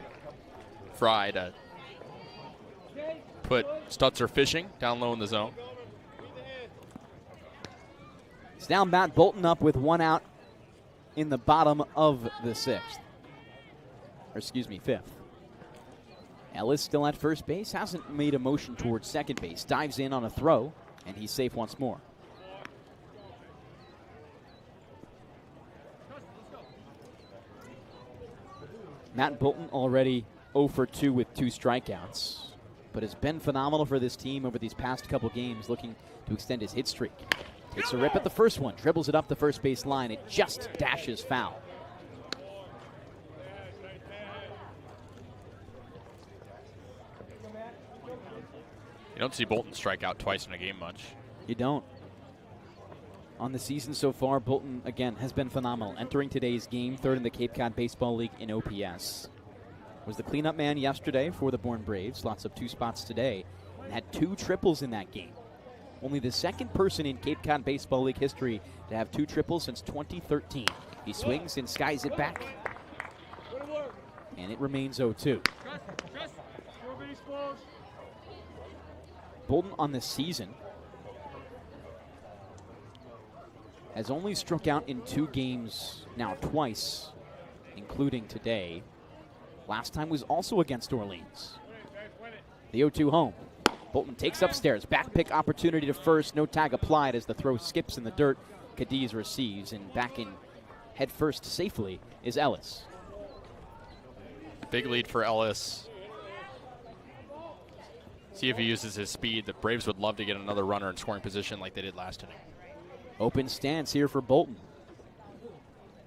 Fry to put Stutzer fishing down low in the zone. It's now Matt Bolton up with 1 out in the bottom of the 6th. Or excuse me, 5th. Ellis still at first base, hasn't made a motion towards second base. Dives in on a throw, and he's safe once more. Matt Bolton already 0 for 2 with 2 strikeouts, but has been phenomenal for this team over these past couple games, looking to extend his hit streak. Takes a rip at the first one, dribbles it up the first base line. It just dashes foul. You don't see Bolton strike out twice in a game much. You don't. on the season so far. Bolton, again, has been phenomenal. Entering today's game, third in the Cape Cod Baseball League in OPS. Was the cleanup man yesterday for the Bourne Braves. Lots of 2 spots today. And had 2 triples in that game. Only the second person in Cape Cod Baseball League history to have 2 triples since 2013. He swings and skies it back. And it remains 0-2. Bolton on the season has only struck out in 2 games now twice, including today. Last time was also against Orleans. The 0-2 home. Bolton takes upstairs. Back pick opportunity to first. No tag applied as the throw skips in the dirt. Kaydence receives, and back in head first safely is Ellis. Big lead for Ellis. See if he uses his speed. The Braves would love to get another runner in scoring position like they did last inning. Open stance here for Bolton.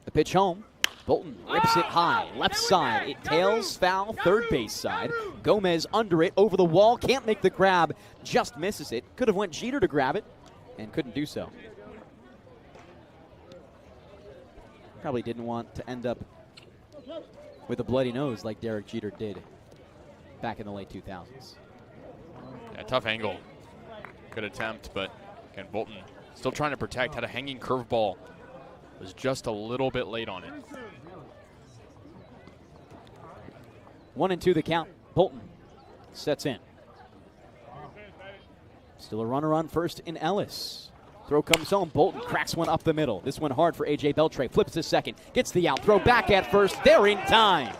The pitch home. Bolton rips it high, left side. It tails foul, third base side. Gomez under it, over the wall, can't make the grab, just misses it. Could have went Jeter to grab it, and couldn't do so. Probably didn't want to end up with a bloody nose like Derek Jeter did back in the late 2000s. Yeah, tough angle. Good attempt, but again, Bolton still trying to protect. Had a hanging curveball. Was just a little bit late on it. 1-2 the count. Bolton sets in. Still a runner on first in Ellis. Throw comes home. Bolton cracks one up the middle. This one hard for A.J. Beltre. Flips to second. Gets the out. Throw back at first. They're in time.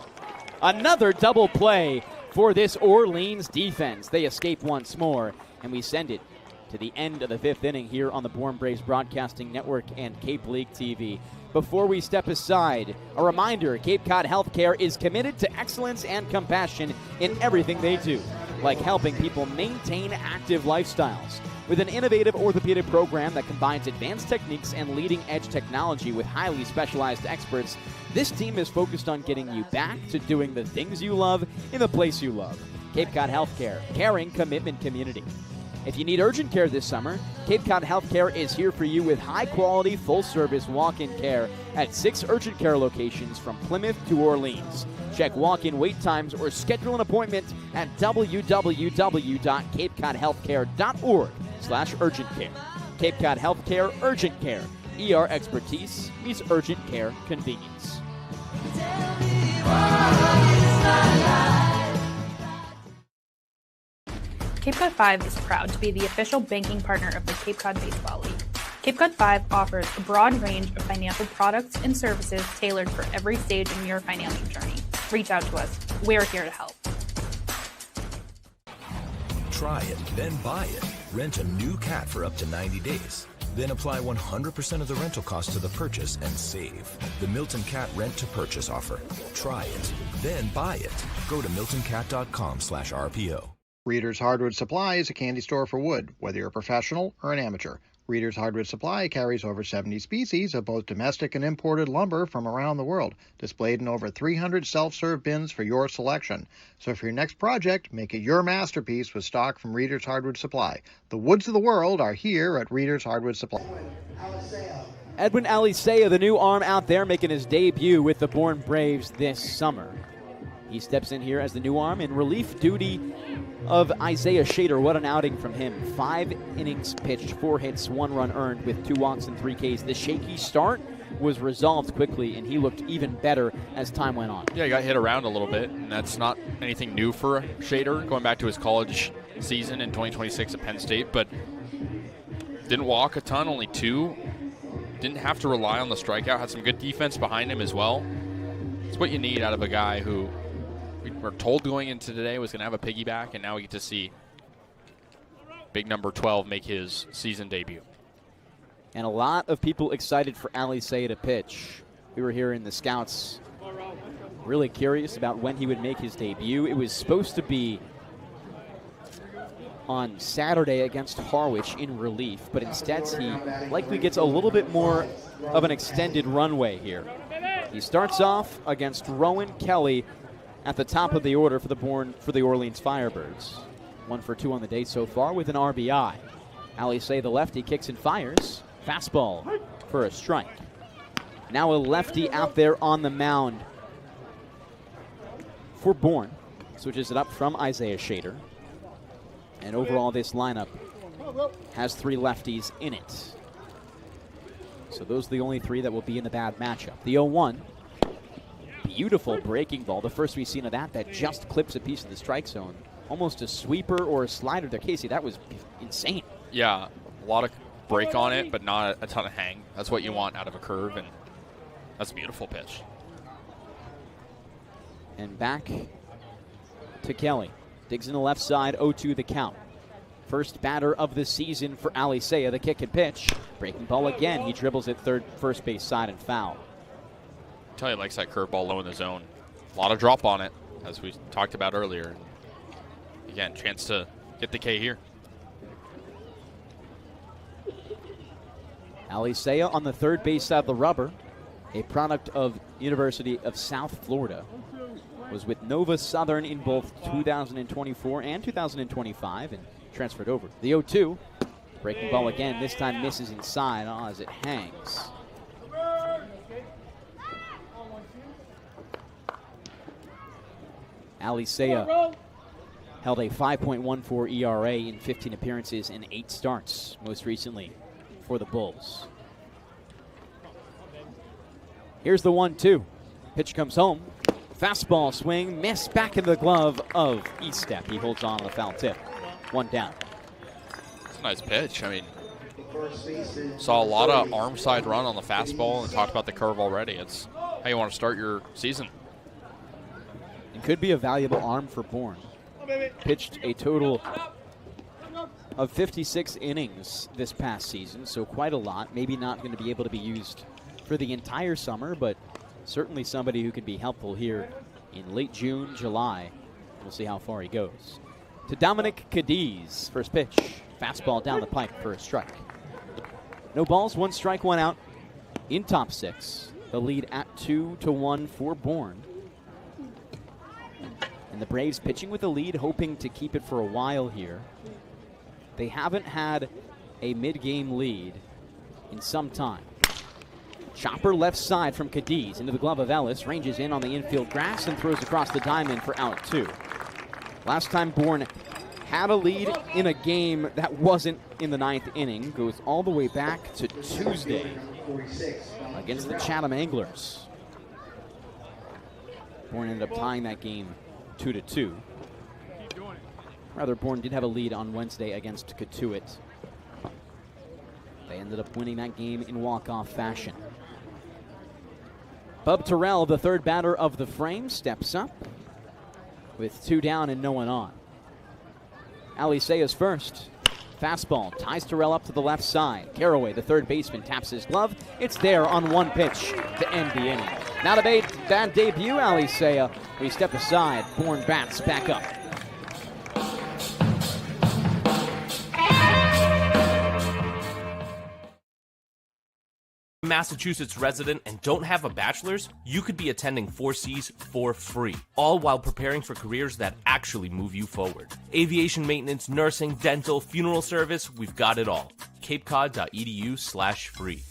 Another double play for this Orleans defense. They escape once more, and we send it to the end of the 5th inning here on the Bourne Braves Broadcasting Network and Cape League TV. Before we step aside, a reminder, Cape Cod Healthcare is committed to excellence and compassion in everything they do, like helping people maintain active lifestyles. With an innovative orthopedic program that combines advanced techniques and leading-edge technology with highly specialized experts, this team is focused on getting you back to doing the things you love in the place you love. Cape Cod Healthcare, caring commitment community. If you need urgent care this summer, Cape Cod Healthcare is here for you with high-quality, full-service walk-in care at 6 urgent care locations from Plymouth to Orleans. Check walk-in wait times or schedule an appointment at www.capecodhealthcare.org/urgent care. Cape Cod Healthcare Urgent Care. ER expertise meets urgent care convenience. Cape Cod 5 is proud to be the official banking partner of the Cape Cod Baseball League. Cape Cod 5 offers a broad range of financial products and services tailored for every stage in your financial journey. Reach out to us. We're here to help. Try it, then buy it. Rent a new cat for up to 90 days. Then apply 100% of the rental cost to the purchase and save. The Milton Cat Rent to Purchase offer. Try it, then buy it. Go to miltoncat.com/RPO. Reader's Hardwood Supply is a candy store for wood, whether you're a professional or an amateur. Reader's Hardwood Supply carries over 70 species of both domestic and imported lumber from around the world, displayed in over 300 self-serve bins for your selection. So for your next project, make it your masterpiece with stock from Reader's Hardwood Supply. The woods of the world are here at Reader's Hardwood Supply. Edwin Alicea, the new arm out there, making his debut with the Bourne Braves this summer. He steps in here as the new arm in relief duty of Isaiah Shader. What an outing from him. 5 innings pitched, 4 hits, 1 run earned with 2 walks and 3 Ks. The shaky start was resolved quickly, and he looked even better as time went on. Yeah, he got hit around a little bit, and that's not anything new for Shader, going back to his college season in 2026 at Penn State, but didn't walk a ton, only 2. Didn't have to rely on the strikeout, had some good defense behind him as well. It's what you need out of a guy who we were told going into today was going to have a piggyback, and now we get to see big number 12 make his season debut. And a lot of people excited for Alicea to pitch. We were here in the scouts really curious about when he would make his debut. It was supposed to be on Saturday against Harwich in relief, but instead he likely gets a little bit more of an extended runway here. He starts off against Rowan Kelly at the top of the order for the Orleans Firebirds. 1 for 2 on the day so far with an RBI. Alicea, the lefty, kicks and fires. Fastball for a strike. Now a lefty out there on the mound for Bourne. Switches it up from Isaiah Shader. And overall, this lineup has 3 lefties in it. So those are the only 3 that will be in the bad matchup. The 0-1. Beautiful breaking ball. The first we've seen of that just clips a piece of the strike zone. Almost a sweeper or a slider there. Kasey, that was insane. Yeah, a lot of break on it, but not a ton of hang. That's what you want out of a curve, and that's a beautiful pitch. And back to Kelly. Digs in the left side, 0-2 the count. First batter of the season for Alicea, the kick and pitch. Breaking ball again. He dribbles it first base side and foul. I tell you, likes that curveball low in the zone. A lot of drop on it, as we talked about earlier. Again, chance to get the K here. Alicea on the third base side of the rubber, a product of University of South Florida. Was with Nova Southern in both 2024 and 2025 and transferred over. The 0-2. Breaking ball again. This time misses inside as it hangs. Alicea held a 5.14 ERA in 15 appearances and 8 starts, most recently for the Bulls. Here's the 1-2. Pitch comes home. Fastball swing, miss back in the glove of Eastep. He holds on the foul tip. 1 down. It's a nice pitch. I mean, saw a lot of arm side run on the fastball and talked about the curve already. It's how you want to start your season. It could be a valuable arm for Bourne. Pitched a total of 56 innings this past season, so quite a lot. Maybe not going to be able to be used for the entire summer, but certainly somebody who can be helpful here in late June, July. We'll see how far he goes. To Dominic Cadiz, first pitch. Fastball down the pipe for a strike. No balls, 1 strike, 1 out in top 6. The lead at 2-1 for Bourne. And the Braves pitching with the lead, hoping to keep it for a while here. They haven't had a mid-game lead in some time. Chopper left side from Cadiz into the glove of Ellis. Ranges in on the infield grass and throws across the diamond for out 2. Last time Bourne had a lead in a game that wasn't in the 9th inning goes all the way back to Tuesday against the Chatham Anglers. Bourne ended up tying that game 2-2. Rather, Bourne did have a lead on Wednesday against Cotuit. They ended up winning that game in walk-off fashion. Bub Terrell, the third batter of the frame, steps up with 2 down and no one on. Alicea's first. Fastball ties Terrell up to the left side. Caraway, the third baseman, taps his glove. It's there on 1 pitch to end the inning. Not a bad debut, Alicea. We step aside. Bourne bats back up. Massachusetts resident and don't have a bachelor's, you could be attending 4Cs for free, all while preparing for careers that actually move you forward. Aviation maintenance, nursing, dental, funeral service, we've got it all. capecod.edu/free.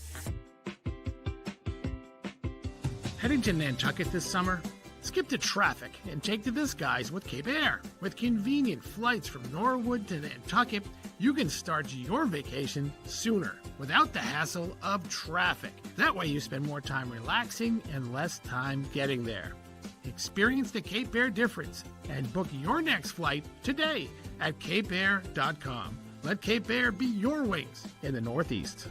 Heading to Nantucket this summer? Skip the traffic and take to the skies with Cape Air. With convenient flights from Norwood to Nantucket, you can start your vacation sooner without the hassle of traffic. That way you spend more time relaxing and less time getting there. Experience the Cape Air difference and book your next flight today at capeair.com. Let Cape Air be your wings in the Northeast.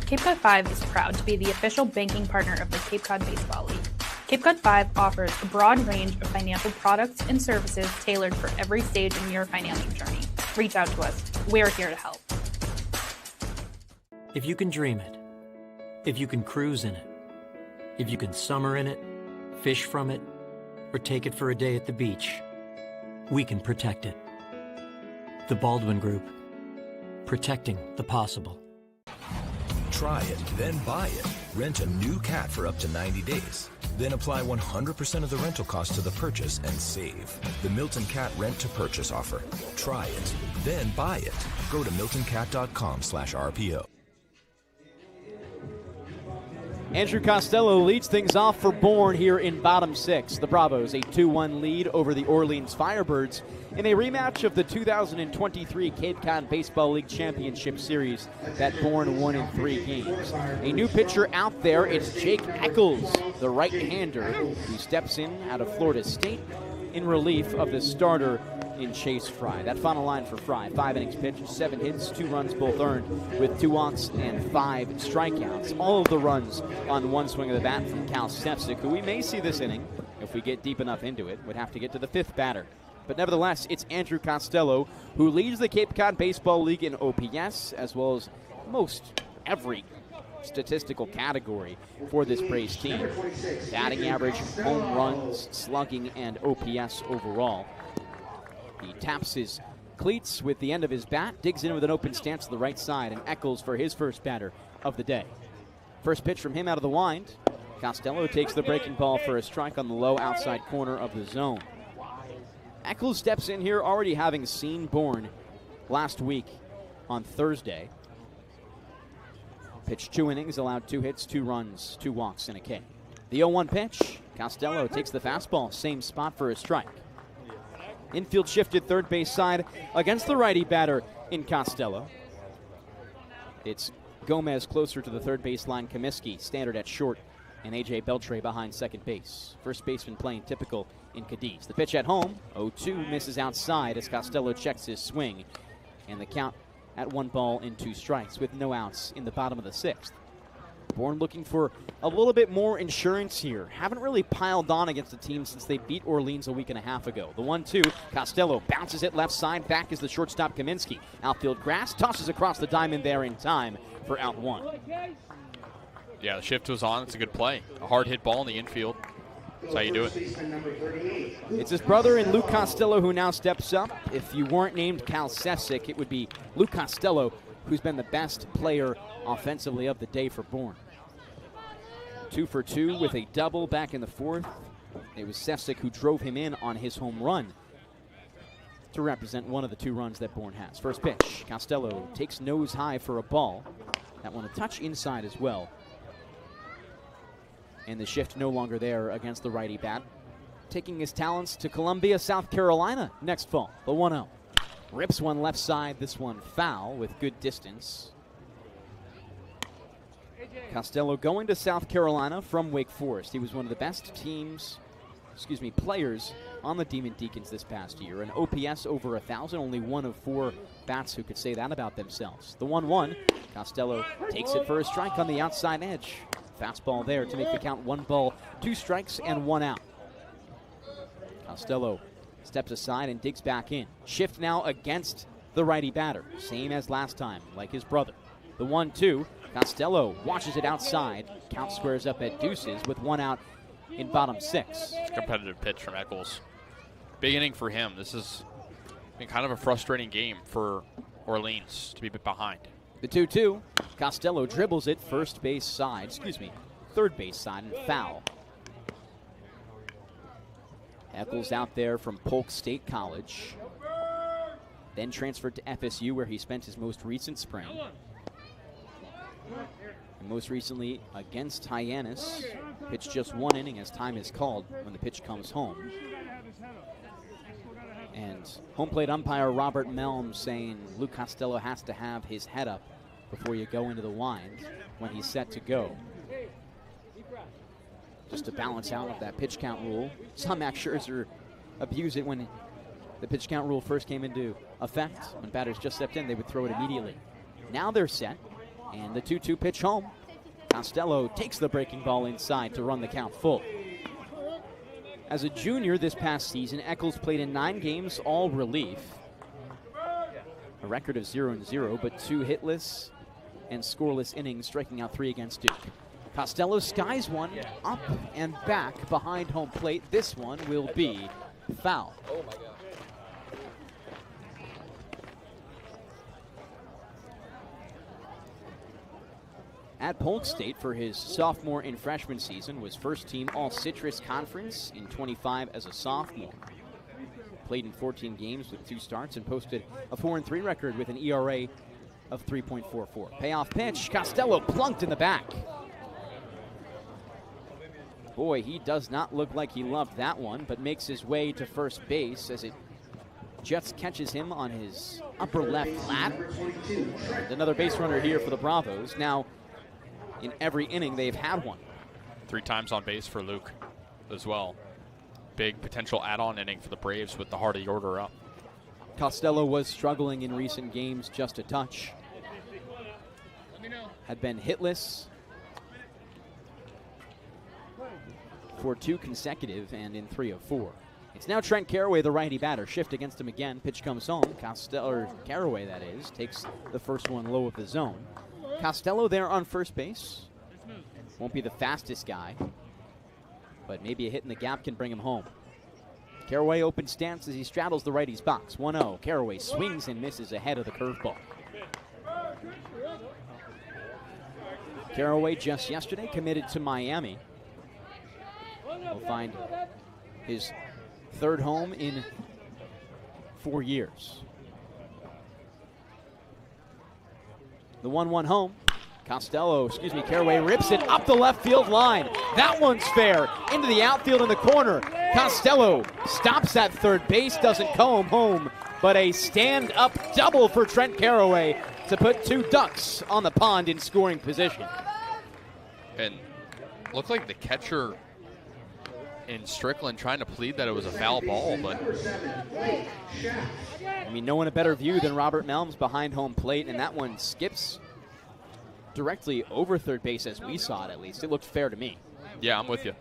Cape Cod 5 is proud to be the official banking partner of the Cape Cod Baseball League. Cape Cod 5 offers a broad range of financial products and services tailored for every stage in your financial journey. Reach out to us. We're here to help. If you can dream it, if you can cruise in it, if you can summer in it, fish from it, or take it for a day at the beach, we can protect it. The Baldwin Group. Protecting the possible. Try it, then buy it. Rent a new cat for up to 90 days. Then apply 100% of the rental cost to the purchase and save. The Milton Cat Rent to Purchase offer. Try it, then buy it. Go to miltoncat.com/RPO. Andrew Costello leads things off for Bourne here in bottom six. The Bravos, a 2-1 lead over the Orleans Firebirds in a rematch of the 2023 Cape Cod Baseball League Championship Series that Bourne won in 3 games. A new pitcher out there, it's Jake Eccles, the right-hander, who steps in out of Florida State in relief of the starter in Chase Fry. That final line for Fry: 5 innings pitched, 7 hits, 2 runs both earned, with 2 walks and 5 strikeouts. All of the runs on one swing of the bat from Cal Stepsic, who we may see this inning, if we get deep enough into it, would have to get to the 5th batter. But nevertheless, it's Andrew Costello who leads the Cape Cod Baseball League in OPS, as well as most every statistical category for this Braves team. Batting average, home runs, slugging, and OPS overall. He taps his cleats with the end of his bat, digs in with an open stance to the right side, and Eccles for his first batter of the day. First pitch from him out of the wind. Costello takes the breaking ball for a strike on the low outside corner of the zone. Eccles steps in here already having seen Bourne last week on Thursday. Pitched 2 innings, allowed 2 hits, 2 runs, 2 walks, and a K. The 0-1 pitch. Costello takes the fastball, same spot for a strike. Infield shifted third base side against the righty batter in Costello. It's Gomez closer to the third base line. Comiskey standard at short, and A.J. Beltre behind second base. First baseman playing typical in Kaydence. The pitch at home, 0-2, misses outside as Costello checks his swing. And the count at 1 ball and 2 strikes with no outs in the bottom of the 6th. Bourne looking for a little bit more insurance here. Haven't really piled on against the team since they beat Orleans a week and a half ago. The 1-2, Costello bounces it left side. Back is the shortstop Kaminsky. Outfield grass, tosses across the diamond there in time for out 1. Yeah, the shift was on. It's a good play. A hard hit ball in the infield. That's how you do it. It's his brother in Luke Costello who now steps up. If you weren't named Cal Sefcik, it would be Luke Costello, who's been the best player offensively of the day for Bourne. 2 for 2 with a double back in the 4th. It was Sefcik who drove him in on his home run to represent one of the 2 runs that Bourne has. First pitch, Costello takes nose high for a ball. That one a touch inside as well. And the shift no longer there against the righty bat. Taking his talents to Columbia, South Carolina next fall. The 1-0. Rips one left side, this one foul with good distance. Costello going to South Carolina from Wake Forest. He was one of the best players on the Demon Deacons this past year. An OPS over 1,000, only 1 of 4 bats who could say that about themselves. The 1-1, Costello takes it for a strike on the outside edge. Fastball there to make the count 1 ball, 2 strikes, and 1 out. Costello steps aside and digs back in. Shift now against the righty batter, same as last time, like his brother. The 1-2, Costello watches it outside. Count squares up at deuces with 1 out in bottom 6. Competitive pitch from Eccles. Big inning for him. This has been kind of a frustrating game for Orleans to be behind. The 2-2, Costello dribbles it third base side, and foul. Eccles out there from Polk State College. Then transferred to FSU where he spent his most recent spring. And most recently against Hyannis, pitched just 1 inning as time is called when the pitch comes home. And home plate umpire Robert Melm saying Luke Costello has to have his head up before you go into the wind when he's set to go. Just to balance out of that pitch count rule. Some Max Scherzer abuse it when the pitch count rule first came into effect. When batters just stepped in, they would throw it immediately. Now they're set, and the 2-2 pitch home. Costello takes the breaking ball inside to run the count full. As a junior this past season, Eccles played in 9 games, all relief. A record of 0-0, but 2 hitless and scoreless innings, striking out 3 against Duke. Costello skies one up and back behind home plate. This one will be foul. Oh my God. at Polk State for his sophomore and freshman season, was first team All-Citrus Conference in 25 as a sophomore. Played in 14 games with 2 starts and posted a 4-3 record with an ERA of 3.44. Payoff pitch, Costello plunked in the back. Boy, he does not look like he loved that one, but makes his way to first base as it just catches him on his upper left flat. And another base runner here for the Bravos. Now, in every inning, they've had one. 3 times on base for Luke as well. Big potential add-on inning for the Braves with the heart of the order up. Costello was struggling in recent games just a touch. Had been hitless for 2 consecutive and in 3 of 4. It's now Trent Caraway, the righty batter. Shift against him again. Pitch comes home. Caraway, that is, takes the first one low of the zone. Costello there on first base. Won't be the fastest guy, but maybe a hit in the gap can bring him home. Caraway open stance as he straddles the righty's box. 1-0. Caraway swings and misses ahead of the curveball. Caraway just yesterday committed to Miami. Will find his 3rd home in 4 years. The 1-1 home. Caraway rips it up the left field line. That one's fair. Into the outfield in the corner. Costello stops at third base, doesn't comb home, but a stand-up double for Trent Caraway to put 2 Ducks on the pond in scoring position. And looked like the catcher in Strickland trying to plead that it was a foul ball, but I mean, no one a better view than Robert Melms behind home plate, and that one skips directly over third base as we saw it, at least. It looked fair to me. Yeah, I'm with you.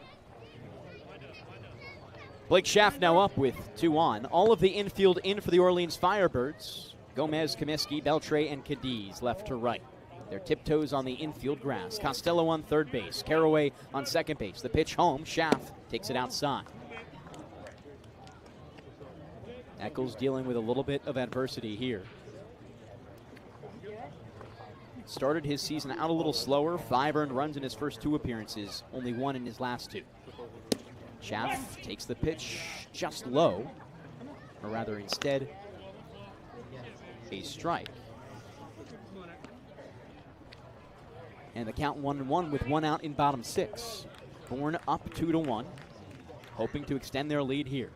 Blake Schaff now up with 2 on. All of the infield in for the Orleans Firebirds. Gomez, Comiskey, Beltre, and Cadiz left to right. Their tiptoes on the infield grass. Costello on third base. Caraway on second base. The pitch home. Schaff takes it outside. Eccles dealing with a little bit of adversity here. Started his season out a little slower. 5 earned runs in his first 2 appearances. Only 1 in his last 2. Schaff takes the pitch just low. Or rather, instead, a strike. And the count 1-1 with 1 out in bottom 6. Bourne up 2-1, hoping to extend their lead here.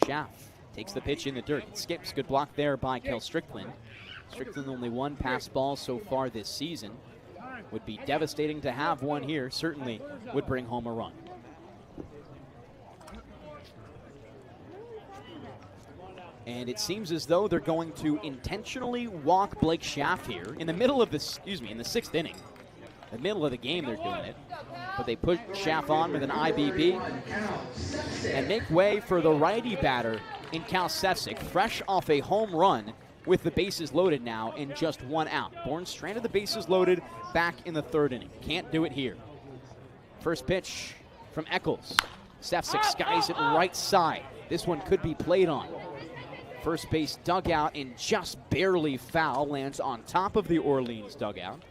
Schaff takes the pitch in the dirt. It skips. Good block there by Kel Strickland. Strickland only 1 pass ball so far this season. Would be devastating to have one here. Certainly would bring home a run. And it seems as though they're going to intentionally walk Blake Schaff here in the middle of this, in the 6th inning. The middle of the game they're doing it. But they put Schaff on with an IBB and make way for the righty batter in Cal Sefcik, fresh off a home run with the bases loaded now and just 1 out. Bourne stranded the bases loaded back in the 3rd inning. Can't do it here. First pitch from Eccles. Sefcik skies it right side. This one could be played on. First base dugout and just barely foul. Lands on top of the Orleans dugout.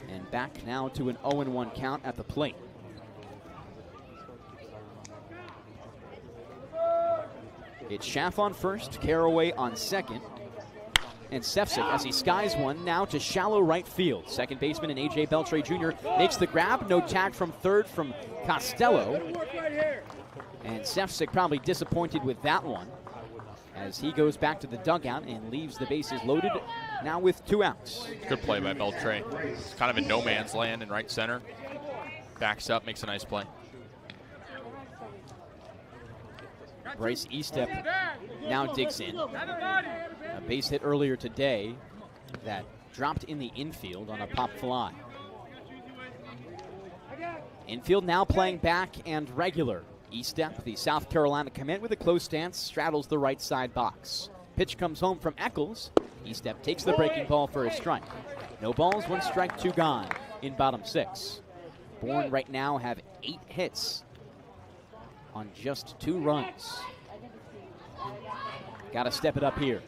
And back now to an 0-1 count at the plate. It's Schaff on first, Caraway on second, and Sefcik as he skies one now to shallow right field. Second baseman and A.J. Beltre Jr. makes the grab. No tag from third from Costello. And Sefcik probably disappointed with that one as he goes back to the dugout and leaves the bases loaded now with 2 outs. Good play by Beltre. It's kind of in no man's land in right center. Backs up, makes a nice play. Bryce Estep now digs in. A base hit earlier today that dropped in the infield on a pop fly. Infield now playing back and regular. Estep, the South Carolina commit with a close stance, straddles the right side box. Pitch comes home from Eccles. Estep takes the breaking ball for a strike. No balls, 1 strike, 2 gone in bottom 6. Bourne right now have 8 hits on just 2 runs. Got to step it up here.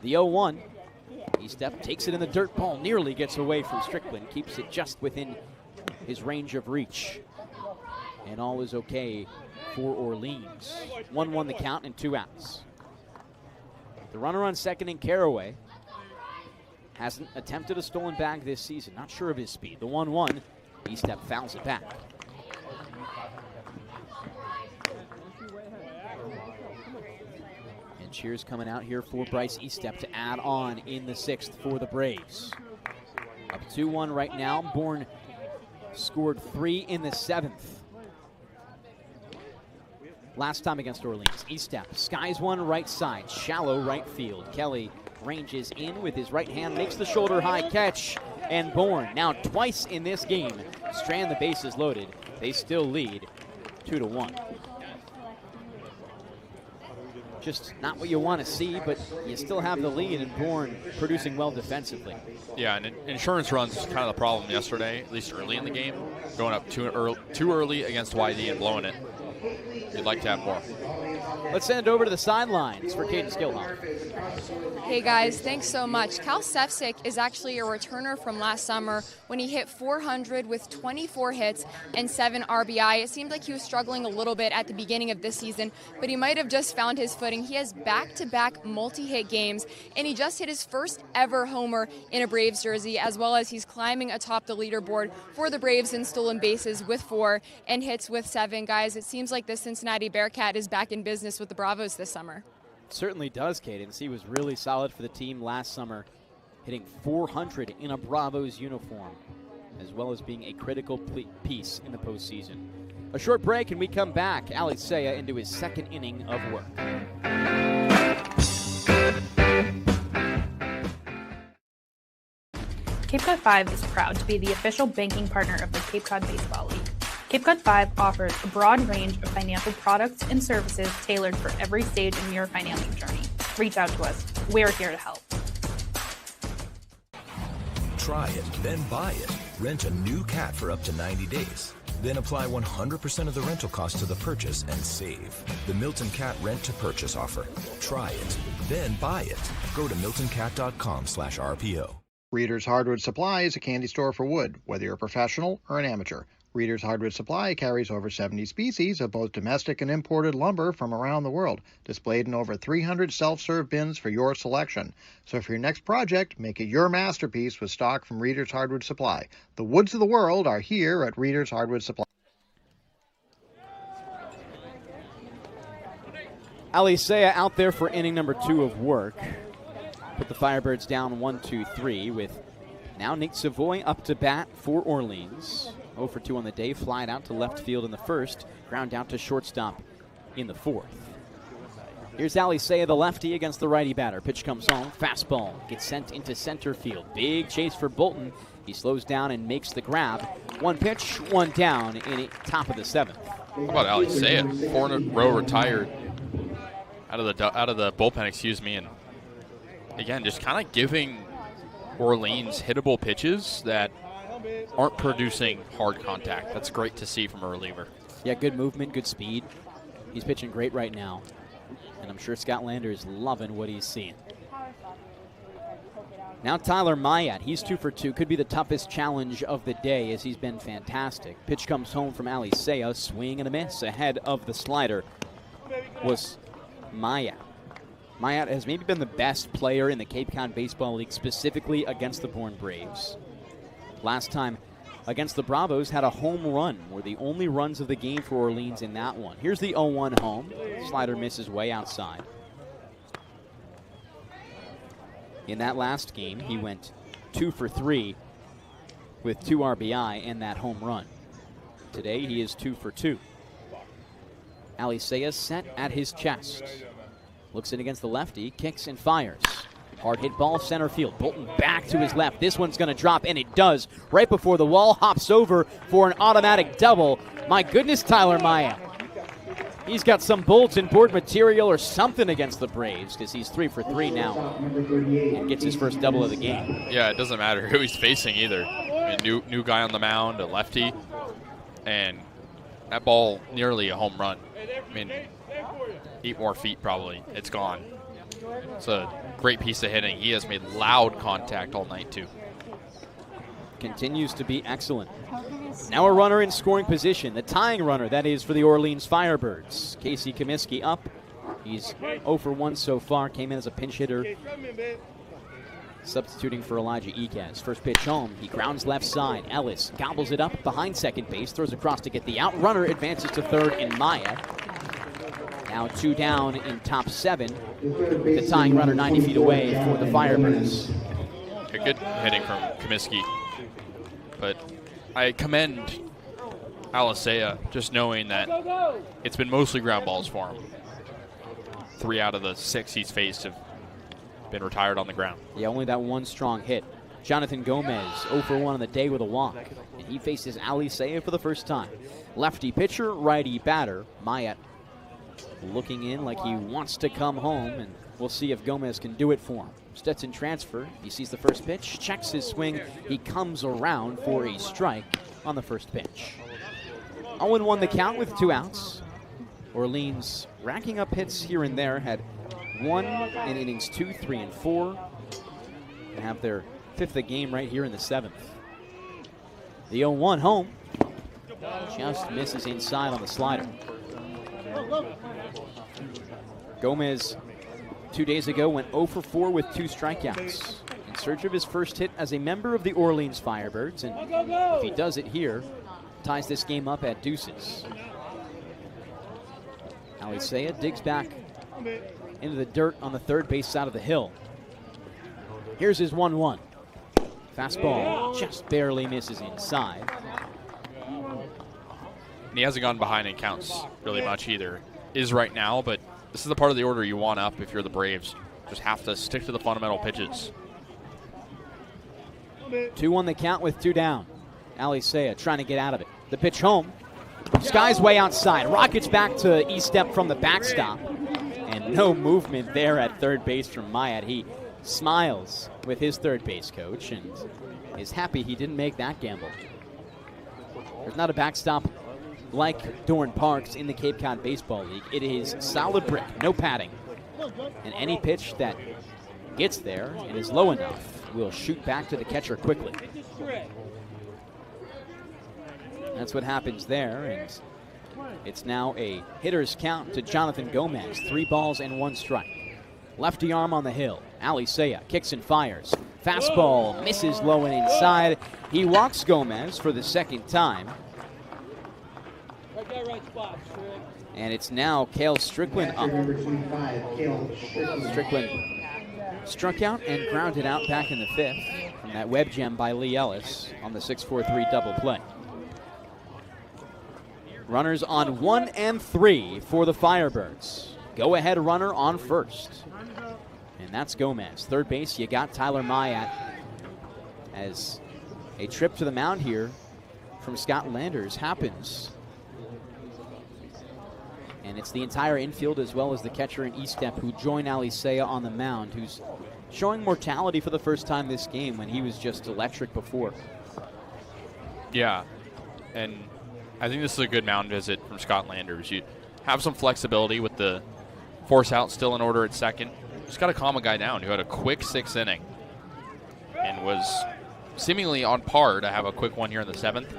The 0-1. E-step takes it in the dirt. Ball nearly gets away from Strickland. Keeps it just within his range of reach. And all is okay for Orleans. 1-1 the count and 2 outs. The runner on second in Caraway hasn't attempted a stolen bag this season. Not sure of his speed. The 1-1, E-step fouls it back. And cheers coming out here for Bryce E-step to add on in the 6th for the Braves. Up 2-1 right now. Bourne scored 3 in the 7th. Last time against Orleans. E-step skies one right side, shallow right field. Kelly ranges in with his right hand, makes the shoulder high catch, and Bourne now twice in this game strand the bases loaded. They still lead 2-1. Just not what you want to see, but you still have the lead, and Bourne producing well defensively. Yeah, and insurance runs is kind of the problem yesterday, at least early in the game. Going up too early against YD and blowing it. You'd like to have more. Let's send it over to the sidelines for Kaydence Kilhof. Hey guys, thanks so much. Cal Sefcik is actually a returner from last summer when he hit 400 with 24 hits and 7 RBI. It seemed like he was struggling a little bit at the beginning of this season, but he might have just found his footing. He has back-to-back multi-hit games, and he just hit his first ever homer in a Braves jersey, as well as he's climbing atop the leaderboard for the Braves in stolen bases with 4 and hits with 7. Guys, it seems like the Cincinnati Bearcat is back in business with the Bravos this summer. Certainly does, Kaydence. He was really solid for the team last summer, hitting 400 in a Bravos uniform, as well as being a critical piece in the postseason. A short break, and we come back. Alicea into his second inning of work. Cape Cod 5 is proud to be the official banking partner of the Cape Cod Baseball League. Cape Cod 5 offers a broad range of financial products and services tailored for every stage in your financial journey. Reach out to us. We're here to help. Try it, then buy it. Rent a new cat for up to 90 days. Then apply 100% of the rental cost to the purchase and save. The Milton Cat Rent to Purchase offer. Try it, then buy it. Go to miltoncat.com/RPO. Reader's Hardwood Supply is a candy store for wood, whether you're a professional or an amateur. Reader's Hardwood Supply carries over 70 species of both domestic and imported lumber from around the world, displayed in over 300 self-serve bins for your selection. So for your next project, make it your masterpiece with stock from Reader's Hardwood Supply. The woods of the world are here at Reader's Hardwood Supply. Alicea out there for inning number 2 of work. Put the Firebirds down 1-2-3 with now Nate Savoy up to bat for Orleans. 0 for 2 on the day, flied out to left field in the first, ground out to shortstop in the 4th. Here's Alicea, the lefty, against the righty batter. Pitch comes home, fastball gets sent into center field. Big chase for Bolton. He slows down and makes the grab. 1 pitch, 1 down in the top of the 7th. How about Alicea? 4 in a row retired out of the bullpen, excuse me, and again, just kind of giving Orleans hittable pitches that aren't producing hard contact. That's great to see from a reliever. Yeah, good movement, good speed. He's pitching great right now, and I'm sure Scott Lander is loving what he's seeing. Now Tyler Mayat, he's 2 for 2. Could be the toughest challenge of the day as he's been fantastic. Pitch comes home from Alicea, swing and a miss. Ahead of the slider was Mayat. Mayat has maybe been the best player in the Cape Cod Baseball League, specifically against the Bourne Braves. Last time against the Bravos had a home run, were the only runs of the game for Orleans in that one. Here's the 0-1 home. Slider misses way outside. In that last game, he went 2 for 3 with 2 RBI and that home run. Today, he is 2 for 2. Alicea set at his chest. Looks in against the lefty, kicks and fires. Hard hit ball, center field. Bolton back to his left. This one's going to drop, and it does. Right before the wall, hops over for an automatic double. My goodness, Tyler Mayat. He's got some bulletin board material or something against the Braves because he's 3 for 3 now and gets his first double of the game. Yeah, it doesn't matter who he's facing either. I mean, new guy on the mound, a lefty, and that ball nearly a home run. I mean, 8 more feet probably. It's gone. It's a great piece of hitting. He has made loud contact all night, too. Continues to be excellent. Now a runner in scoring position, the tying runner, that is for the Orleans Firebirds. Kasey Comiskey up. He's 0 for 1 so far, came in as a pinch hitter, substituting for Elijah Iquez. First pitch home, he grounds left side. Ellis gobbles it up behind second base, throws across to get the out. Runner advances to third in Maya. Now 2 down in top 7. The tying runner 90 feet away for the Firebirds. A good hitting from Comiskey. But I commend Alicea just knowing that it's been mostly ground balls for him. 3 out of the 6 he's faced have been retired on the ground. Yeah, only that one strong hit. Jonathan Gomez 0 for 1 on the day with a walk. And he faces Alicea for the first time. Lefty pitcher, righty batter. Maya looking in like he wants to come home, and we'll see if Gomez can do it for him. Stetson transfer. He sees the first pitch, checks his swing. He comes around for a strike on the first pitch. 0-1 the count with 2 outs. Orleans racking up hits here and there. Had 1 in innings 2, 3, and 4. And have their 5th of game right here in the 7th. The 0-1 home. Just misses inside on the slider. Gomez 2 days ago went 0 for 4 with 2 strikeouts. In search of his first hit as a member of the Orleans Firebirds. And if he does it here, ties this game up at deuces. Alicea digs back into the dirt on the third base side of the hill. Here's his 1-1. Fastball just barely misses inside. And he hasn't gone behind in counts really much either. Is right now, but this is the part of the order you want up if you're the Braves. Just have to stick to the fundamental pitches. 2-1 the count with 2 down. Alicea trying to get out of it. The pitch home. Sky's way outside. Rockets back to E-step from the backstop. And no movement there at third base from Myatt. He smiles with his third base coach and is happy he didn't make that gamble. There's not a backstop like Dorn Parks in the Cape Cod Baseball League. It is solid brick, no padding. And any pitch that gets there and is low enough will shoot back to the catcher quickly. That's what happens there, and it's now a hitter's count to Jonathan Gomez. 3 balls and 1 strike. Lefty arm on the hill. Alicea kicks and fires. Fastball misses low and inside. He walks Gomez for the second time. And it's now Cale Strickland up. Strickland struck out and grounded out back in the 5th from that web gem by Lee Ellis on the 6-4-3 double play. Runners on 1 and 3 for the Firebirds. Go ahead runner on first. And that's Gomez. Third base, you got Tyler Myatt. As a trip to the mound here from Scott Landers happens. And it's the entire infield as well as the catcher in E-step who join Alicea on the mound, who's showing mortality for the first time this game when he was just electric before. Yeah, and I think this is a good mound visit from Scott Landers. You have some flexibility with the force out still in order at second. Just got to calm a guy down who had a quick 6th inning and was seemingly on par to have a quick one here in the 7th.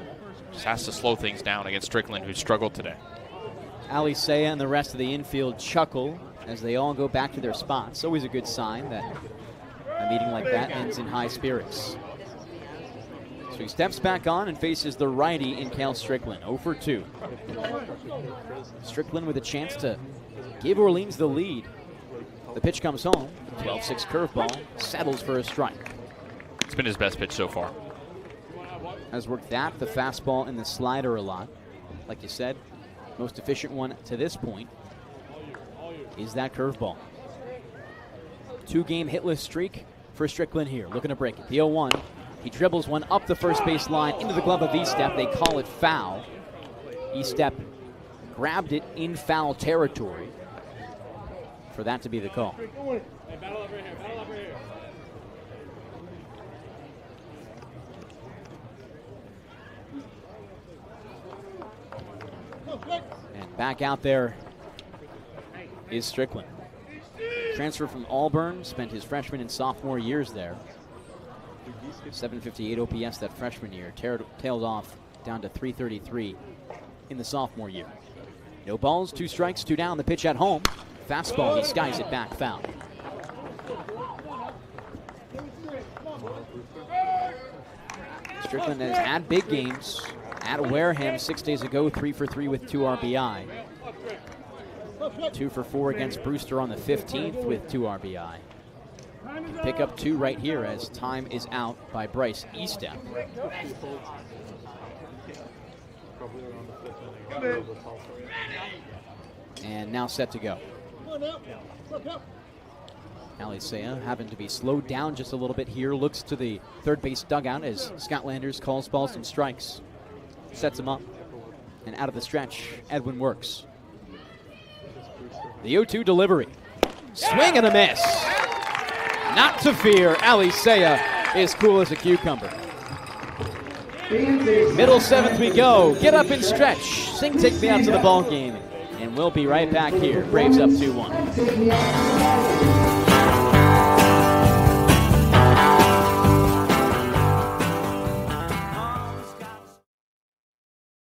Just has to slow things down against Strickland, who struggled today. Alicea and the rest of the infield chuckle as they all go back to their spots. Always a good sign that a meeting like that ends in high spirits. So he steps back on and faces the righty in Cale Strickland, 0 for 2. Strickland with a chance to give Orleans the lead. The pitch comes home, 12-6 curveball, settles for a strike. It's been his best pitch so far. Has worked that, the fastball and the slider a lot. Like you said, most efficient one to this point is that curveball. 2-game hitless streak for Strickland here, looking to break it. The 0-1. He dribbles one up the first base line into the glove of E-step. They call it foul. E-step grabbed it in foul territory for that to be the call. And back out there is Strickland. Transfer from Auburn, spent his freshman and sophomore years there. 758 OPS that freshman year, tailed off down to 333 in the sophomore year. No balls, 2 strikes, 2 down. The pitch at home. Fastball, he skies it back, foul. Strickland has had big games at Wareham 6 days ago, 3 for 3 with 2 RBI. 2 for 4 against Brewster on the 15th with 2 RBI. Pick up 2 right here as time is out by Bryce Eastep. And now set to go. Alicea having to be slowed down just a little bit here. Looks to the third base dugout as Scott Landers calls balls and strikes. Sets him up. And out of the stretch, Edwin works. The 0-2 delivery. Swing and a miss. Not to fear. Alicea is cool as a cucumber. Middle 7th we go. Get up and stretch. Sing take me out to the ball game. And we'll be right back here. Braves up 2-1.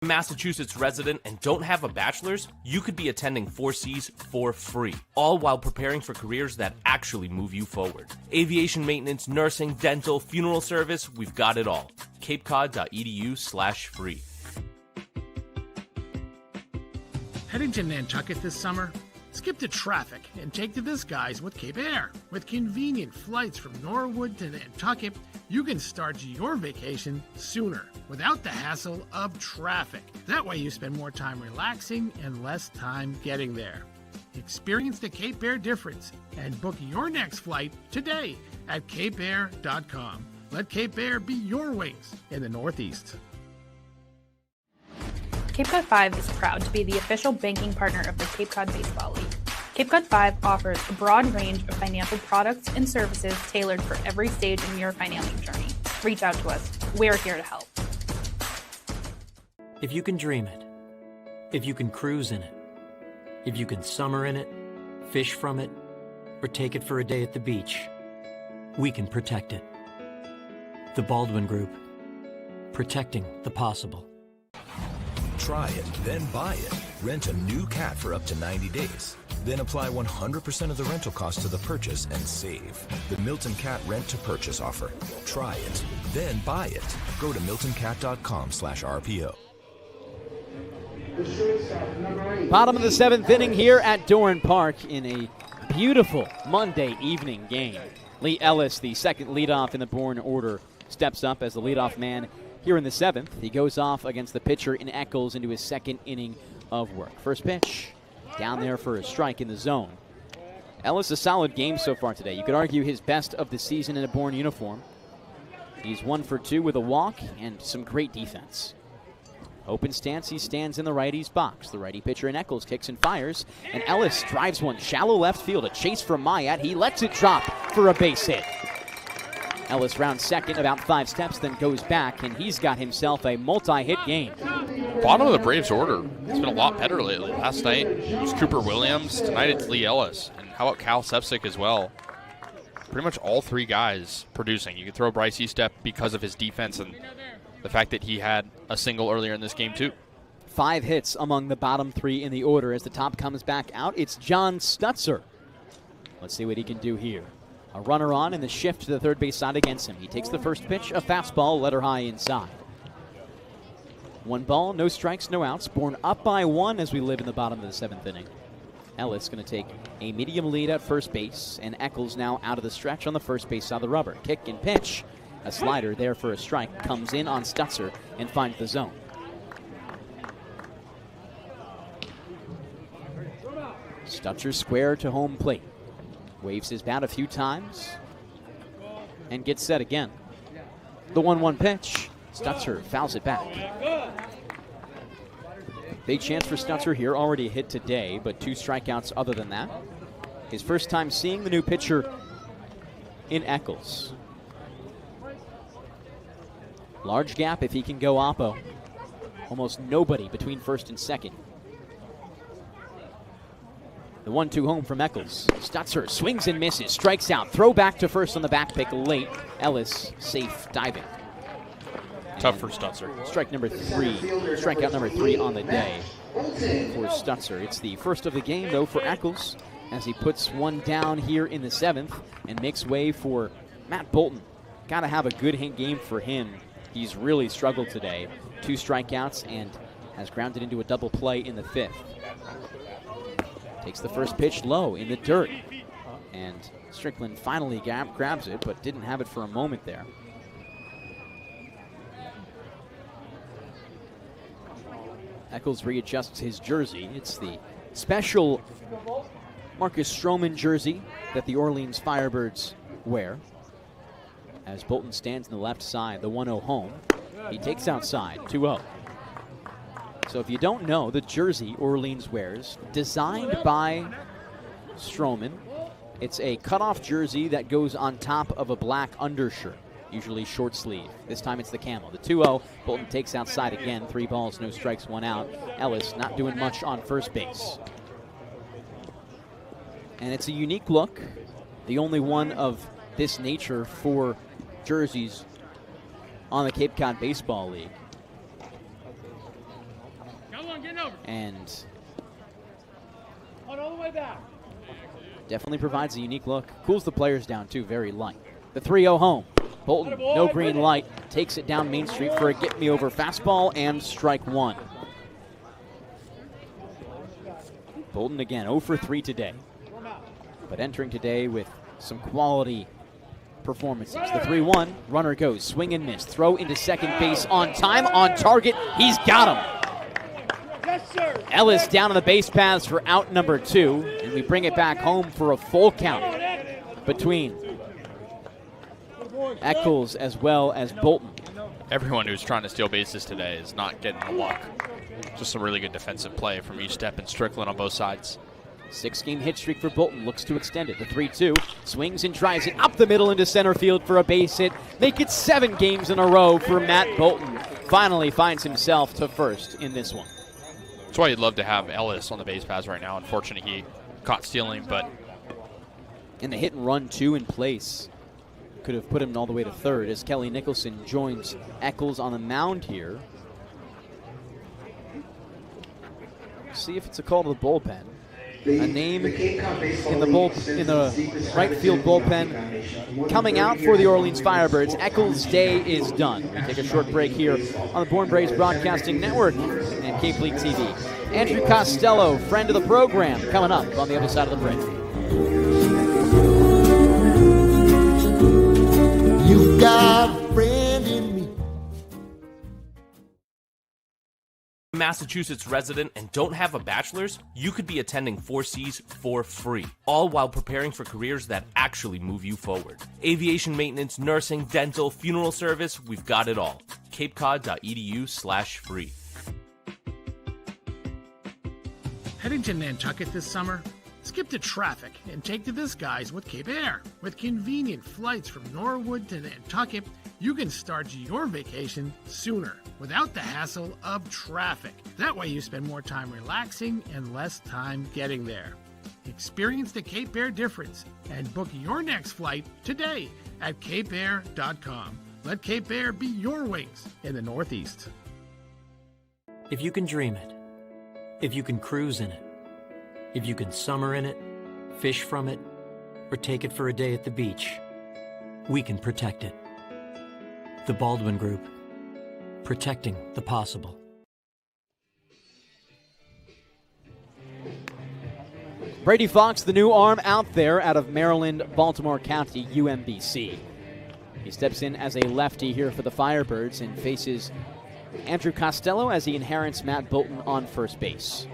Massachusetts resident and don't have a bachelor's, you could be attending 4Cs for free, all while preparing for careers that actually move you forward. Aviation maintenance, nursing, dental, funeral service, we've got it all. capecod.edu/free. Heading to Nantucket this summer? Skip the traffic and take to the skies with Cape Air. With convenient flights from Norwood to Nantucket, you can start your vacation sooner without the hassle of traffic. That way you spend more time relaxing and less time getting there. Experience the Cape Air difference and book your next flight today at capeair.com. Let Cape Air be your wings in the Northeast. Cape Cod 5 is proud to be the official banking partner of the Cape Cod Baseball League. Cape Cod 5 offers a broad range of financial products and services tailored for every stage in your financial journey. Reach out to us. We're here to help. If you can dream it, if you can cruise in it, if you can summer in it, fish from it, or take it for a day at the beach, we can protect it. The Baldwin Group. Protecting the possible. Try it, then buy it. Rent a new cat for up to 90 days. Then apply 100% of the rental cost to the purchase and save. The Milton Cat Rent to Purchase offer. Try it, then buy it. Go to miltoncat.com/RPO. Bottom of the 7th inning here at Doran Park in a beautiful Monday evening game. Lee Ellis, the second leadoff in the Bourne order, steps up as the leadoff man here in the 7th. He goes off against the pitcher in Eccles into his second inning of work. First pitch, down there for a strike in the zone. Ellis, a solid game so far today. You could argue his best of the season in a Bourne uniform. He's 1 for 2 with a walk and some great defense. Open stance, he stands in the righty's box. The righty pitcher in Eccles kicks and fires, and Ellis drives one shallow left field. A chase from Mayat. He lets it drop for a base hit. Ellis rounds second about 5 steps, then goes back, and he's got himself a multi-hit game. Bottom of the Braves order, it's been a lot better lately. Last night it was Cooper Williams. Tonight it's Lee Ellis. And how about Cal Sepsic as well? Pretty much all 3 guys producing. You could throw Bryce Eastep because of his defense and the fact that he had a single earlier in this game too. 5 hits among the bottom 3 in the order. As the top comes back out, it's John Stutzer. Let's see what he can do here. A runner on and the shift to the third base side against him. He takes the first pitch, a fastball, letter high inside. 1 ball, no strikes, no outs. Bourne up by 1 as we live in the bottom of the 7th inning. Ellis going to take a medium lead at first base, and Eccles now out of the stretch on the first base side of the rubber. Kick and pitch. A slider there for a strike. Comes in on Stutzer and finds the zone. Stutzer square to home plate. Waves his bat a few times and gets set again. The 1-1 pitch. Stutzer fouls it back. Big chance for Stutzer here. Already a hit today, but 2 strikeouts other than that. His first time seeing the new pitcher in Eccles. Large gap if he can go oppo. Almost nobody between first and second. The 1-2 home from Eccles. Stutzer swings and misses, strikes out. Throw back to first on the back pick late. Ellis safe diving. Tough for Stutzer. Strikeout number three on the day for Stutzer. It's the first of the game, though, for Eccles as he puts one down here in the 7th and makes way for Matt Bolton. Got to have a good game for him. He's really struggled today. 2 strikeouts and has grounded into a double play in the 5th. Takes the first pitch low in the dirt. And Strickland finally grabs it, but didn't have it for a moment there. Eccles readjusts his jersey. It's the special Marcus Stroman jersey that the Orleans Firebirds wear. As Bolton stands in the left side, the 1-0 home. He takes outside, 2-0. So if you don't know, the jersey Orleans wears, designed by Stroman, it's a cutoff jersey that goes on top of a black undershirt, usually short sleeve. This time it's the camel. The 2-0, Bolton takes outside again. 3 balls, no strikes, 1 out. Ellis not doing much on first base. And it's a unique look, the only one of this nature for jerseys on the Cape Cod Baseball League. And all the way back. Definitely provides a unique look. Cools the players down, too, very light. The 3-0 home. Bolton, no green light, takes it down Main Street for a get-me-over fastball and strike 1. Bolton again, 0 for 3 today. But entering today with some quality performances. The 3-1, runner goes, swing and miss. Throw into second base on time, on target. He's got him. Ellis down on the base paths for out number 2, and we bring it back home for a full count between Eccles as well as Bolton. Everyone who's trying to steal bases today is not getting the luck. Just a really good defensive play from each step and Strickland on both sides. 6-game hit streak for Bolton, looks to extend it. The 3-2, swings and drives it up the middle into center field for a base hit. Make it 7 games in a row for Matt Bolton. Finally finds himself to first in this one. That's why you'd love to have Ellis on the base paths right now. Unfortunately, he caught stealing, but... And the hit and run 2 in place could have put him all the way to third as Kelly Nicholson joins Eccles on the mound here. See if it's a call to the bullpen. A name in the right field bullpen coming out for the Orleans Firebirds. Eccles' day is done. We take a short break here on the Bourne Braves Broadcasting Network and Cape League TV. Andrew Costello, friend of the program, coming up on the other side of the break. You got a friend in me. Massachusetts resident and don't have a bachelor's, you could be attending 4Cs for free, all while preparing for careers that actually move you forward. Aviation maintenance, nursing, dental, funeral service, we've got it all. capecod.edu/free. Heading to Nantucket this summer? Skip the traffic and take to the skies with Cape Air. With convenient flights from Norwood to Nantucket, you can start your vacation sooner without the hassle of traffic. That way you spend more time relaxing and less time getting there. Experience the Cape Air difference and book your next flight today at capeair.com. Let Cape Air be your wings in the Northeast. If you can dream it, if you can cruise in it, if you can summer in it, fish from it, or take it for a day at the beach, we can protect it. The Baldwin Group, protecting the possible. Brady Fox, the new arm out there out of Maryland, Baltimore County, UMBC. He steps in as a lefty here for the Firebirds and faces Andrew Costello as he inherits Matt Bolton on first base.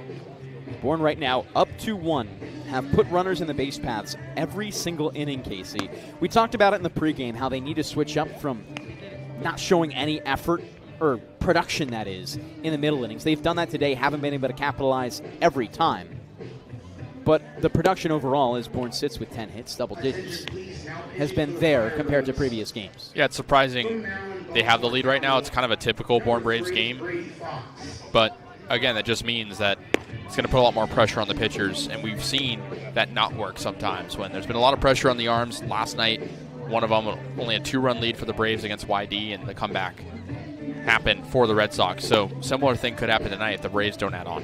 Bourne right now up 2-1, have put runners in the base paths every single inning, Kasey. We talked about it in the pregame, how they need to switch up from not showing any effort, or production that is, in the middle innings. They've done that today, haven't been able to capitalize every time. But the production overall, as Bourne sits with 10 hits, double digits, has been there compared to previous games. Yeah, it's surprising they have the lead right now. It's kind of a typical Bourne Braves game. But again, that just means that it's going to put a lot more pressure on the pitchers, and we've seen that not work sometimes when there's been a lot of pressure on the arms. Last night, one of them only a 2-run lead for the Braves against YD, and the comeback happened for the Red Sox. So similar thing could happen tonight if the Braves don't add on.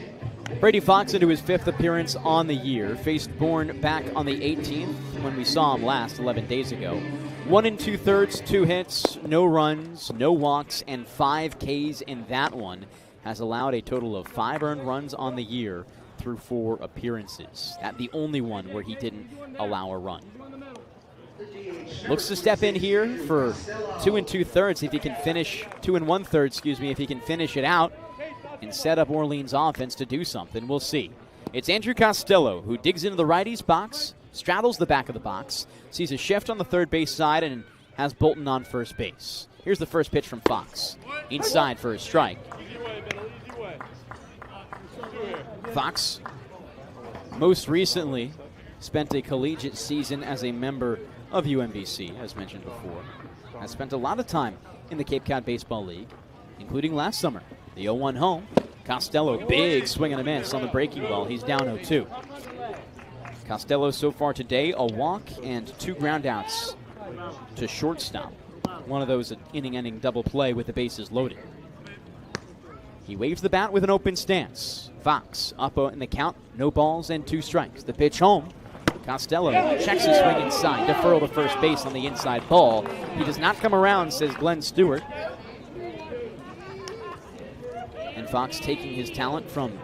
Brady Fox into his 5th appearance on the year. Faced Bourne back on the 18th when we saw him last 11 days ago. 1 2/3, 2 hits, no runs, no walks, and 5 Ks in that one. Has allowed a total of 5 earned runs on the year through 4 appearances. That the only one where he didn't allow a run. Looks to step in here for 2 2/3 if he can finish 2 1/3. If he can finish it out and set up Orleans' offense to do something. We'll see. It's Andrew Costello who digs into the righty's box, straddles the back of the box, sees a shift on the third base side, and has Bolton on first base. Here's the first pitch from Fox. Inside for a strike. Fox most recently spent a collegiate season as a member of UMBC, as mentioned before. Has spent a lot of time in the Cape Cod Baseball League, including last summer. The 0-1 home. Costello, big swing and a miss on the breaking ball. He's down 0-2. Costello so far today, a walk and 2 groundouts to shortstop. One of those an inning-ending double play with the bases loaded. He waves the bat with an open stance. Fox up in the count, no balls and 2 strikes. The pitch home. Costello checks his swing inside. Deferral to first base on the inside ball. He does not come around, says Glenn Stewart. And Fox taking his talent from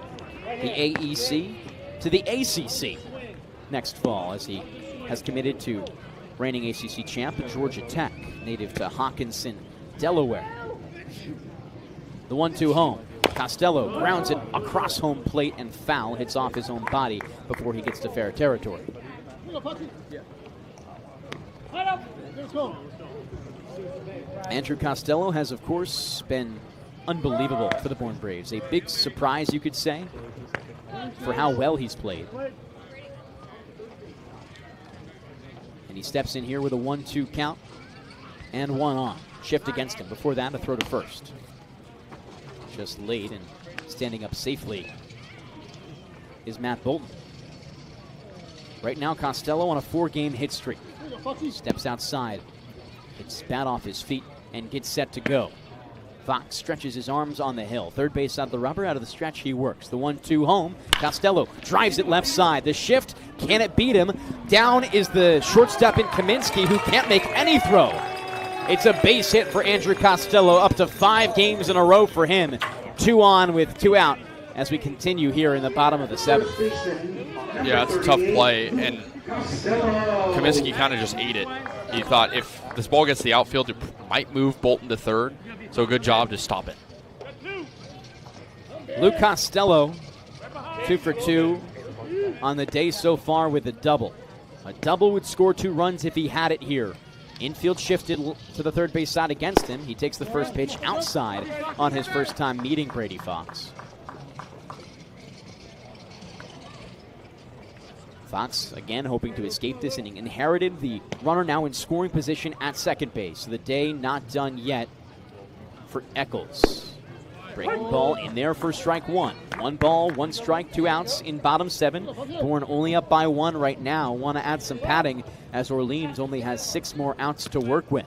the AEC to the ACC next fall, as he has committed to reigning ACC champ Georgia Tech, native to Hawkinson, Delaware. The 1-2 home. Costello grounds it across home plate and foul. Hits off his own body before he gets to fair territory. Andrew Costello has, of course, been unbelievable for the Bourne Braves. A big surprise, you could say, for how well he's played. And he steps in here with a 1-2 count and 1 on. Shift against him. Before that, a throw to first. Just late and standing up safely is Matt Bolton. Right now, Costello on a 4-game hit streak. Steps outside, gets bat off his feet, and gets set to go. Fox stretches his arms on the hill. Third base out of the rubber, out of the stretch he works. The 1-2 home. Costello drives it left side. The shift, can it beat him? Down is the shortstop in Kaminsky, who can't make any throw. It's a base hit for Andrew Costello, up to 5 games in a row for him. 2 on with 2 out as we continue here in the bottom of the 7th. Yeah, it's a tough play, and Kaminsky kind of just ate it. He thought if this ball gets to the outfield, it might move Bolton to third, so good job to stop it. Luke Costello, 2 for 2 on the day so far with a double. A double would score 2 runs if he had it here. Infield shifted to the third base side against him. He takes the first pitch outside on his first time meeting Brady Fox. Fox, again, hoping to escape this inning. Inherited the runner now in scoring position at second base. The day not done yet for Eccles. Breaking ball in there for strike 1. 1 ball, 1 strike, 2 outs in bottom 7. Bourne only up by 1 right now. Want to add some padding as Orleans only has 6 more outs to work with.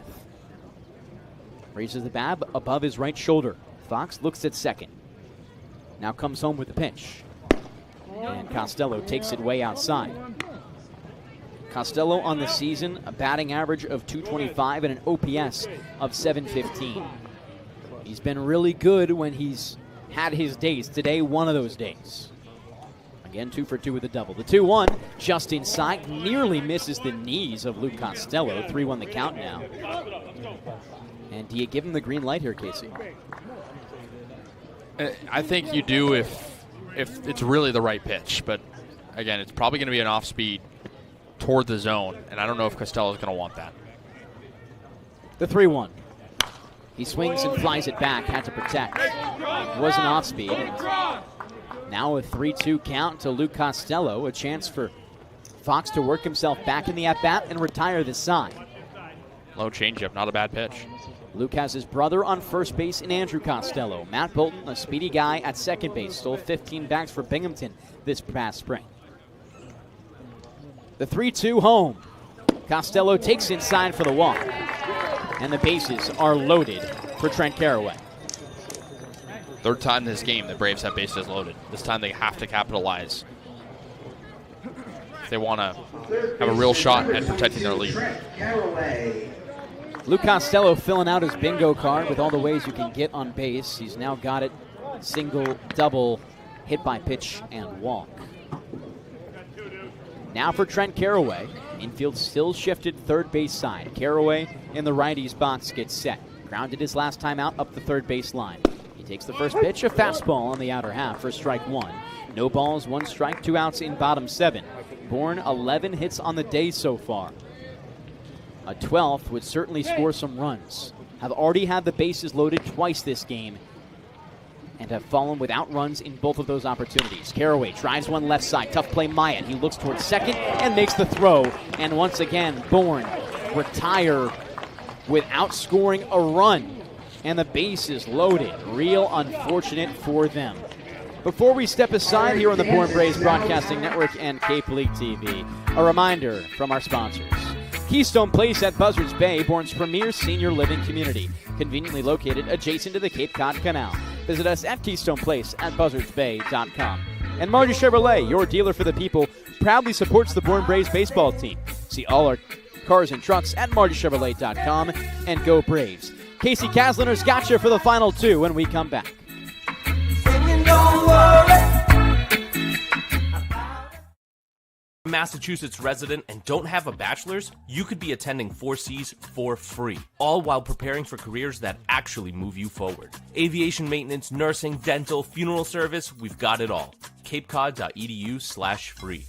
Raises the bat above his right shoulder. Fox looks at second. Now comes home with the pitch. And Costello takes it way outside. Costello on the season, a batting average of .225 and an OPS of .715. He's been really good when he's had his days. Today, one of those days. Again, 2 for 2 with a double. The 2-1 just inside, nearly misses the knees of Luke Costello. 3-1 the count now. And do you give him the green light here, Kasey? I think you do if it's really the right pitch. But again, it's probably going to be an off speed toward the zone, and I don't know if Costello's going to want that. The 3-1. He swings and flies it back, had to protect. It was an off speed. Now a 3-2 count to Luke Costello, a chance for Fox to work himself back in the at-bat and retire the side. Low changeup, not a bad pitch. Luke has his brother on first base in Andrew Costello. Matt Bolton, a speedy guy at second base, stole 15 bags for Binghamton this past spring. The 3-2 home. Costello takes inside for the walk. And the bases are loaded for Trent Carraway. Third time this game the Braves have bases loaded. This time they have to capitalize if they want to have a real shot at protecting their lead. Luke Costello filling out his bingo card with all the ways you can get on base. He's now got it single, double, hit by pitch, and walk. Now for Trent Carraway. Infield still shifted third base side. Carraway in the righty's box gets set. Grounded his last time out up the third base line. He takes the first pitch, a fastball on the outer half for strike one. No balls, one strike, 2 outs in bottom 7. Bourne 11 hits on the day so far. A 12th would certainly score some runs. Have already had the bases loaded twice this game and have fallen without runs in both of those opportunities. Carraway drives one left side. Tough play, Myatt. He looks towards second and makes the throw. And once again, Bourne retire without scoring a run. And the base is loaded. Real unfortunate for them. Before we step aside here on the Bourne Braves Broadcasting Network and Cape League TV, a reminder from our sponsors. Keystone Place at Buzzards Bay, Bourne's premier senior living community, conveniently located adjacent to the Cape Cod Canal. Visit us at Keystone Place at buzzardsbay.com. And Marty Chevrolet, your dealer for the people, proudly supports the Bourne Braves baseball team. See all our cars and trucks at martychevrolet.com, and go Braves. Kasey Kazliner's got you for the final 2 when we come back. Massachusetts resident and don't have a bachelor's, you could be attending 4Cs for free, all while preparing for careers that actually move you forward. Aviation maintenance, nursing, dental, funeral service, we've got it all. capecod.edu/free.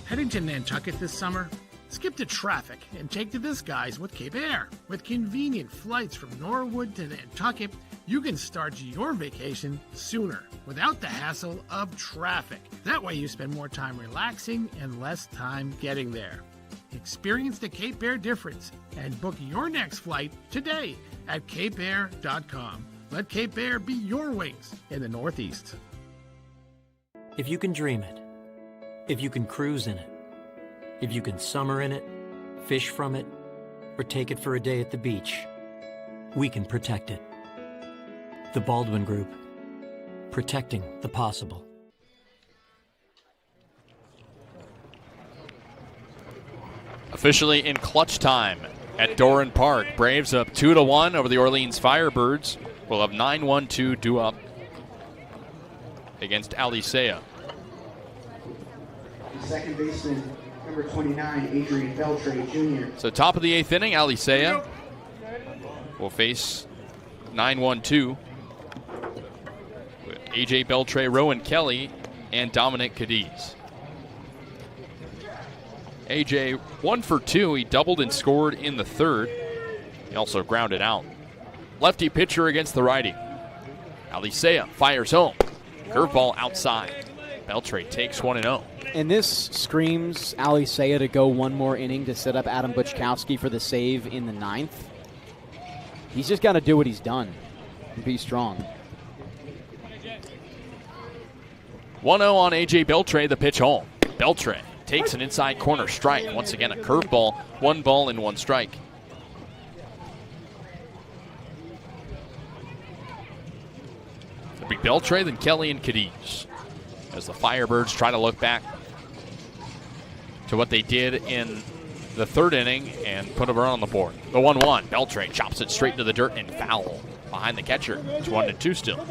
Heading to Nantucket this summer? Skip the traffic and take to the skies with Cape Air. With convenient flights from Norwood to Nantucket, you can start your vacation sooner without the hassle of traffic. That way you spend more time relaxing and less time getting there. Experience the Cape Air difference and book your next flight today at capeair.com. Let Cape Air be your wings in the Northeast. If you can dream it, if you can cruise in it, if you can summer in it, fish from it, or take it for a day at the beach, we can protect it. The Baldwin Group, protecting the possible. Officially in clutch time at Doran Park. Braves up 2-1 over the Orleans Firebirds. We'll have 9-1-2 due up against Alicea. Second baseman, number 29, Adrian Beltre Jr. So top of the 8th inning, Alicea will face 9-1-2 with A.J. Beltre, Rowan Kelly, and Dominic Cadiz. A.J. 1 for 2. He doubled and scored in the 3rd. He also grounded out. Lefty pitcher against the righty. Alicea fires home. Curveball outside. Beltre takes 1-0. And this screams Alicea to go one more inning to set up Adam Buczkowski for the save in the 9th. He's just got to do what he's done and be strong. 1-0 on A.J. Beltre, the pitch home. Beltre takes an inside corner strike. Once again, a curveball, 1 ball and 1 strike. It'll be Beltre, then Kelly and Cadiz, as the Firebirds try to look back to what they did in the 3rd inning and put a run on the board. The 1-1, Beltre chops it straight into the dirt and foul behind the catcher. It's 1-2 still.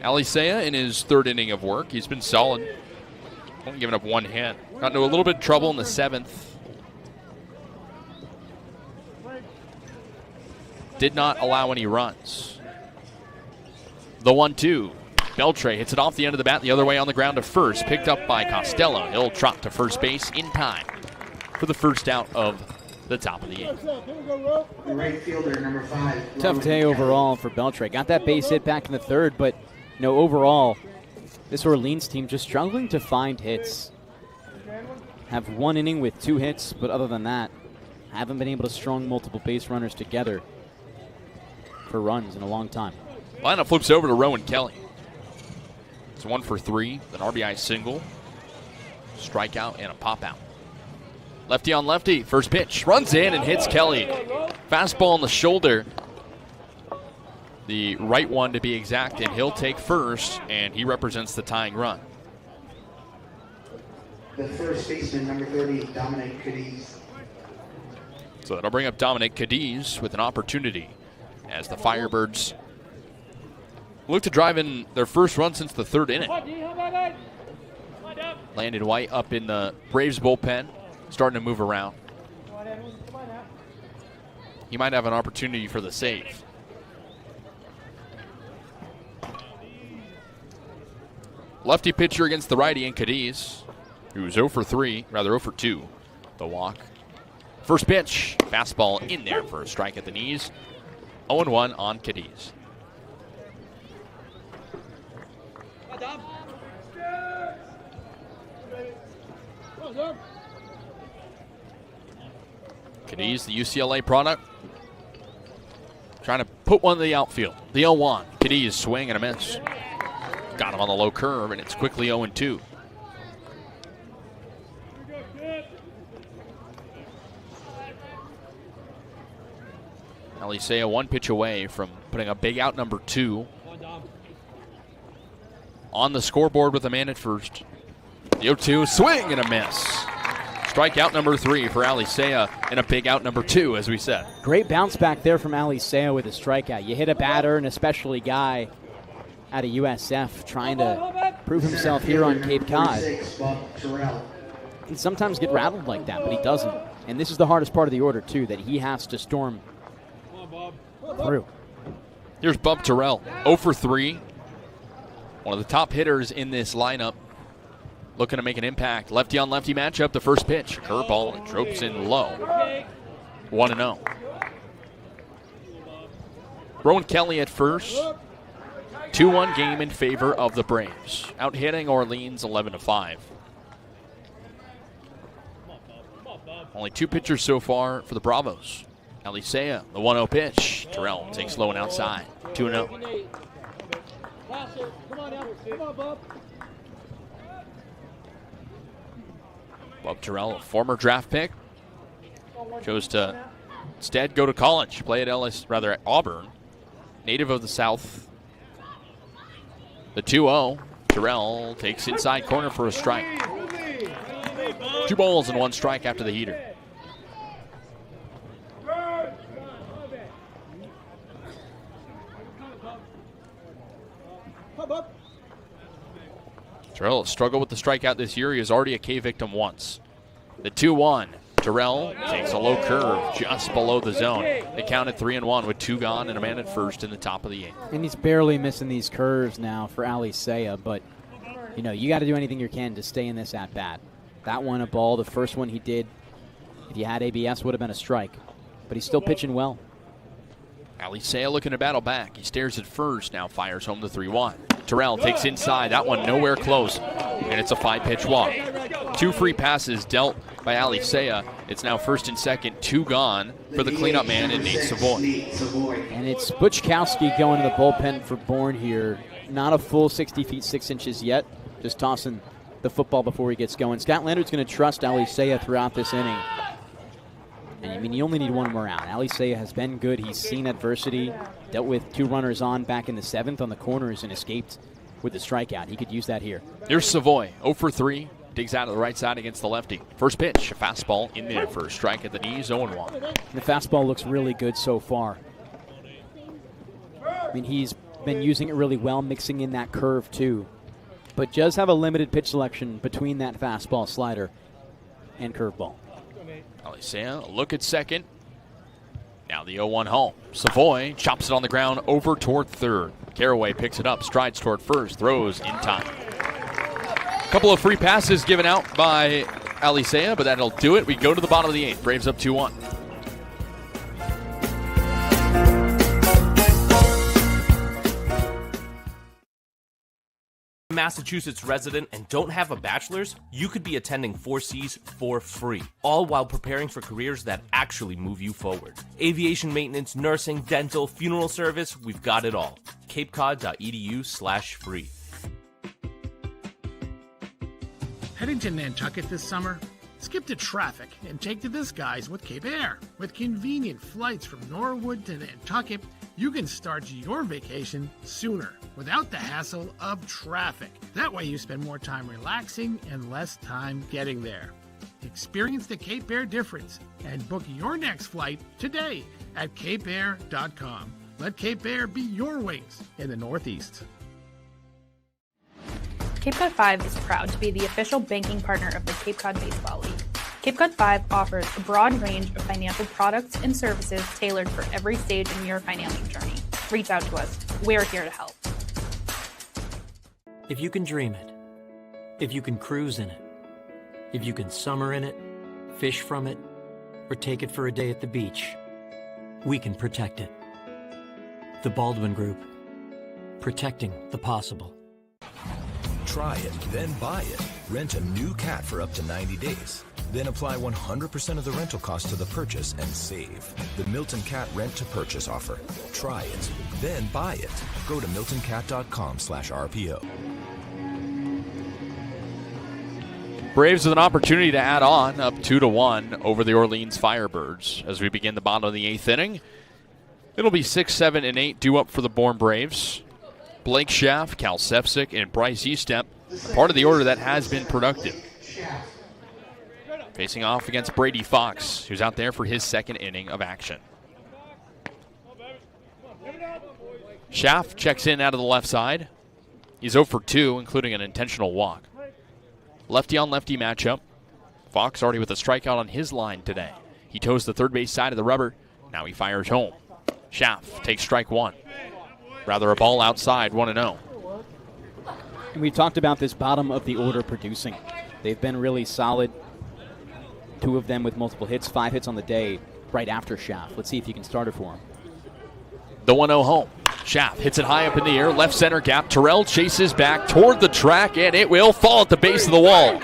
Alicea in his 3rd inning of work. He's been solid. Only given up 1 hit. Got into a little bit of trouble in the 7th. Did not allow any runs. The 1-2. Beltre hits it off the end of the bat the other way on the ground to first. Picked up by Costello. He'll trot to first base in time for the first out of the top of the 8th. The right fielder, number 5. Tough day overall for Beltre. Got that base hit back in the 3rd, but overall, this Orleans team just struggling to find hits. Have one inning with 2 hits, but other than that, haven't been able to strung multiple base runners together for runs in a long time. Lineup flips over to Rowan Kelly. It's 1 for 3, an RBI single, strikeout, and a pop out. Lefty on lefty, first pitch, runs in and hits Kelly. Fastball on the shoulder. The right one to be exact, and he'll take first, and he represents the tying run. The first baseman, number 30, Dominic Kaydence. So that'll bring up Dominic Kaydence with an opportunity as the Firebirds look to drive in their first run since the 3rd inning. Landon White up in the Braves bullpen, starting to move around. He might have an opportunity for the save. Lefty pitcher against the righty in Kaydence, who's 0 for 3, rather 0 for 2. The walk. First pitch, fastball in there for a strike at the knees. 0-1 on Kaydence. Kaydence, the UCLA product, trying to put one in the outfield. The 0-1. Kaydence swing and a miss. Got him on the low curve, and it's quickly 0-2. Alicea 1 pitch away from putting a big out, number 2. On the scoreboard with a man at first. The 0-2, swing and a miss. Strikeout number 3 for Alicea, and a big out number 2, as we said. Great bounce back there from Alicea with a strikeout. You hit a batter, and especially guy out of USF trying to prove himself here on Cape Cod. Can sometimes get rattled like that, but he doesn't. And this is the hardest part of the order, too, that he has to storm through. Here's Bub Terrell, 0 for 3. One of the top hitters in this lineup. Looking to make an impact. Lefty on lefty matchup, the first pitch. Curveball, it drops in low. 1-0. Rowan Kelly at first. 2-1 game in favor of the Braves. Out hitting Orleans 11-5. Only 2 pitchers so far for the Bravos. Alicea, the 1-0 pitch. Terrell takes low and outside. 2-0. Bub Terrell, a former draft pick, chose to instead go to college, play at Auburn. Native of the South. The 2-0. Terrell takes inside corner for a strike. 2 balls and 1 strike after the heater. Terrell struggled with the strikeout this year. He is already a K victim once. The 2-1. Terrell takes a low curve just below the zone. They counted 3-1 with 2 gone and a man at first in the top of the 8th. And he's barely missing these curves now for Alicea, but you know, you got to do anything you can to stay in this at bat. That one a ball, the first one he did, if you had ABS, would have been a strike. But he's still pitching well. Alicea looking to battle back. He stares at first, now fires home the 3-1. Terrell takes inside, that one nowhere close, and it's a 5-pitch walk. 2 free passes dealt by Alicea. It's now first and second, 2 gone for the cleanup man in Nate Savoy. And it's Butchkowski going to the bullpen for Bourne here. Not a full 60 feet 6 inches yet, just tossing the football before he gets going. Scott Leonard's going to trust Alicea throughout this inning. And I mean, you only need 1 more out. Alicea has been good. He's seen adversity, dealt with 2 runners on back in the 7th on the corners and escaped with the strikeout. He could use that here. Here's Savoy, 0 for 3. Digs out of the right side against the lefty. First pitch, a fastball in there for a strike at the knees, 0-1. The fastball looks really good so far. I mean, he's been using it really well, mixing in that curve too. But does have a limited pitch selection between that fastball, slider, and curveball. Alicea, a look at second. Now the 0-1 home. Savoy chops it on the ground over toward third. Caraway picks it up, strides toward first, throws in time. Couple of free passes given out by Alicea, but that'll do it. We go to the bottom of the 8th. Braves up 2-1. Massachusetts resident and don't have a bachelor's, you could be attending 4Cs for free, all while preparing for careers that actually move you forward. Aviation maintenance, nursing, dental, funeral service, we've got it all. capecod.edu/free. Heading to Nantucket this summer? Skip the traffic and take to the skies with Cape Air. With convenient flights from Norwood to Nantucket, you can start your vacation sooner without the hassle of traffic. That way you spend more time relaxing and less time getting there. Experience the Cape Air difference and book your next flight today at capeair.com. Let Cape Air be your wings in the Northeast. Cape Cod 5 is proud to be the official banking partner of the Cape Cod Baseball League. Cape Cod 5 offers a broad range of financial products and services tailored for every stage in your financial journey. Reach out to us. We're here to help. If you can dream it, if you can cruise in it, if you can summer in it, fish from it, or take it for a day at the beach, we can protect it. The Baldwin Group. Protecting the possible. Try it, then buy it. Rent a new cat for up to 90 days. Then apply 100% of the rental cost to the purchase and save. The Milton Cat Rent to Purchase offer. Try it, then buy it. Go to miltoncat.com/RPO. Braves with an opportunity to add on, up 2-1 over the Orleans Firebirds as we begin the bottom of the 8th inning. It'll be 6, 7, and 8 due up for the Bourne Braves. Blake Schaff, Cal Sepsic, and Bryce Eastep, part of the order that has been productive. Facing off against Brady Fox, who's out there for his second inning of action. Schaff checks in out of the left side. He's 0 for 2, including an intentional walk. Lefty on lefty matchup. Fox already with a strikeout on his line today. He toes the third base side of the rubber. Now he fires home. Schaff takes strike one. Rather a ball outside, 1-0. And we've talked about this bottom of the order producing. They've been really solid. 2 of them with multiple hits, 5 hits on the day right after Schaff. Let's see if you can start it for him. The 1-0 home. Schaff hits it high up in the air, left center gap. Terrell chases back toward the track, and it will fall at the base of the wall.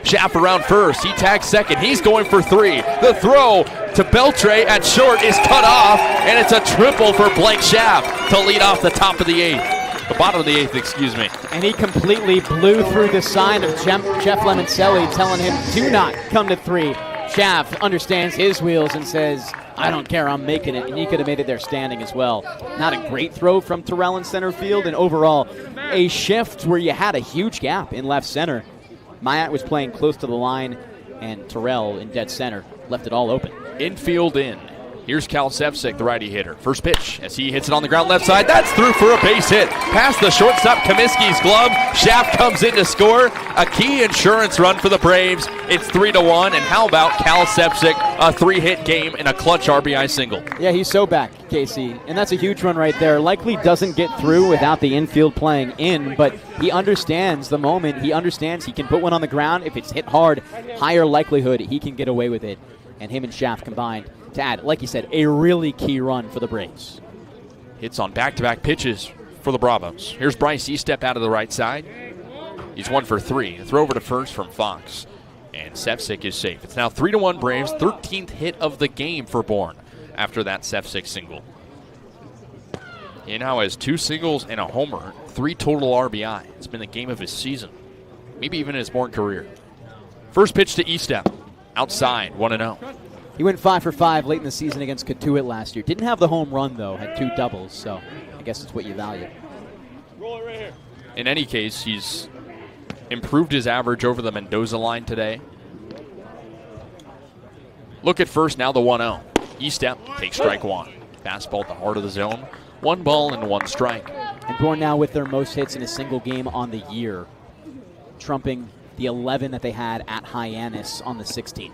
Schaff around first. He tags second. He's going for 3. The throw to Beltre at short is cut off, and it's a triple for Blake Schaff to lead off the top of the 8th. The bottom of the 8th, excuse me. And he completely blew through the sign of Jeff Lemoncelli telling him, do not come to 3. Schaff understands his wheels and says, I don't care, I'm making it. And he could have made it there standing as well. Not a great throw from Terrell in center field, and overall a shift where you had a huge gap in left center. Myatt was playing close to the line, and Terrell in dead center left it all open. Infield in. Here's Cal Sepsic, the righty hitter. First pitch as he hits it on the ground left side. That's through for a base hit. Past the shortstop, Comiskey's glove. Schaff comes in to score. A key insurance run for the Braves. It's 3-1. And how about Cal Sepsic, a 3-hit game and a clutch RBI single? Yeah, he's so back, Kasey. And that's a huge run right there. Likely doesn't get through without the infield playing in, but he understands the moment. He understands he can put one on the ground. If it's hit hard, higher likelihood he can get away with it. And him and Schaff combined to add, like you said, a really key run for the Braves. Hits on back-to-back pitches for the Bravos. Here's Bryce Eastep out of the right side. He's 1 for 3. A throw over to first from Fox. And Sepsic is safe. It's now 3-1 Braves. 13th hit of the game for Bourne after that Sepsic single. He now has 2 singles and a homer, 3 total RBI. It's been the game of his season, maybe even his Bourne career. First pitch to Eastep. Outside, 1-0. He went 5 for 5 late in the season against Katuitt last year. Didn't have the home run, though. Had 2 doubles, so I guess it's what you value. In any case, he's improved his average over the Mendoza line today. Look at first, now the 1-0. Eastep takes strike 1. Fastball at the heart of the zone. 1 ball and 1 strike. And Bourne now with their most hits in a single game on the year, trumping the 11 that they had at Hyannis on the 16th.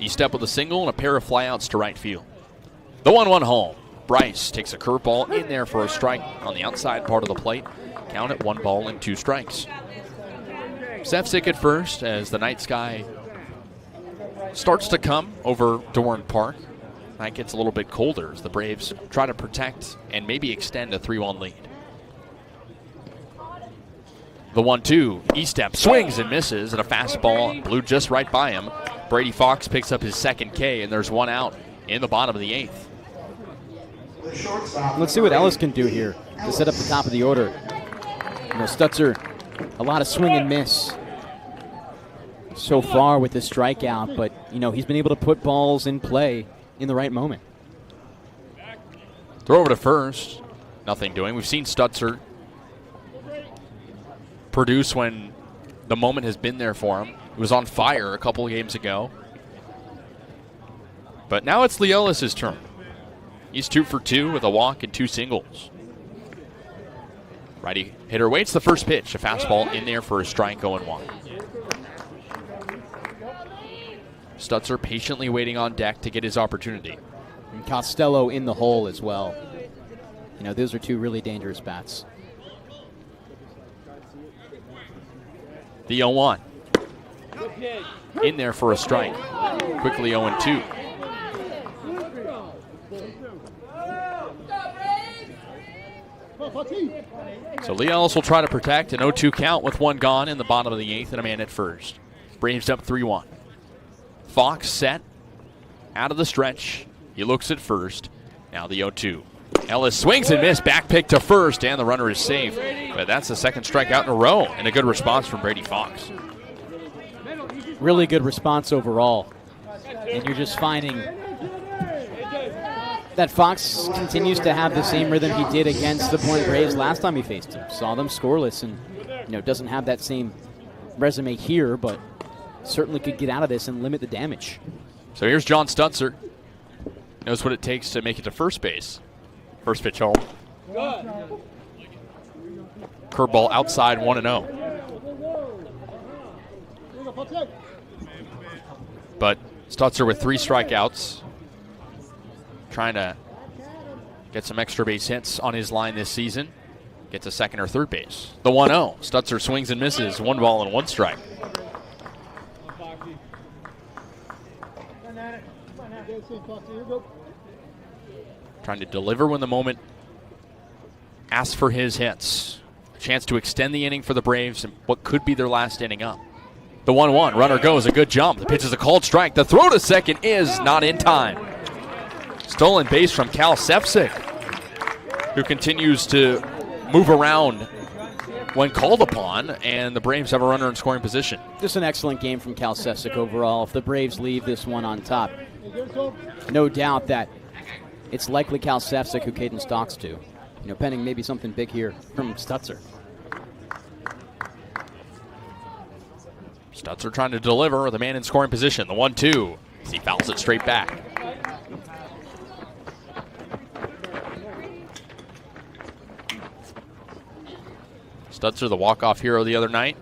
Eastep with a single and a pair of flyouts to right field. The 1-1 home. Bryce takes a curveball in there for a strike on the outside part of the plate. Count it 1 ball and 2 strikes. Sepsic at first as the night sky starts to come over Dorn Park. Night gets a little bit colder as the Braves try to protect and maybe extend a 3-1 lead. The 1-2. E-step swings and misses, and a fastball blew just right by him. Brady Fox picks up his second K, and there's one out in the bottom of the 8th. Let's see what Ellis can do here to set up the top of the order. Stutzer, a lot of swing and miss so far with this strikeout, but he's been able to put balls in play in the right moment. Throw over to first. Nothing doing. We've seen Stutzer produce when the moment has been there for him. He was on fire a couple of games ago. But now it's Lee Ellis' turn. He's 2 for 2 with a walk and 2 singles. Righty hitter waits the first pitch. A fastball in there for a strike, 0-1. Stutzer patiently waiting on deck to get his opportunity. And Costello in the hole as well. Those are 2 really dangerous bats. The 0-1. In there for a strike. Quickly 0-2. So Lee Ellis will try to protect an 0-2 count with 1 gone in the bottom of the 8th and a man at first. Braves up 3-1. Fox set out of the stretch. He looks at first. Now the 0-2. Ellis swings and misses. Back pick to first, and the runner is safe. But that's the second strikeout in a row, and a good response from Brady Fox. Really good response overall. And you're just finding that Fox continues to have the same rhythm he did against the Bourne Braves last time he faced him. Saw them scoreless, and doesn't have that same resume here, but certainly could get out of this and limit the damage. So here's John Stutzer. Knows what it takes to make it to first base. First pitch home. Curveball outside, 1-0. But Stutzer with 3 strikeouts. Trying to get some extra base hits on his line this season. Gets a second or third base. The 1-0. Stutzer swings and misses. 1 ball and 1 strike. Trying to deliver when the moment asks for his hits. A chance to extend the inning for the Braves and what could be their last inning up. The 1-1. Runner goes. A good jump. The pitch is a called strike. The throw to second is not in time. Stolen base from Cal Sefcik, who continues to move around when called upon, and the Braves have a runner in scoring position. Just an excellent game from Cal Sefcik overall. If the Braves leave this one on top, no doubt that it's likely Cal Sefcik who Kaydence talks to. Pending maybe something big here from Stutzer. Stutzer trying to deliver with a man in scoring position. The 1-2. He fouls it straight back. Stutzer, the walk-off hero the other night.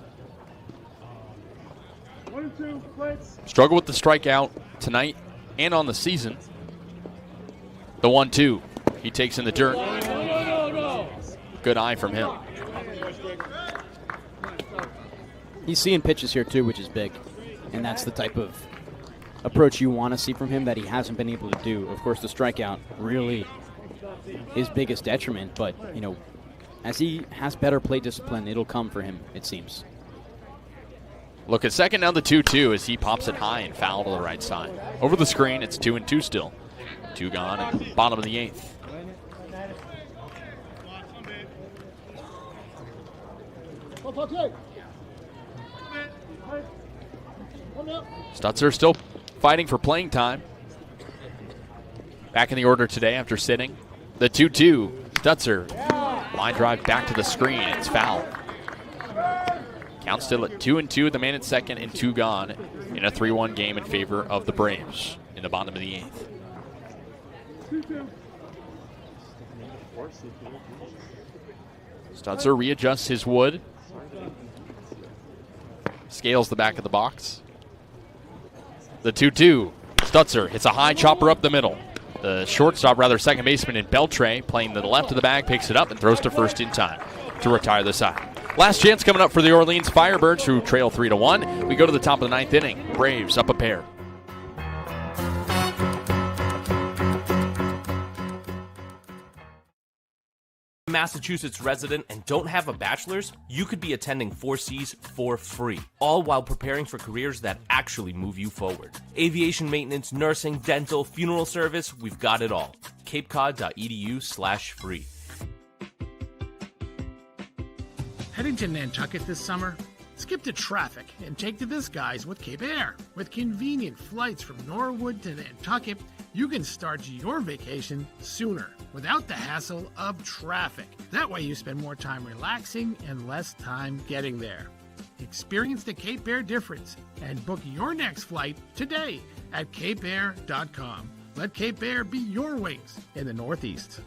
Struggled with the strikeout tonight and on the season. The 1-2. He takes in the dirt. Good eye from him. He's seeing pitches here too, which is big. And that's the type of approach you want to see from him that he hasn't been able to do. Of course, the strikeout really his biggest detriment, but, as he has better play discipline, it'll come for him, it seems. Look at second, now the 2-2 as he pops it high and foul to the right side. Over the screen, it's 2-2 still. 2 gone and bottom of the 8th. Stutzer still fighting for playing time. Back in the order today after sitting. The 2-2. Stutzer. Line drive back to the screen. It's foul. Count still at 2-2. The man at second and 2 gone in a 3-1 game in favor of the Braves in the bottom of the 8th. Stutzer readjusts his wood. Scales the back of the box. The 2-2. Stutzer hits a high chopper up the middle. The shortstop, rather second baseman in Beltre, playing to the left of the bag, picks it up and throws to first in time to retire the side. Last chance coming up for the Orleans Firebirds, who trail 3-1. We go to the top of the 9th inning. Braves up a pair. Massachusetts resident and don't have a bachelor's, you could be attending 4Cs for free, all while preparing for careers that actually move you forward. Aviation maintenance, nursing, dental, funeral service, we've got it all. capecod.edu/free. Heading to Nantucket this summer? Skip the traffic and take to this guy's with Cape Air. With convenient flights from Norwood to Nantucket, you can start your vacation sooner without the hassle of traffic. That way you spend more time relaxing and less time getting there. Experience the Cape Air difference and book your next flight today at capeair.com. Let Cape Air be your wings in the Northeast.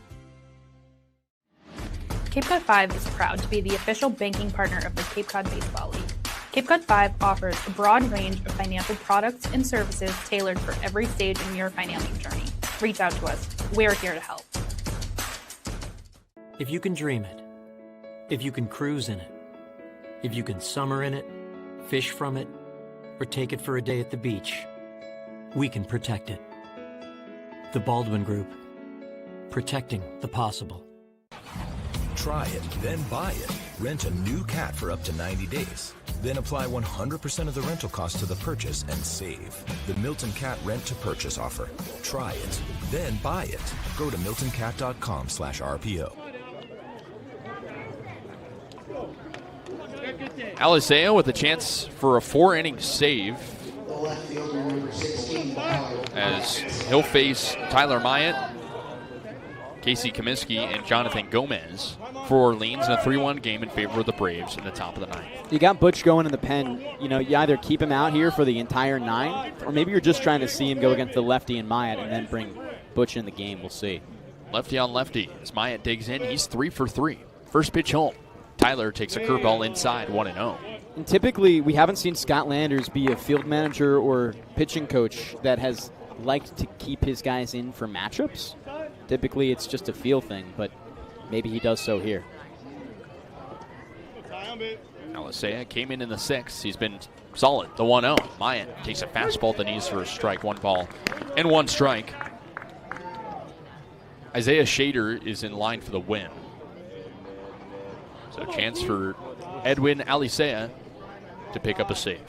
Cape Cod 5 is proud to be the official banking partner of the Cape Cod Baseball League. Cape Cod 5 offers a broad range of financial products and services tailored for every stage in your financial journey. Reach out to us. We're here to help. If you can dream it, if you can cruise in it, if you can summer in it, fish from it, or take it for a day at the beach, we can protect it. The Baldwin Group. Protecting the possible. Try it, then buy it. Rent a new cat for up to 90 days. Then apply 100% of the rental cost to the purchase and save. The Milton Cat Rent to Purchase offer. Try it, then buy it. Go to miltoncat.com/RPO. Aliseo with a chance for a 4-inning save as he'll face Tyler Myatt, Kasey Comiskey, and Jonathan Gomez for Orleans in a 3-1 game in favor of the Braves in the top of the ninth. You got Butch going in the pen. You know, you either keep him out here for the entire 9, or maybe you're just trying to see him go against the lefty and Myatt and then bring Butch in the game. We'll see. Lefty on lefty as Myatt digs in. He's 3 for 3. First pitch home. Tyler takes a curveball inside, 1-0. And typically, we haven't seen Scott Landers be a field manager or pitching coach that has liked to keep his guys in for matchups. Typically, it's just a feel thing, but maybe he does so here. Aliseo came in the 6th. He's been solid. The 1-0. Myatt takes a fastball at the knees for a strike. 1 ball and 1 strike. Isaiah Shader is in line for the win. So chance for Edwin Aliseo to pick up a save.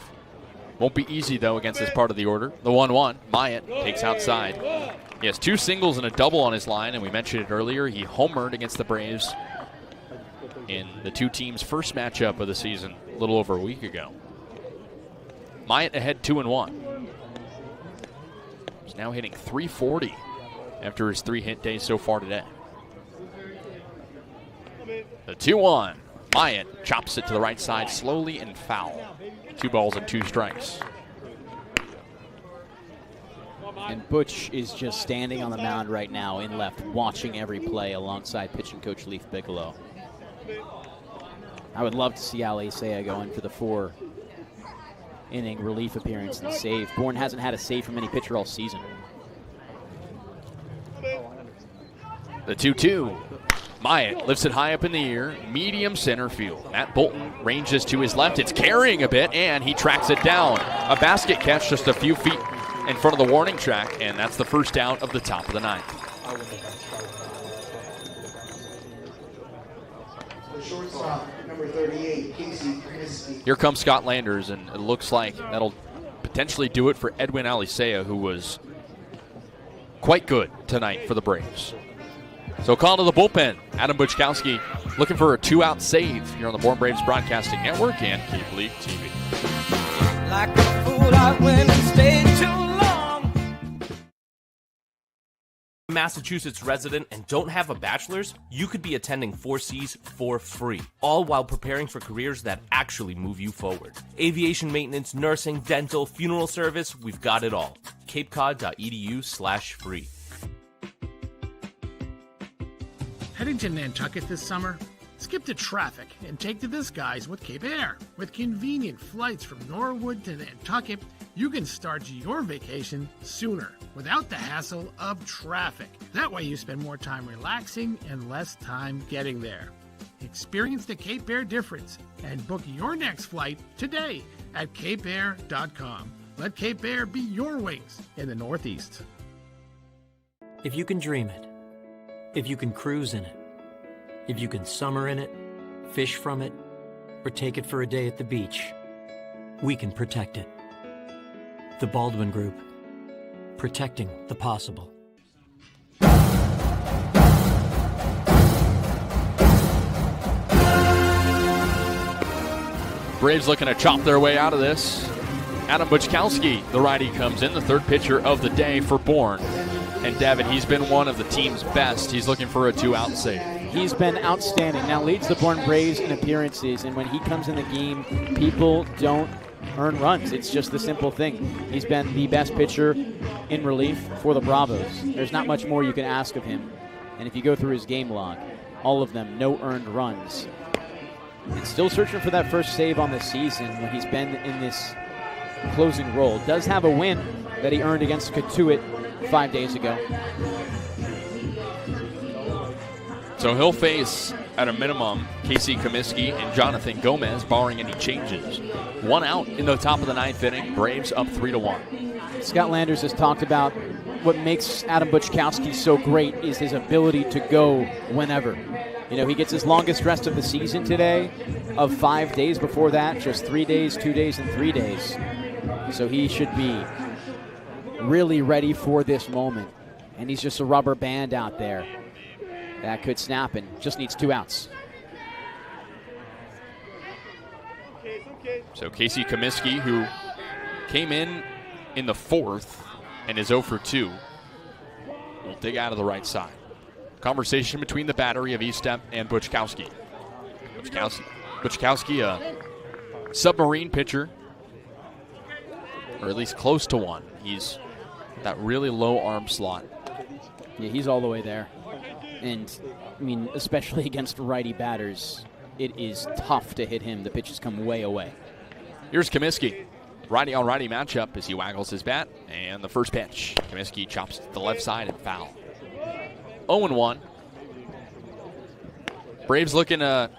Won't be easy, though, against this part of the order. The 1-1. Myatt takes outside. He has 2 singles and a double on his line, and we mentioned it earlier. He homered against the Braves in the 2 teams' first matchup of the season a little over a week ago. Myatt ahead 2-1. He's now hitting .340 after his 3-hit day so far today. The 2-1. Myatt chops it to the right side slowly and foul. 2 balls and 2 strikes. And Butch is just standing on the mound right now in left, watching every play alongside pitching coach Leaf Bigelow. I would love to see Aliseo go in for the 4-inning relief appearance and save. Bourne hasn't had a save from any pitcher all season. The 2-2. Myatt lifts it high up in the air, medium center field. Matt Bolton ranges to his left. It's carrying a bit, and he tracks it down. A basket catch just a few feet in front of the warning track, and that's the first out of the top of the 9th. Shortstop, number 38, Kasey Comiskey. Here comes Scott Landers, and it looks like that'll potentially do it for Edwin Aliseo, who was quite good tonight for the Braves. So call to the bullpen. Adam Buczkowski looking for a 2-out save here on the Bourne Braves Broadcasting Network and Cape League TV. Like a fool, I went and stayed too long. Massachusetts resident and don't have a bachelor's, you could be attending 4Cs for free, all while preparing for careers that actually move you forward. Aviation maintenance, nursing, dental, funeral service, we've got it all. capecod.edu/free. Heading to Nantucket this summer? Skip the traffic and take to this guy's with Cape Air. With convenient flights from Norwood to Nantucket, you can start your vacation sooner without the hassle of traffic. That way you spend more time relaxing and less time getting there. Experience the Cape Air difference and book your next flight today at capeair.com. Let Cape Air be your wings in the Northeast. If you can dream it, if you can cruise in it, if you can summer in it, fish from it, or take it for a day at the beach, we can protect it. The Baldwin Group, protecting the possible. Braves looking to chop their way out of this. Adam Buczkowski, the righty, comes in, the third pitcher of the day for Bourne. And Devon, he's been one of the team's best. He's looking for a 2-out save. He's been outstanding. Now leads the Bourne Braves in appearances, and when he comes in the game, people don't earn runs. It's just the simple thing. He's been the best pitcher in relief for the Bravos. There's not much more you can ask of him. And if you go through his game log, all of them, no earned runs. And still searching for that first save on the season when he's been in this closing role. Does have a win that he earned against Katuitt 5 days ago. So he'll face, at a minimum, Kasey Comiskey and Jonathan Gomez, barring any changes. 1 out in the top of the 9th inning. Braves up 3-1. Scott Landers has talked about what makes Adam Buczkowski so great is his ability to go whenever. You know, he gets his longest rest of the season today of 5 days. Before that, just 3 days, 2 days, and 3 days. So he should be really ready for this moment. And he's just a rubber band out there that could snap and just needs 2 outs. So Kasey Comiskey, who came in the 4th and is 0 for 2, will dig out of the right side. Conversation between the battery of Estep and Buczkowski. Buczkowski, a submarine pitcher, or at least close to one. He's that really low arm slot. Yeah, he's all the way there. And, I mean, especially against righty batters, it is tough to hit him. The pitches come way away. Here's Comiskey. Righty-on-righty matchup as he waggles his bat. And the first pitch. Comiskey chops to the left side and foul. 0-1. Braves looking to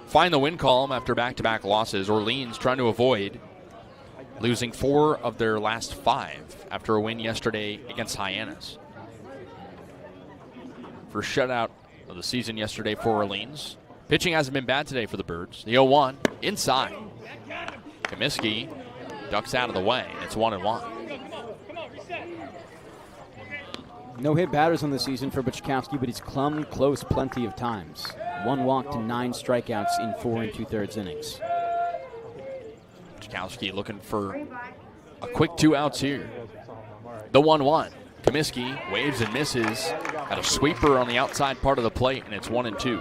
find the win column after back-to-back losses. Orleans trying to avoid losing 4 of their last 5 after a win yesterday against Hyannis. First shutout of the season yesterday for Orleans. Pitching hasn't been bad today for the Birds. The 0-1 inside. Comiskey ducks out of the way. It's 1-1. No hit batters on the season for Buczkowski, but he's come close plenty of times. 1 walk to 9 strikeouts in 4 2/3 innings. Buczkowski looking for a quick 2 outs here. The 1-1. Comiskey waves and misses. Got a sweeper on the outside part of the plate, and it's 1-2.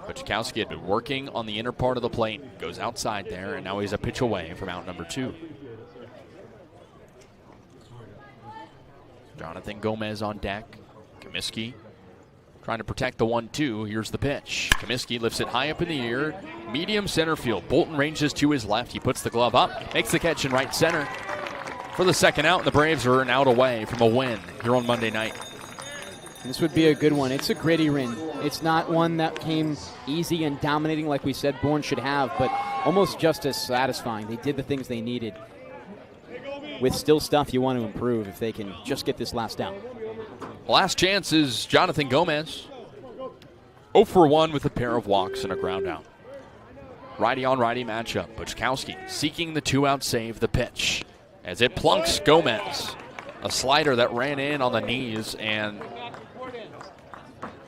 Buczkowski had been working on the inner part of the plate, goes outside there, and now he's a pitch away from out number 2. Jonathan Gomez on deck. Comiskey trying to protect the 1-2. Here's the pitch. Comiskey lifts it high up in the air. Medium center field. Bolton ranges to his left. He puts the glove up, makes the catch in right center for the second out, and the Braves are an out away from a win here on Monday night. This would be a good one. It's a gritty win. It's not one that came easy and dominating like we said Bourne should have, but almost just as satisfying. They did the things they needed. With still stuff you want to improve if they can just get this last out. Last chance is Jonathan Gomez. 0 for 1 with a pair of walks and a ground out. Righty-on-righty matchup. Buczkowski seeking the 2-out save. The pitch as it plunks Gomez. A slider that ran in on the knees, and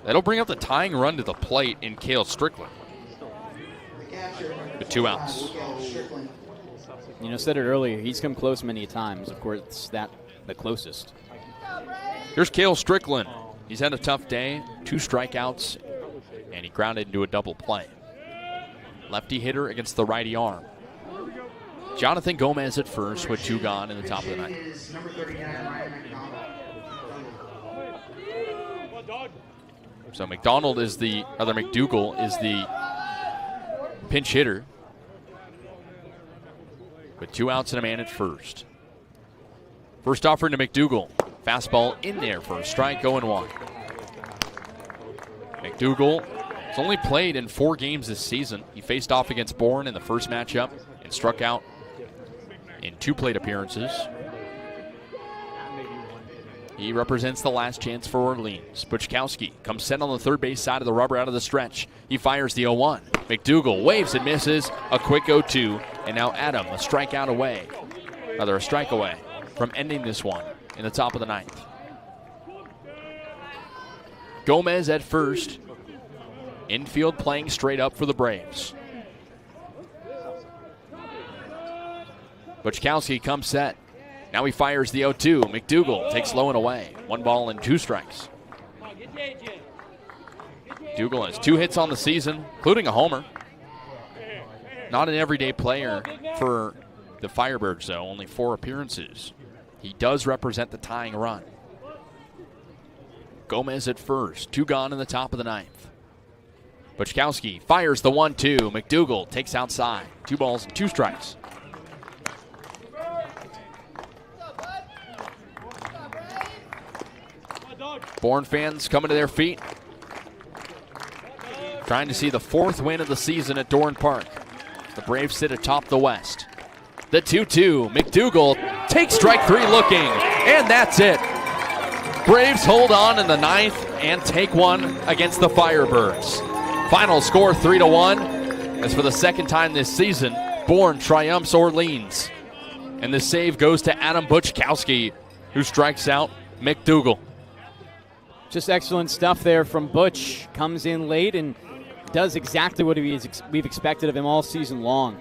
that'll bring up the tying run to the plate in Cale Strickland. With 2 outs. You know, said it earlier, he's come close many times. Of course, that the closest. Here's Cale Strickland. He's had a tough day, 2 strikeouts, and he grounded into a double play. Lefty hitter against the righty arm. Jonathan Gomez at first with 2 gone in the top of the 9th. So McDougal is the pinch hitter with 2 outs and a man at first. First offering to McDougal. Fastball in there for a strike, 0-1. McDougal has only played in 4 games this season. He faced off against Bourne in the first matchup and struck out in 2 plate appearances. He represents the last chance for Orleans. Buczkowski comes set on the third base side of the rubber out of the stretch. He fires the 0-1. McDougal waves and misses. A quick 0-2. And now Adam, a strike away from ending this one in the top of the ninth. Gomez at first. Infield playing straight up for the Braves. Buczkowski comes set. Now he fires the 0-2. McDougal takes low and away. 1 ball and 2 strikes. McDougal has 2 hits on the season, including a homer. Not an everyday player for the Firebirds, though. Only 4 appearances. He does represent the tying run. Gomez at first. 2 gone in the top of the ninth. Buczkowski fires the 1-2. McDougal takes outside. 2 balls and 2 strikes. Bourne fans coming to their feet, trying to see the 4th win of the season at Dorn Park. The Braves sit atop the West. The 2-2, McDougal takes strike 3 looking, and that's it. Braves hold on in the ninth and take one against the Firebirds. Final score 3-1. As for the second time this season, Bourne triumphs Orleans. And the save goes to Adam Buczkowski, who strikes out McDougal. Just excellent stuff there from Butch. Comes in late and does exactly what we've expected of him all season long.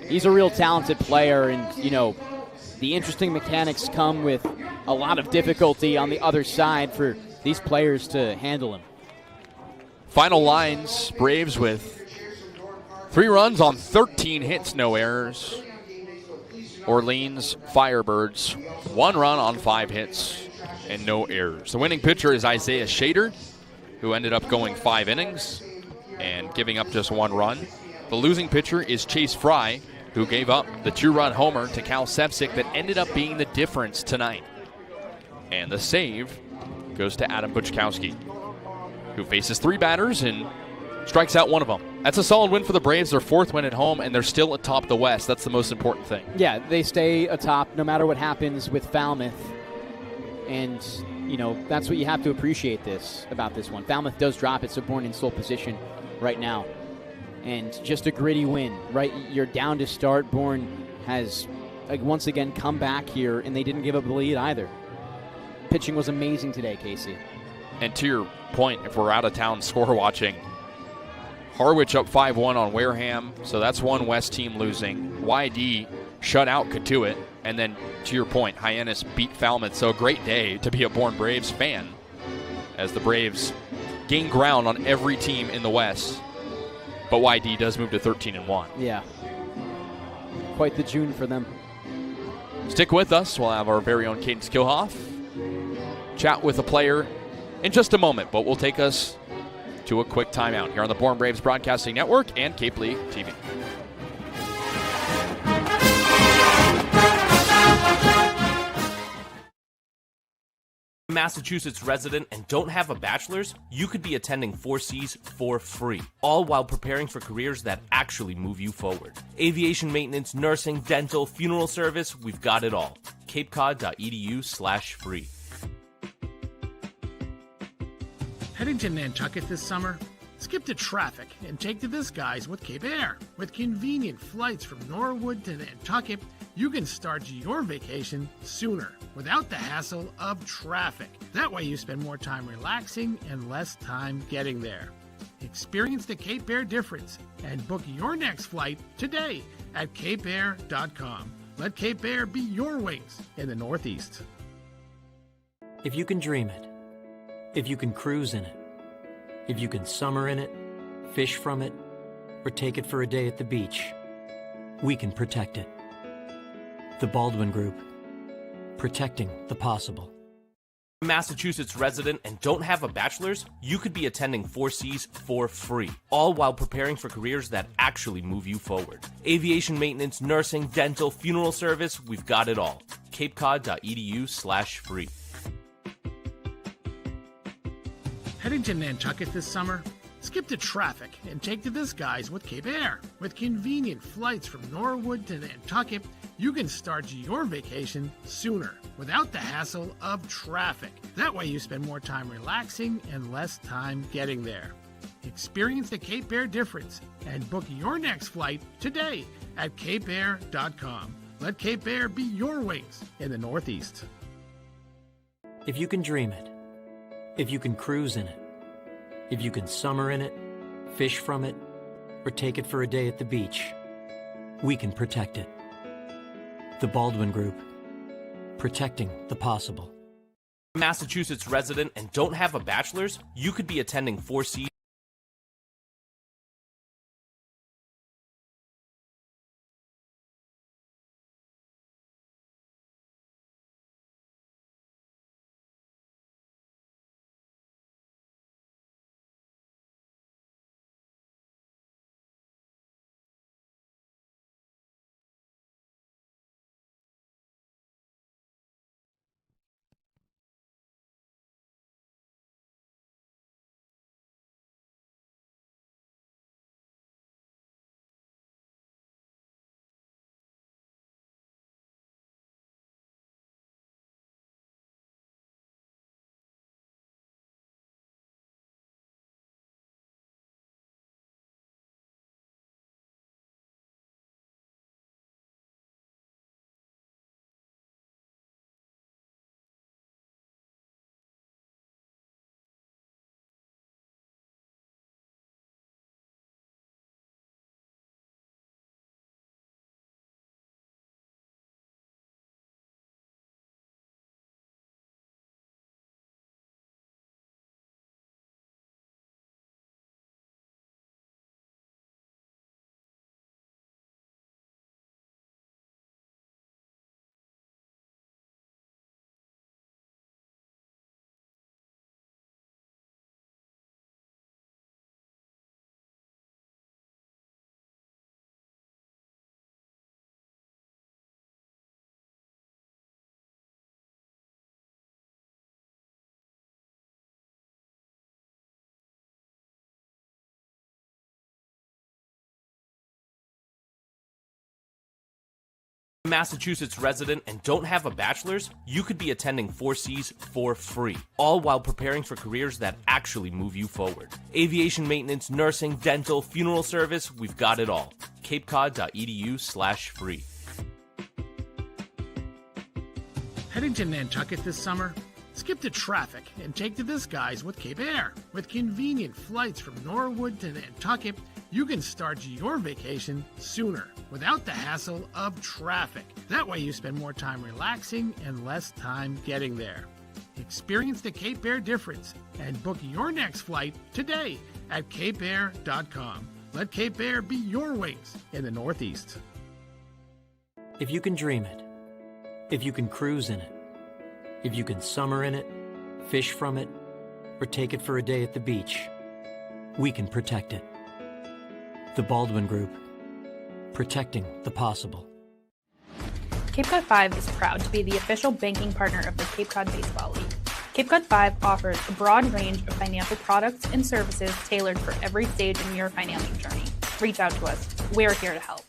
He's a real talented player, and, you know, the interesting mechanics come with a lot of difficulty on the other side for these players to handle him. Final lines, Braves with 3 runs on 13 hits, no errors. Orleans Firebirds, 1 run on 5 hits and no errors. The winning pitcher is Isaiah Shader, who ended up going 5 innings and giving up just 1 run. The losing pitcher is Chase Fry, who gave up the 2-run homer to Cal Sepsic that ended up being the difference tonight. And the save goes to Adam Buczkowski, who faces 3 batters and strikes out 1 of them. That's a solid win for the Braves, their 4th win at home, and they're still atop the West. That's the most important thing. Yeah, they stay atop no matter what happens with Falmouth. And, you know, that's what you have to appreciate about this one. Falmouth does drop it, so Bourne in sole position right now. And just a gritty win, right? You're down to start. Bourne has, once again, come back here, and they didn't give up the lead either. Pitching was amazing today, Kasey. And to your point, if we're out of town score watching, Harwich up 5-1 on Wareham, so that's 1 West team losing. YD shut out Katuitt, and then to your point, Hyannis beat Falmouth. So a great day to be a Bourne Braves fan as the Braves gain ground on every team in the West. But YD does move to 13-1. Yeah. Quite the June for them. Stick with us. We'll have our very own Kaydence Kilhof chat with a player in just a moment, but we'll take us to a quick timeout here on the Bourne Braves Broadcasting Network and Cape League TV. Massachusetts resident and don't have a bachelor's, you could be attending 4Cs for free, all while preparing for careers that actually move you forward. Aviation maintenance, nursing, dental, funeral service, we've got it all. capecod.edu/free. Heading to Nantucket this summer? Skip the traffic and take to the skies with Cape Air. With convenient flights from Norwood to Nantucket, you can start your vacation sooner without the hassle of traffic. That way you spend more time relaxing and less time getting there. Experience the Cape Air difference and book your next flight today at capeair.com. Let Cape Air be your wings in the Northeast. If you can dream it, if you can cruise in it, if you can summer in it, fish from it, or take it for a day at the beach, we can protect it. The Baldwin Group. Protecting the possible. Massachusetts resident and don't have a bachelor's, you could be attending 4Cs for free, all while preparing for careers that actually move you forward. Aviation maintenance, nursing, dental, funeral service, we've got it all. capecod.edu/free. Heading to Nantucket this summer? Skip the traffic and take to the skies with Cape Air. With convenient flights from Norwood to Nantucket, you can start your vacation sooner without the hassle of traffic. That way you spend more time relaxing and less time getting there. Experience the Cape Air difference and book your next flight today at capeair.com. Let Cape Air be your wings in the Northeast. If you can dream it, if you can cruise in it, if you can summer in it, fish from it, or take it for a day at the beach, we can protect it. The Baldwin Group, protecting the possible. Massachusetts resident and don't have a bachelor's, you could be attending 4 seasons. Massachusetts resident and don't have a bachelor's, you could be attending 4 Cs for free, all while preparing for careers that actually move you forward. Aviation maintenance, nursing, dental, funeral service, we've got it all. capecod.edu/free. Heading to Nantucket this summer? Skip the traffic and take to the skies with Cape Air. With convenient flights from Norwood to Nantucket, you can start your vacation sooner without the hassle of traffic. That way you spend more time relaxing and less time getting there. Experience the Cape Air difference and book your next flight today at capeair.com. Let Cape Air be your wings in the Northeast. If you can dream it, if you can cruise in it, if you can summer in it, fish from it, or take it for a day at the beach, we can protect it. The Baldwin Group, protecting the possible. Cape Cod 5 is proud to be the official banking partner of the Cape Cod Baseball League. Cape Cod 5 offers a broad range of financial products and services tailored for every stage in your financial journey. Reach out to us. We're here to help.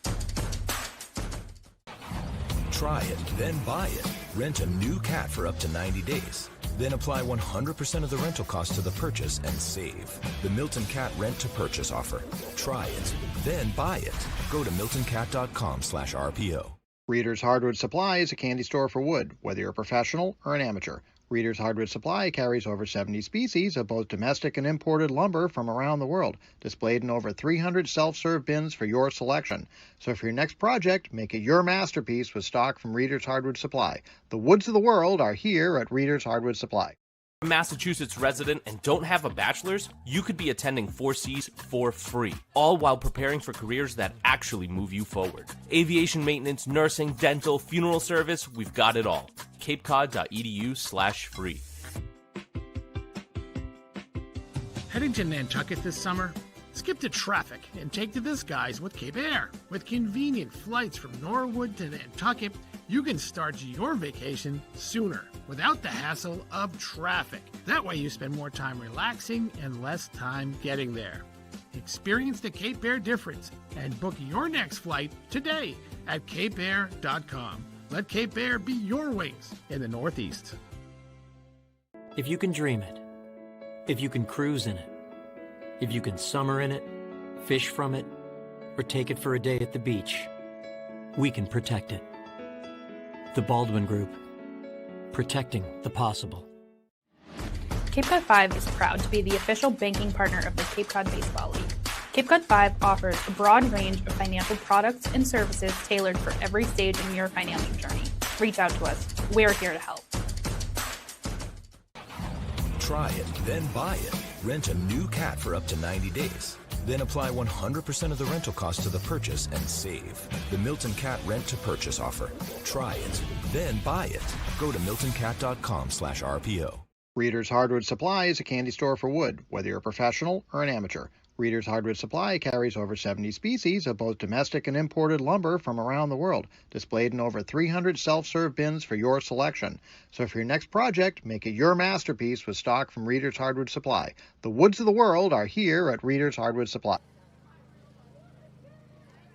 Try it, then buy it. Rent a new cat for up to 90 days. Then apply 100% of the rental cost to the purchase and save. The Milton Cat Rent to Purchase offer. Try it, then buy it. Go to miltoncat.com/RPO. Reader's Hardwood Supply is a candy store for wood, whether you're a professional or an amateur. Reader's Hardwood Supply carries over 70 species of both domestic and imported lumber from around the world, displayed in over 300 self-serve bins for your selection. So for your next project, make it your masterpiece with stock from Reader's Hardwood Supply. The woods of the world are here at Reader's Hardwood Supply. Massachusetts resident and don't have a bachelor's, you could be attending 4 Cs for free, all while preparing for careers that actually move you forward. Aviation maintenance, nursing, dental, funeral service, we've got it all. capecod.edu/free. Heading to Nantucket this summer? Skip the traffic and take to the skies with Cape Air. With convenient flights from Norwood to Nantucket, you can start your vacation sooner without the hassle of traffic. That way you spend more time relaxing and less time getting there. Experience the Cape Air difference and book your next flight today at capeair.com. Let Cape Air be your wings in the Northeast. If you can dream it, if you can cruise in it, if you can summer in it, fish from it, or take it for a day at the beach, we can protect it. The Baldwin Group, protecting the possible. Cape Cod 5 is proud to be the official banking partner of the Cape Cod Baseball League. Cape Cod 5 offers a broad range of financial products and services tailored for every stage in your financial journey. Reach out to us. We're here to help. Try it, then buy it. Rent a new cat for up to 90 days. Then apply 100% of the rental cost to the purchase and save. The Milton Cat Rent to Purchase offer. Try it, then buy it. Go to miltoncat.com/RPO. Reader's Hardwood Supply is a candy store for wood, whether you're a professional or an amateur. Reader's Hardwood Supply carries over 70 species of both domestic and imported lumber from around the world, displayed in over 300 self-serve bins for your selection. So for your next project, make it your masterpiece with stock from Reader's Hardwood Supply. The woods of the world are here at Reader's Hardwood Supply.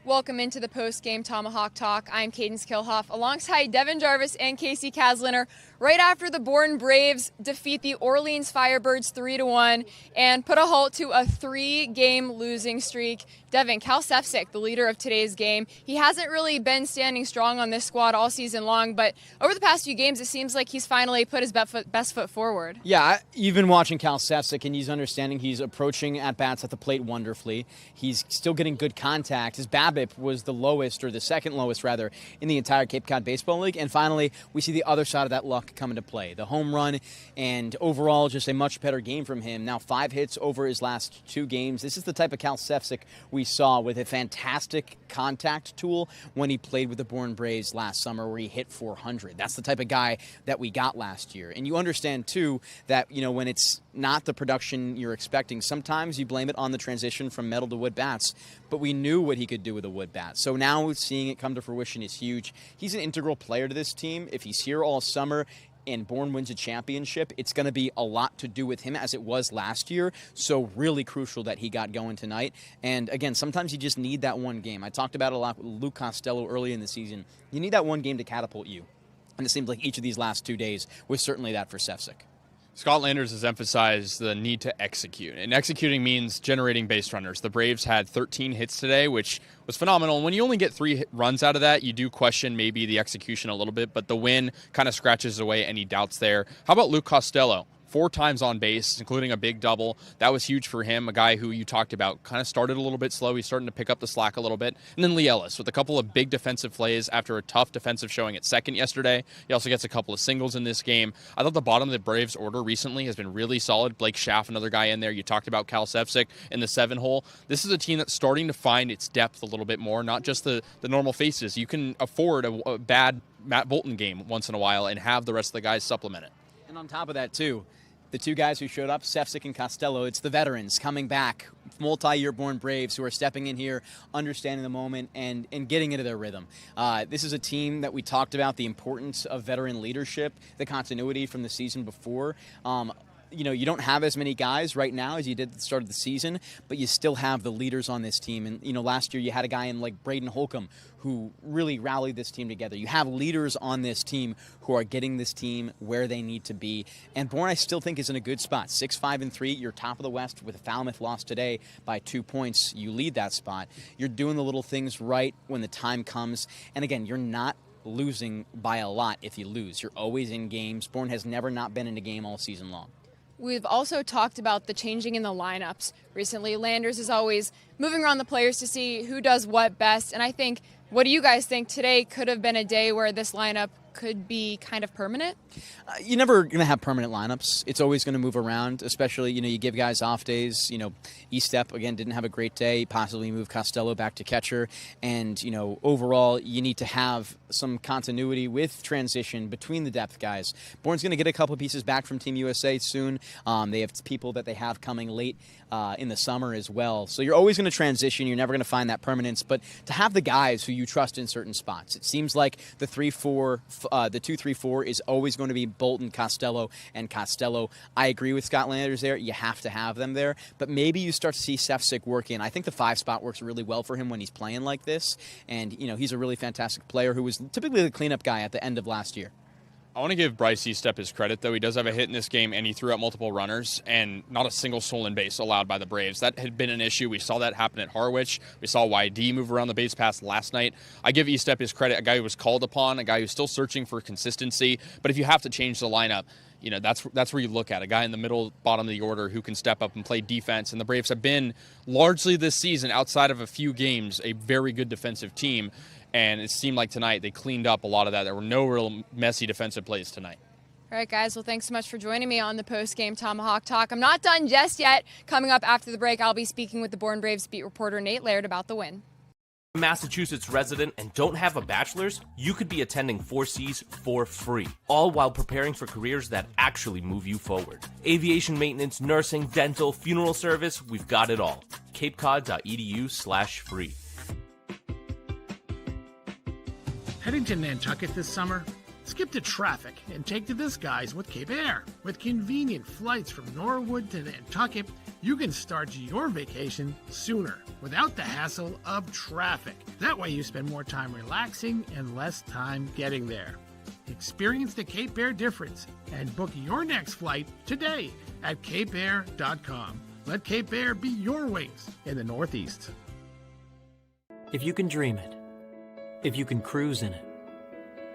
Welcome into the post-game Tomahawk Talk. I'm Kaydence Kilhof alongside Devon, Jarvis, and Kasey Kazliner. Right after the Bourne Braves defeat the Orleans Firebirds 3-1 and put a halt to a 3-game losing streak. Devon, Cal Sefcik, the leader of today's game, he hasn't really been standing strong on this squad all season long, but over the past few games, it seems like he's finally put his best foot forward. Yeah, you've been watching Cal Sefcik, and he's understanding he's approaching at-bats at the plate wonderfully. He's still getting good contact. His BABIP was the lowest, or the second lowest, rather, in the entire Cape Cod Baseball League. And finally, we see the other side of that luck come into play. The home run, and overall, just a much better game from him. Now 5 hits over his last 2 games. This is the type of Cal Sefcik we saw with a fantastic contact tool when he played with the Bourne Braves last summer, where he hit 400. That's the type of guy that we got last year. And you understand, too, that, you know, when it's not the production you're expecting, sometimes you blame it on the transition from metal to wood bats, but we knew what he could do with a wood bat. So now seeing it come to fruition is huge. He's an integral player to this team. If he's here all summer and Bourne wins a championship, it's going to be a lot to do with him, as it was last year. So really crucial that he got going tonight. And again, sometimes you just need that one game. I talked about it a lot with Luke Costello early in the season. You need that one game to catapult you. And it seems like each of these last 2 days was certainly that for Sefcik. Scott Landers has emphasized the need to execute, and executing means generating base runners. The Braves had 13 hits today, which was phenomenal. And when you only get 3 runs out of that, you do question maybe the execution a little bit, but the win kind of scratches away any doubts there. How about Luke Costello? 4 times on base, including a big double. That was huge for him, a guy who you talked about kind of started a little bit slow. He's starting to pick up the slack a little bit. And then Lee Ellis with a couple of big defensive plays after a tough defensive showing at second yesterday. He also gets a couple of singles in this game. I thought the bottom of the Braves order recently has been really solid. Blake Schaff, another guy in there. You talked about Cal Sefcik in the 7-hole. This is a team that's starting to find its depth a little bit more, not just the normal faces. You can afford a bad Matt Bolton game once in a while and have the rest of the guys supplement it. And on top of that, too, the 2 guys who showed up, Sefcik and Costello, it's the veterans coming back, multi-year Bourne Braves who are stepping in here, understanding the moment, and getting into their rhythm. This is a team that we talked about, the importance of veteran leadership, the continuity from the season before. You know, you don't have as many guys right now as you did at the start of the season, but you still have the leaders on this team. And, you know, last year you had a guy in like Braden Holcomb who really rallied this team together. You have leaders on this team who are getting this team where they need to be. And Bourne, I still think, is in a good spot. 6-5-3, you're top of the West with a Falmouth loss today by 2 points. You lead that spot. You're doing the little things right when the time comes. And again, you're not losing by a lot if you lose. You're always in games. Bourne has never not been in a game all season long. We've also talked about the changing in the lineups recently. Landers is always moving around the players to see who does what best. And I think, what do you guys think? Today could have been a day where this lineup could be kind of permanent? You're never going to have permanent lineups. It's always going to move around, especially, you give guys off days. E-Step, again, didn't have a great day. Possibly move Costello back to catcher. And, overall, you need to have some continuity with transition between the depth guys. Bourne's going to get a couple pieces back from Team USA soon. They have people that they have coming late in the summer as well. So you're always going to transition. You're never going to find that permanence. But to have the guys who you trust in certain spots, it seems like the 2-3-4 is always going to be Bolton, Costello, and Costello. I agree with Scott Landers there. You have to have them there. But maybe you start to see Sefcik work in. I think the 5 spot works really well for him when he's playing like this. And, he's a really fantastic player who was typically the cleanup guy at the end of last year. I want to give Bryce E-Step his credit, though. He does have a hit in this game, and he threw out multiple runners, and not a single stolen base allowed by the Braves. That had been an issue. We saw that happen at Harwich. We saw YD move around the base pass last night. I give E-Step his credit, a guy who was called upon, a guy who's still searching for consistency. But if you have to change the lineup, that's where you look at a guy in the middle, bottom of the order who can step up and play defense. And the Braves have been largely this season, outside of a few games, a very good defensive team. And it seemed like tonight they cleaned up a lot of that. There were no real messy defensive plays tonight. All right, guys. Well, thanks so much for joining me on the post-game Tomahawk Talk. I'm not done just yet. Coming up after the break, I'll be speaking with the Bourne Braves beat reporter Nate Laird about the win. Massachusetts resident and don't have a bachelor's, you could be attending 4Cs for free, all while preparing for careers that actually move you forward. Aviation maintenance, nursing, dental, funeral service, we've got it all. capecod.edu/free. Heading to Nantucket this summer? Skip the traffic and take to the skies with Cape Air. With convenient flights from Norwood to Nantucket, you can start your vacation sooner without the hassle of traffic. That way you spend more time relaxing and less time getting there. Experience the Cape Air difference and book your next flight today at capeair.com. Let Cape Air be your wings in the Northeast. If you can dream it, if you can cruise in it,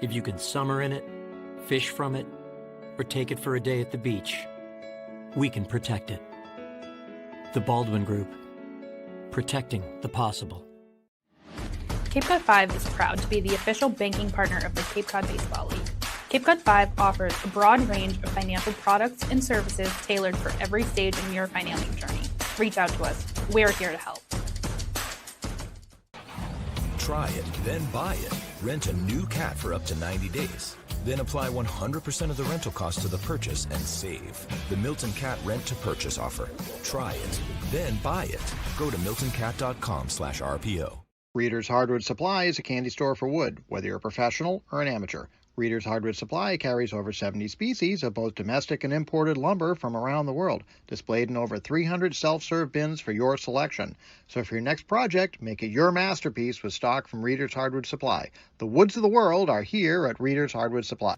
if you can summer in it, fish from it, or take it for a day at the beach, we can protect it. The Baldwin Group. Protecting the possible. Cape Cod 5 is proud to be the official banking partner of the Cape Cod Baseball League. Cape Cod 5 offers a broad range of financial products and services tailored for every stage in your financing journey. Reach out to us. We're here to help. Try it, then buy it. Rent a new cat for up to 90 days. Then apply 100% of the rental cost to the purchase and save. The Milton Cat Rent to Purchase offer. Try it, then buy it. Go to miltoncat.com/RPO. Reader's Hardwood Supply is a candy store for wood, whether you're a professional or an amateur. Reader's Hardwood Supply carries over 70 species of both domestic and imported lumber from around the world, displayed in over 300 self-serve bins for your selection. So for your next project, make it your masterpiece with stock from Reader's Hardwood Supply. The woods of the world are here at Reader's Hardwood Supply.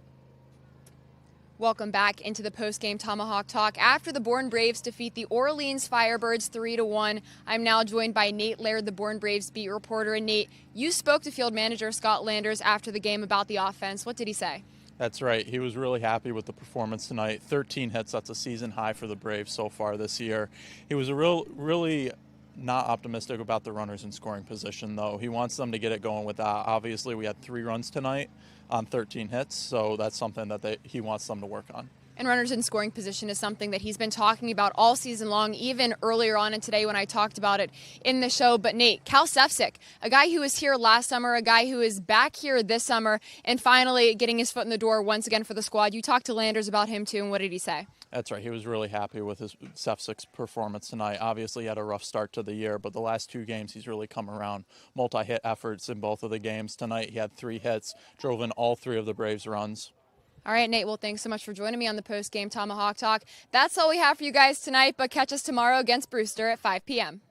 Welcome back into the post-game Tomahawk Talk. After the Bourne Braves defeat the Orleans Firebirds 3-1, I'm now joined by Nate Laird, the Bourne Braves beat reporter. And Nate, you spoke to field manager Scott Landers after the game about the offense. What did he say? That's right. He was really happy with the performance tonight. 13 hits, that's a season high for the Braves so far this year. He was really not optimistic about the runners in scoring position, though. He wants them to get it going with that. Obviously, we had 3 runs tonight on 13 hits, so that's something that he wants them to work on. And runners in scoring position is something that he's been talking about all season long, even earlier on in today when I talked about it in the show. But Nate, Cal Sefcik, a guy who was here last summer, a guy who is back here this summer, and finally getting his foot in the door once again for the squad. You talked to Landers about him too, and what did he say? That's right. He was really happy with his Sefcik's performance tonight. Obviously, he had a rough start to the year, but the last 2 games he's really come around. Multi-hit efforts in both of the games. Tonight he had 3 hits, drove in all 3 of the Braves' runs. All right, Nate, well, thanks so much for joining me on the post-game Tomahawk Talk. That's all we have for you guys tonight, but catch us tomorrow against Brewster at 5 p.m.